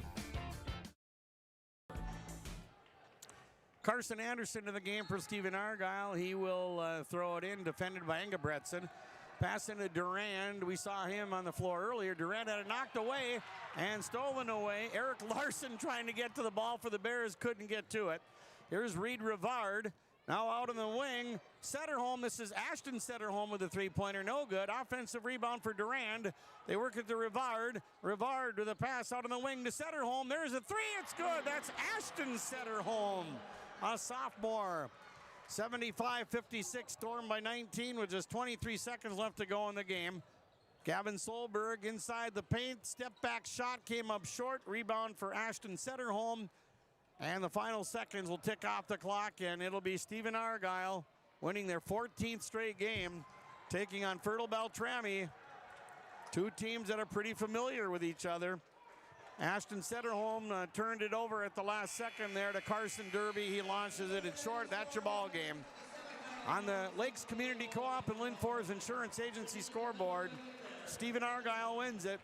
[SPEAKER 3] Carson Anderson in the game for Stephen-Argyle. He will throw it in, defended by Engebretson. Pass into Durand. We saw him on the floor earlier. Durand had it knocked away and stolen away. Eric Larson trying to get to the ball for the Bears, couldn't get to it. Here's Reed Rivard. Now out on the wing. Setterholm. This is Ashton Setterholm with a three-pointer. No good. Offensive rebound for Durand. They work it to Rivard. Rivard with a pass out on the wing to Setterholm. There's a three. It's good. That's Ashton Setterholm, a sophomore. 75-56, Storm by 19 with just 23 seconds left to go in the game. Gavin Solberg inside the paint. Step back shot came up short. Rebound for Ashton Setterholm. And the final seconds will tick off the clock, and it'll be Stephen-Argyle winning their 14th straight game, taking on Fertile Beltrami. Two teams that are pretty familiar with each other. Ashton Setterholm turned it over at the last second there to Carson Derby. He launches it in short. That's your ball game. On the Lakes Community Co-op and Linfors Insurance Agency scoreboard, Stephen-Argyle wins it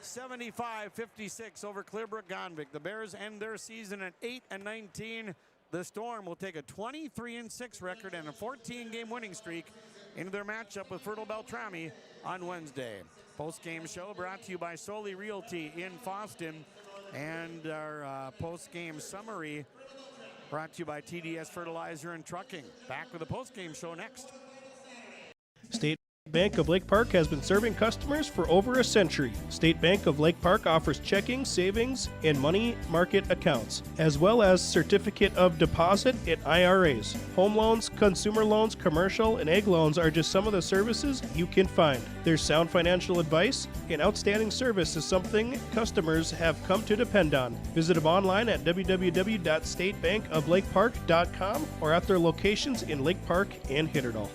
[SPEAKER 3] 75-56 over Clearbrook-Gonvick. The Bears end their season at 8-19. The Storm will take a 23-6 record and a 14-game winning streak into their matchup with Fertile Beltrami on Wednesday. Post-game show brought to you by Soli Realty in Fosston, and our post-game summary brought to you by TDS Fertilizer and Trucking. Back with the post-game show next.
[SPEAKER 8] State Bank of Lake Park has been serving customers for over a century. State Bank of Lake Park offers checking, savings, and money market accounts, as well as certificate of deposit and IRAs. Home loans, consumer loans, commercial, and ag loans are just some of the services you can find. Their sound financial advice and outstanding service is something customers have come to depend on. Visit them online at www.statebankoflakepark.com or at their locations in Lake Park and Hitterdal.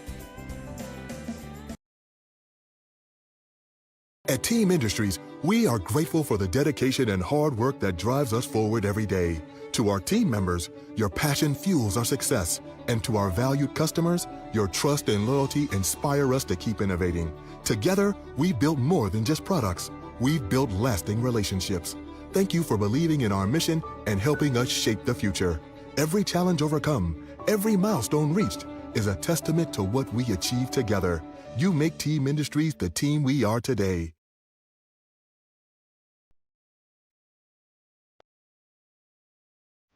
[SPEAKER 9] At Team Industries, we are grateful for the dedication and hard work that drives us forward every day. To our team members, your passion fuels our success. And to our valued customers, your trust and loyalty inspire us to keep innovating. Together, we build more than just products. We've built lasting relationships. Thank you for believing in our mission and helping us shape the future. Every challenge overcome, every milestone reached is a testament to what we achieve together. You make Team Industries the team we are today.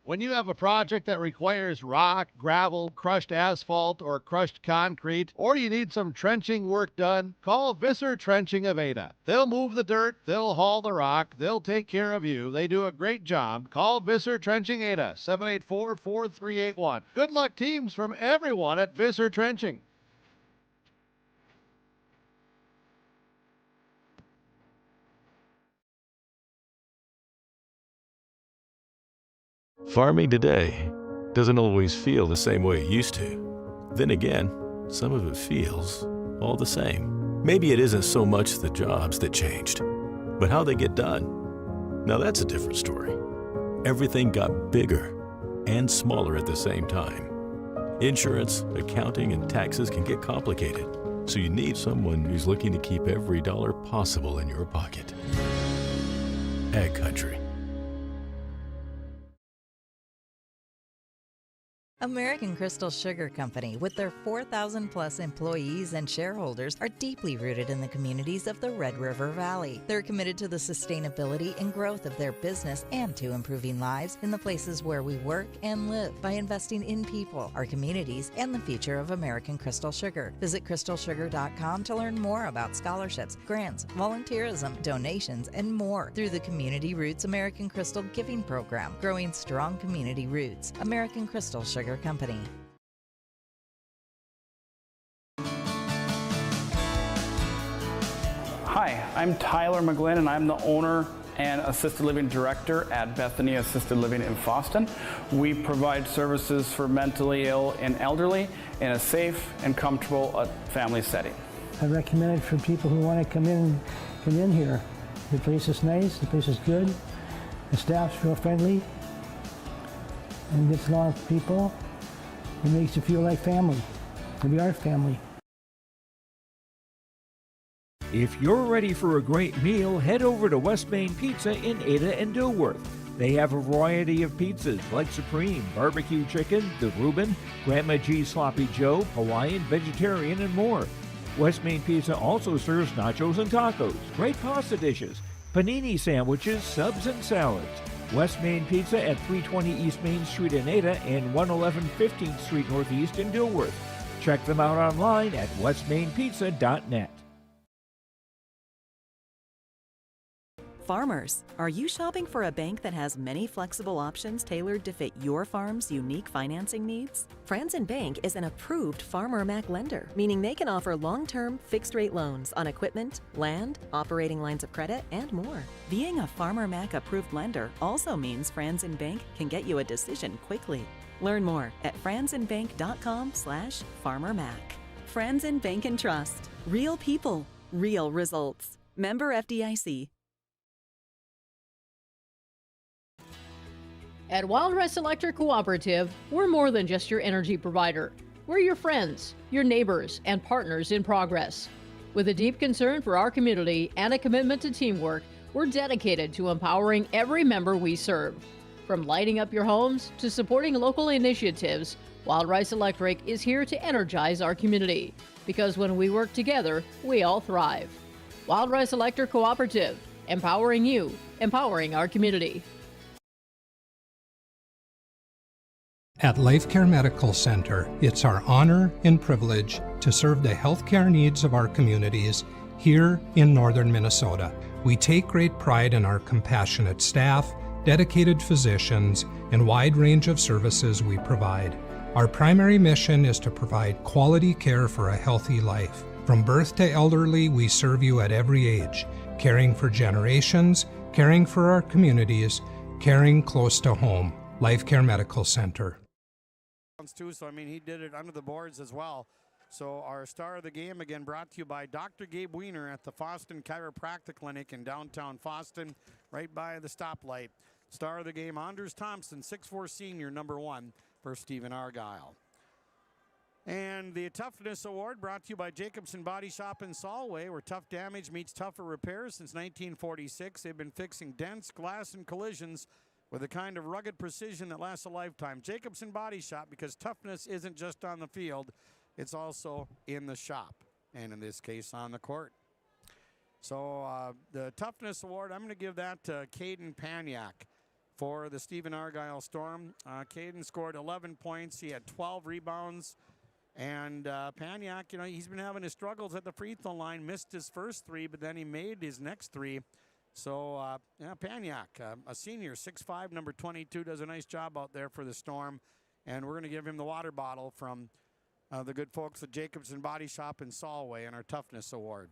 [SPEAKER 1] When you have a project that requires rock, gravel, crushed asphalt, or crushed concrete, or you need some trenching work done, call Visser Trenching of Ada. They'll move the dirt, they'll haul the rock, they'll take care of you. They do a great job. Call Visser Trenching Ada, 784-4381. Good luck, teams, from everyone at Visser Trenching.
[SPEAKER 10] Farming today doesn't always feel the same way it used to. Then again, some of it feels all the same. Maybe it isn't so much the jobs that changed, but how they get done. Now that's a different story. Everything got bigger and smaller at the same time. Insurance, accounting, and taxes can get complicated, so you need someone who's looking to keep every dollar possible in your pocket. Ag Country.
[SPEAKER 12] American Crystal Sugar Company, with their 4,000 plus employees and shareholders, are deeply rooted in the communities of the Red River Valley. They're committed to the sustainability and growth of their business and to improving lives in the places where we work and live by investing in people, our communities, and the future of American Crystal Sugar. Visit crystalsugar.com to learn more about scholarships, grants, volunteerism, donations, and more through the Community Roots American Crystal Giving Program, growing strong community roots. American Crystal Sugar Company.
[SPEAKER 14] Hi, I'm Tyler McGlynn, and I'm the owner and Assisted Living Director at Bethany Assisted Living in Fosston. We provide services for mentally ill and elderly in a safe and comfortable family setting.
[SPEAKER 15] I recommend it for people who want to come in here. The place is nice, the place is good, the staff's real friendly, and gets a lot of people. It makes you feel like family. We are family.
[SPEAKER 13] If you're ready for a great meal, head over to West Main Pizza in Ada and Dilworth. They have a variety of pizzas like Supreme, barbecue chicken, the Reuben, Grandma G's Sloppy Joe, Hawaiian, vegetarian, and more. West Main Pizza also serves nachos and tacos, great pasta dishes, panini sandwiches, subs, and salads. West Main Pizza at 320 East Main Street in Ada and 111 15th Street Northeast in Dilworth. Check them out online at westmainpizza.net.
[SPEAKER 16] Farmers, are you shopping for a bank that has many flexible options tailored to fit your farm's unique financing needs? Franzen Bank is an approved Farmer Mac lender, meaning they can offer long-term, fixed-rate loans on equipment, land, operating lines of credit, and more. Being a Farmer Mac approved lender also means Franzen Bank can get you a decision quickly. Learn more at franzenbank.com/farmermac. Franzen Bank and Trust. Real people, real results. Member FDIC.
[SPEAKER 24] At Wild Rice Electric Cooperative, we're more than just your energy provider. We're your friends, your neighbors, and partners in progress. With a deep concern for our community and a commitment to teamwork, we're dedicated to empowering every member we serve. From lighting up your homes to supporting local initiatives, Wild Rice Electric is here to energize our community. Because when we work together, we all thrive. Wild Rice Electric Cooperative, empowering you, empowering our community.
[SPEAKER 28] At LifeCare Medical Center, it's our honor and privilege to serve the healthcare needs of our communities here in northern Minnesota. We take great pride in our compassionate staff, dedicated physicians, and wide range of services we provide. Our primary mission is to provide quality care for a healthy life. From birth to elderly, we serve you at every age, caring for generations, caring for our communities, caring close to home. LifeCare Medical Center.
[SPEAKER 3] Too, so I mean he did it under the boards as well. So our star of the game, again, brought to you by Dr. Gabe Wiener at the Foston Chiropractic Clinic in downtown Foston, right by the stoplight. Star of the game, Anders Thompson, 6'4" senior, number 1 for Stephen-Argyle. And the Toughness Award brought to you by Jacobson Body Shop in Solway, where tough damage meets tougher repairs since 1946. They've been fixing dents, glass, and collisions with the kind of rugged precision that lasts a lifetime. Jacobson Body Shop, because toughness isn't just on the field, it's also in the shop, and in this case, on the court. So the Toughness Award, I'm going to give that to Caden Paniak for the Stephen-Argyle Storm. Caden scored 11 points. He had 12 rebounds. And Paniak, you know, he's been having his struggles at the free throw line, missed his first 3, but then he made his next 3. So, Paniak, a senior, 6'5", number 22, does a nice job out there for the Storm. And we're going to give him the water bottle from the good folks at Jacobson Body Shop in Solway and our Toughness Award.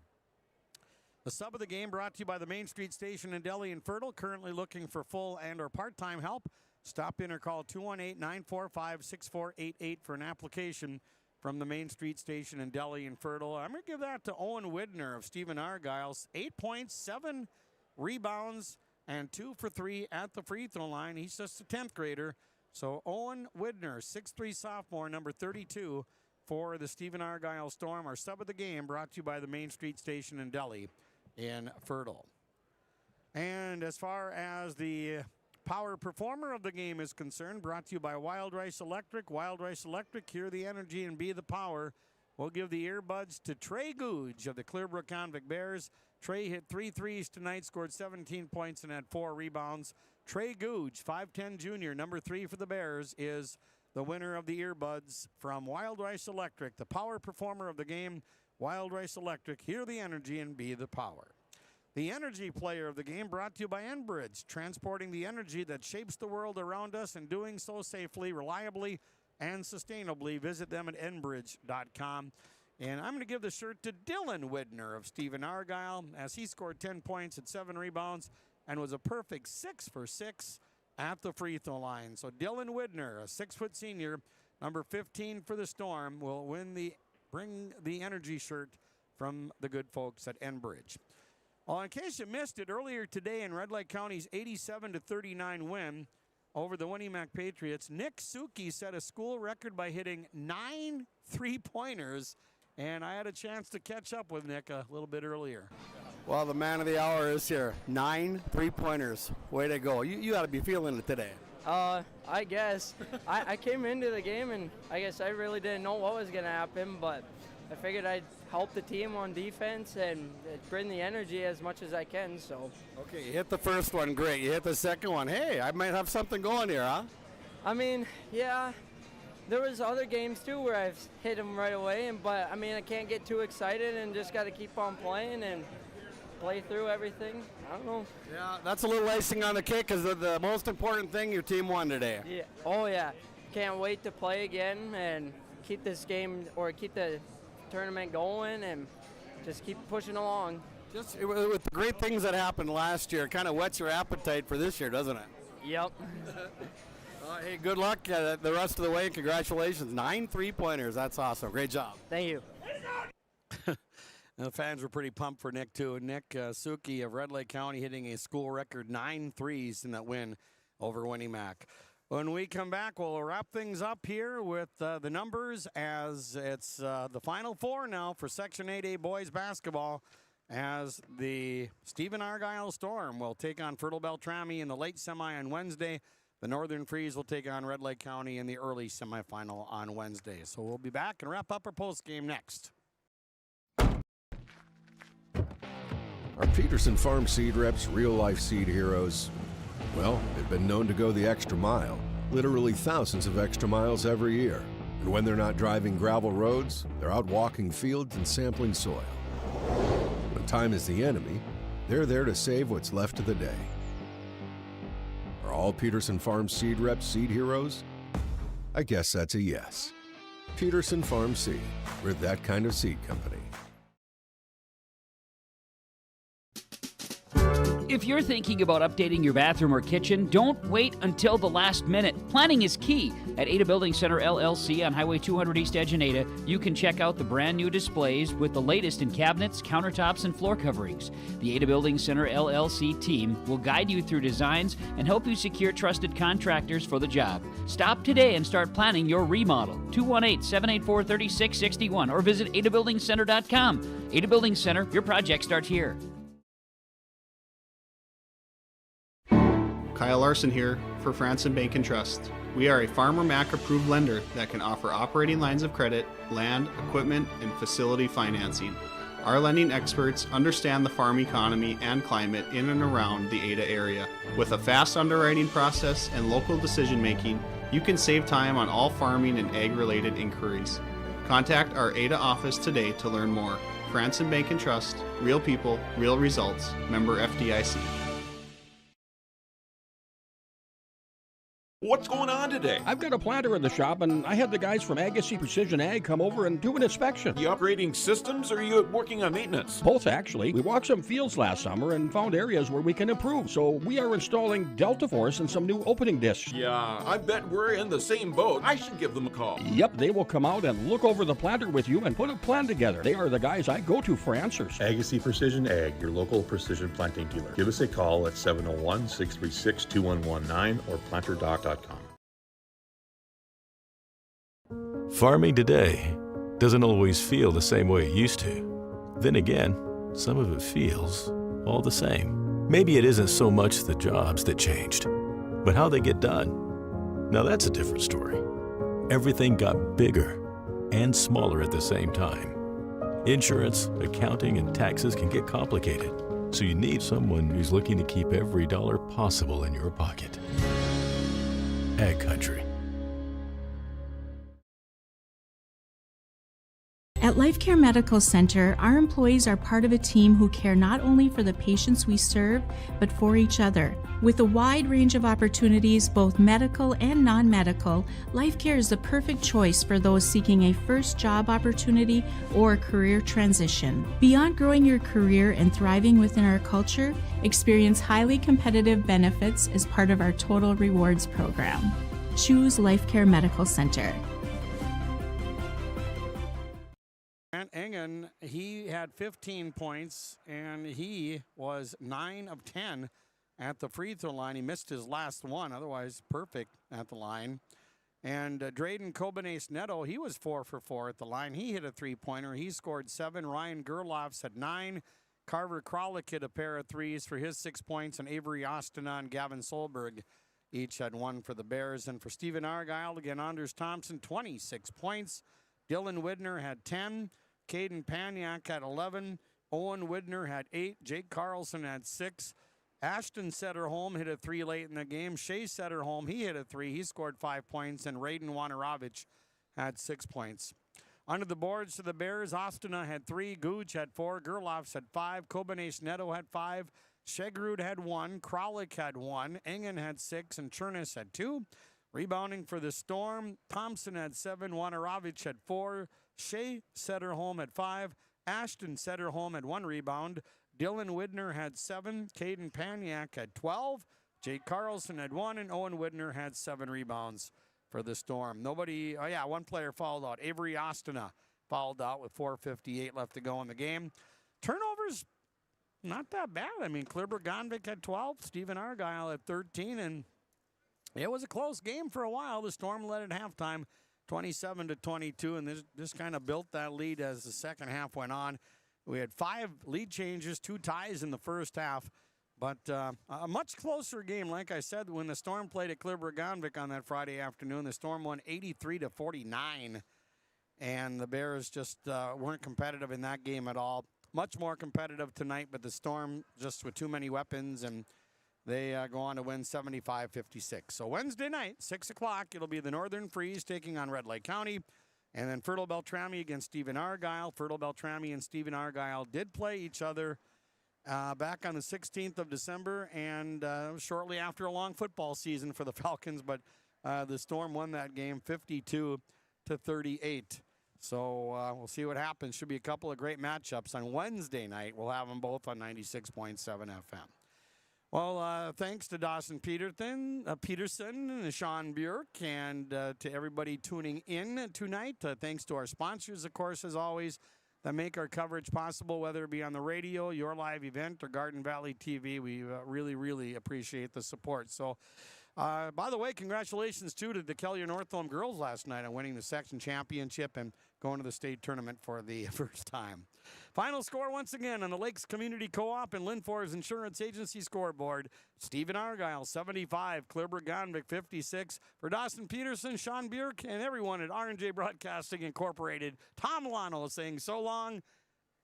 [SPEAKER 3] The sub of the game brought to you by the Main Street Station in Delhi and Fertile, currently looking for full and or part-time help. Stop in or call 218-945-6488 for an application from the Main Street Station in Delhi and Fertile. I'm going to give that to Owen Widner of Stephen-Argyle. 8 points, 7 rebounds, and 2 for 3 at the free throw line. He's just a 10th grader. So Owen Widner, 6'3" sophomore, number 32 for the Stephen-Argyle Storm. Our sub of the game brought to you by the Main Street Station in Delhi in Fertile. And as far as the power performer of the game is concerned, brought to you by Wild Rice Electric. Wild Rice Electric, hear the energy and be the power. We'll give the earbuds to Trey Googe of the Clearbrook-Gonvick Bears. Trey hit 3 threes tonight, scored 17 points and had 4 rebounds. Trey Googe, 5'10" junior, number 3 for the Bears, is the winner of the earbuds from Wild Rice Electric. The power performer of the game, Wild Rice Electric. Hear the energy and be the power. The energy player of the game brought to you by Enbridge, transporting the energy that shapes the world around us and doing so safely, reliably, and sustainably. Visit them at enbridge.com. And I'm going to give the shirt to Dylan Widner of Stephen-Argyle, as he scored 10 points and 7 rebounds and was a perfect 6 for 6 at the free throw line. So Dylan Widner, a 6-foot senior, number 15 for the Storm, will bring the energy shirt from the good folks at Enbridge. Well, in case you missed it, earlier today in Red Lake County's 87-39 win over the Winnemac Patriots, Nick Suki set a school record by hitting 9 3-pointers, and I had a chance to catch up with Nick a little bit earlier.
[SPEAKER 2] Well, the man of the hour is here. 9 3-pointers. Way to go. You got to be feeling it today.
[SPEAKER 6] I guess. I came into the game, and I guess I really didn't know what was going to happen, but I figured I'd help the team on defense and bring the energy as much as I can. So.
[SPEAKER 2] Okay, you hit the first one, great. You hit the second one. Hey, I might have something going here, huh?
[SPEAKER 6] I mean, yeah. There was other games too where I've hit them right away, but I mean I can't get too excited and just got to keep on playing and play through everything. I don't know.
[SPEAKER 2] Yeah, that's a little icing on the cake because the most important thing, your team won today.
[SPEAKER 6] Yeah. Oh yeah. Can't wait to play again and keep this game or keep the tournament going and just keep pushing along.
[SPEAKER 2] Just with the great things that happened last year, it kind of whets your appetite for this year, doesn't it?
[SPEAKER 6] Yep.
[SPEAKER 2] Hey, good luck the rest of the way. Congratulations. 9 3-pointers. That's awesome. Great job.
[SPEAKER 6] Thank you.
[SPEAKER 3] The fans were pretty pumped for Nick, too. Nick Suki of Red Lake County hitting a school record 9 threes in that win over Winnemac. When we come back, we'll wrap things up here with the numbers, as it's the Final Four now for Section 8A boys basketball, as the Stephen-Argyle Storm will take on Fertile Beltrami in the late semi on Wednesday. The Northern Freeze will take on Red Lake County in the early semifinal on Wednesday. So we'll be back and wrap up our postgame next.
[SPEAKER 11] Our Peterson Farm Seed Reps, real-life seed heroes, well, they've been known to go the extra mile, literally thousands of extra miles every year. And when they're not driving gravel roads, they're out walking fields and sampling soil. When time is the enemy, they're there to save what's left of the day. Are all Peterson Farm Seed Reps seed heroes? I guess that's a yes. Peterson Farm Seed, we're that kind of seed company.
[SPEAKER 4] If you're thinking about updating your bathroom or kitchen, don't wait until the last minute. Planning is key. At Ada Building Center LLC on Highway 200 East Edge in Ada, you can check out the brand new displays with the latest in cabinets, countertops, and floor coverings. The Ada Building Center LLC team will guide you through designs and help you secure trusted contractors for the job. Stop today and start planning your remodel. 218-784-3661 or visit adabuildingcenter.com. Ada Building Center, your project starts here.
[SPEAKER 17] Kyle Larson here for Franson Bank and Trust. We are a Farmer Mac approved lender that can offer operating lines of credit, land, equipment, and facility financing. Our lending experts understand the farm economy and climate in and around the Ada area. With a fast underwriting process and local decision making, you can save time on all farming and ag-related inquiries. Contact our Ada office today to learn more. Franson Bank and Trust, real people, real results. Member FDIC.
[SPEAKER 19] What's going on today?
[SPEAKER 20] I've got a planter in the shop, and I had the guys from Agassi Precision Ag come over and do an inspection.
[SPEAKER 19] You upgrading systems, or are you working on maintenance?
[SPEAKER 20] Both, actually. We walked some fields last summer and found areas where we can improve. So we are installing Delta Force and some new opening discs.
[SPEAKER 19] Yeah, I bet we're in the same boat. I should give them a call.
[SPEAKER 20] Yep, they will come out and look over the planter with you and put a plan together. They are the guys I go to for answers.
[SPEAKER 21] Agassi Precision Ag, your local precision planting dealer. Give us a call at 701-636-2119 or planterdoc.com.
[SPEAKER 10] Farming today doesn't always feel the same way it used to. Then again, some of it feels all the same. Maybe it isn't so much the jobs that changed, but how they get done. Now that's a different story. Everything got bigger and smaller at the same time. Insurance, accounting, and taxes can get complicated, so you need someone who's looking to keep every dollar possible in your pocket. Ag Country.
[SPEAKER 22] At Life Care Medical Center, our employees are part of a team who care not only for the patients we serve, but for each other. With a wide range of opportunities, both medical and non-medical, Life Care is the perfect choice for those seeking a first job opportunity or career transition. Beyond growing your career and thriving within our culture, experience highly competitive benefits as part of our Total Rewards program. Choose Life Care Medical Center.
[SPEAKER 3] Engen, he had 15 points, and he was 9 of 10 at the free throw line. He missed his last one, otherwise perfect at the line. And Drayden Kobanese-Neto, he was 4 for 4 at the line. He hit a three-pointer. He scored 7. Ryan Gerloffs had 9. Carver Kralik hit a pair of threes for his 6 points, and Avery Ostana and Gavin Solberg each had 1 for the Bears. And for Stephen-Argyle, again, Anders Thompson, 26 points. Dylan Widner had 10. Caden Paniak had 11. Owen Widner had 8. Jake Carlson had 6. Ashton Setterholm hit a 3 late in the game. Shea Setterholm, he hit a 3. He scored 5 points. And Raiden Wanarovich had 6 points. Under the boards to the Bears, Ostana had 3. Gooch had 4. Gerloffs had 5. Kobanese-Neto had 5. Shegrud had 1. Kralik had 1. Engen had 6. And Chernis had 2. Rebounding for the Storm, Thompson had 7. Wanarovich had 4. Shea Setterholm had 5. Ashton Setterholm had 1 rebound. Dylan Widner had 7. Caden Paniak had 12. Jake Carlson had 1. And Owen Widner had 7 rebounds for the Storm. One player fouled out. Avery Ostana fouled out with 4:58 left to go in the game. Turnovers, not that bad. I mean, Clearbrook-Gonvick had 12. Stephen-Argyle had 13. And it was a close game for a while. The Storm led at halftime, 27-22, and this kind of built that lead as the second half went on. We had 5 lead changes, 2 ties in the first half, but a much closer game. Like I said, when the Storm played at Clearbrook-Gonvick on that Friday afternoon, the Storm won 83-49, and the Bears just weren't competitive in that game at all. Much more competitive tonight, but the Storm just with too many weapons, and they go on to win 75-56. So Wednesday night, 6 o'clock, it'll be the Northern Freeze taking on Red Lake County. And then Fertile Beltrami against Stephen-Argyle. Fertile Beltrami and Stephen-Argyle did play each other back on the 16th of December and shortly after a long football season for the Falcons. But the Storm won that game 52-38. So we'll see what happens. Should be a couple of great matchups on Wednesday night. We'll have them both on 96.7 FM. Well, thanks to Dawson Peterson, and Sean Burke, and to everybody tuning in tonight. Thanks to our sponsors, of course, as always, that make our coverage possible, whether it be on the radio, your live event, or Garden Valley TV. We really, really appreciate the support. So, by the way, congratulations, too, to the Kelliher Northholm girls last night on winning the section championship and going to the state tournament for the first time. Final score once again on the Lakes Community Co-op and Linfors Insurance Agency scoreboard. Stephen-Argyle 75, Clearbrook-Gonvick 56. For Dawson Peterson, Sean Burke, and everyone at R&J Broadcasting Incorporated, Tom Milano saying so long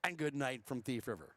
[SPEAKER 3] and good night from Thief River.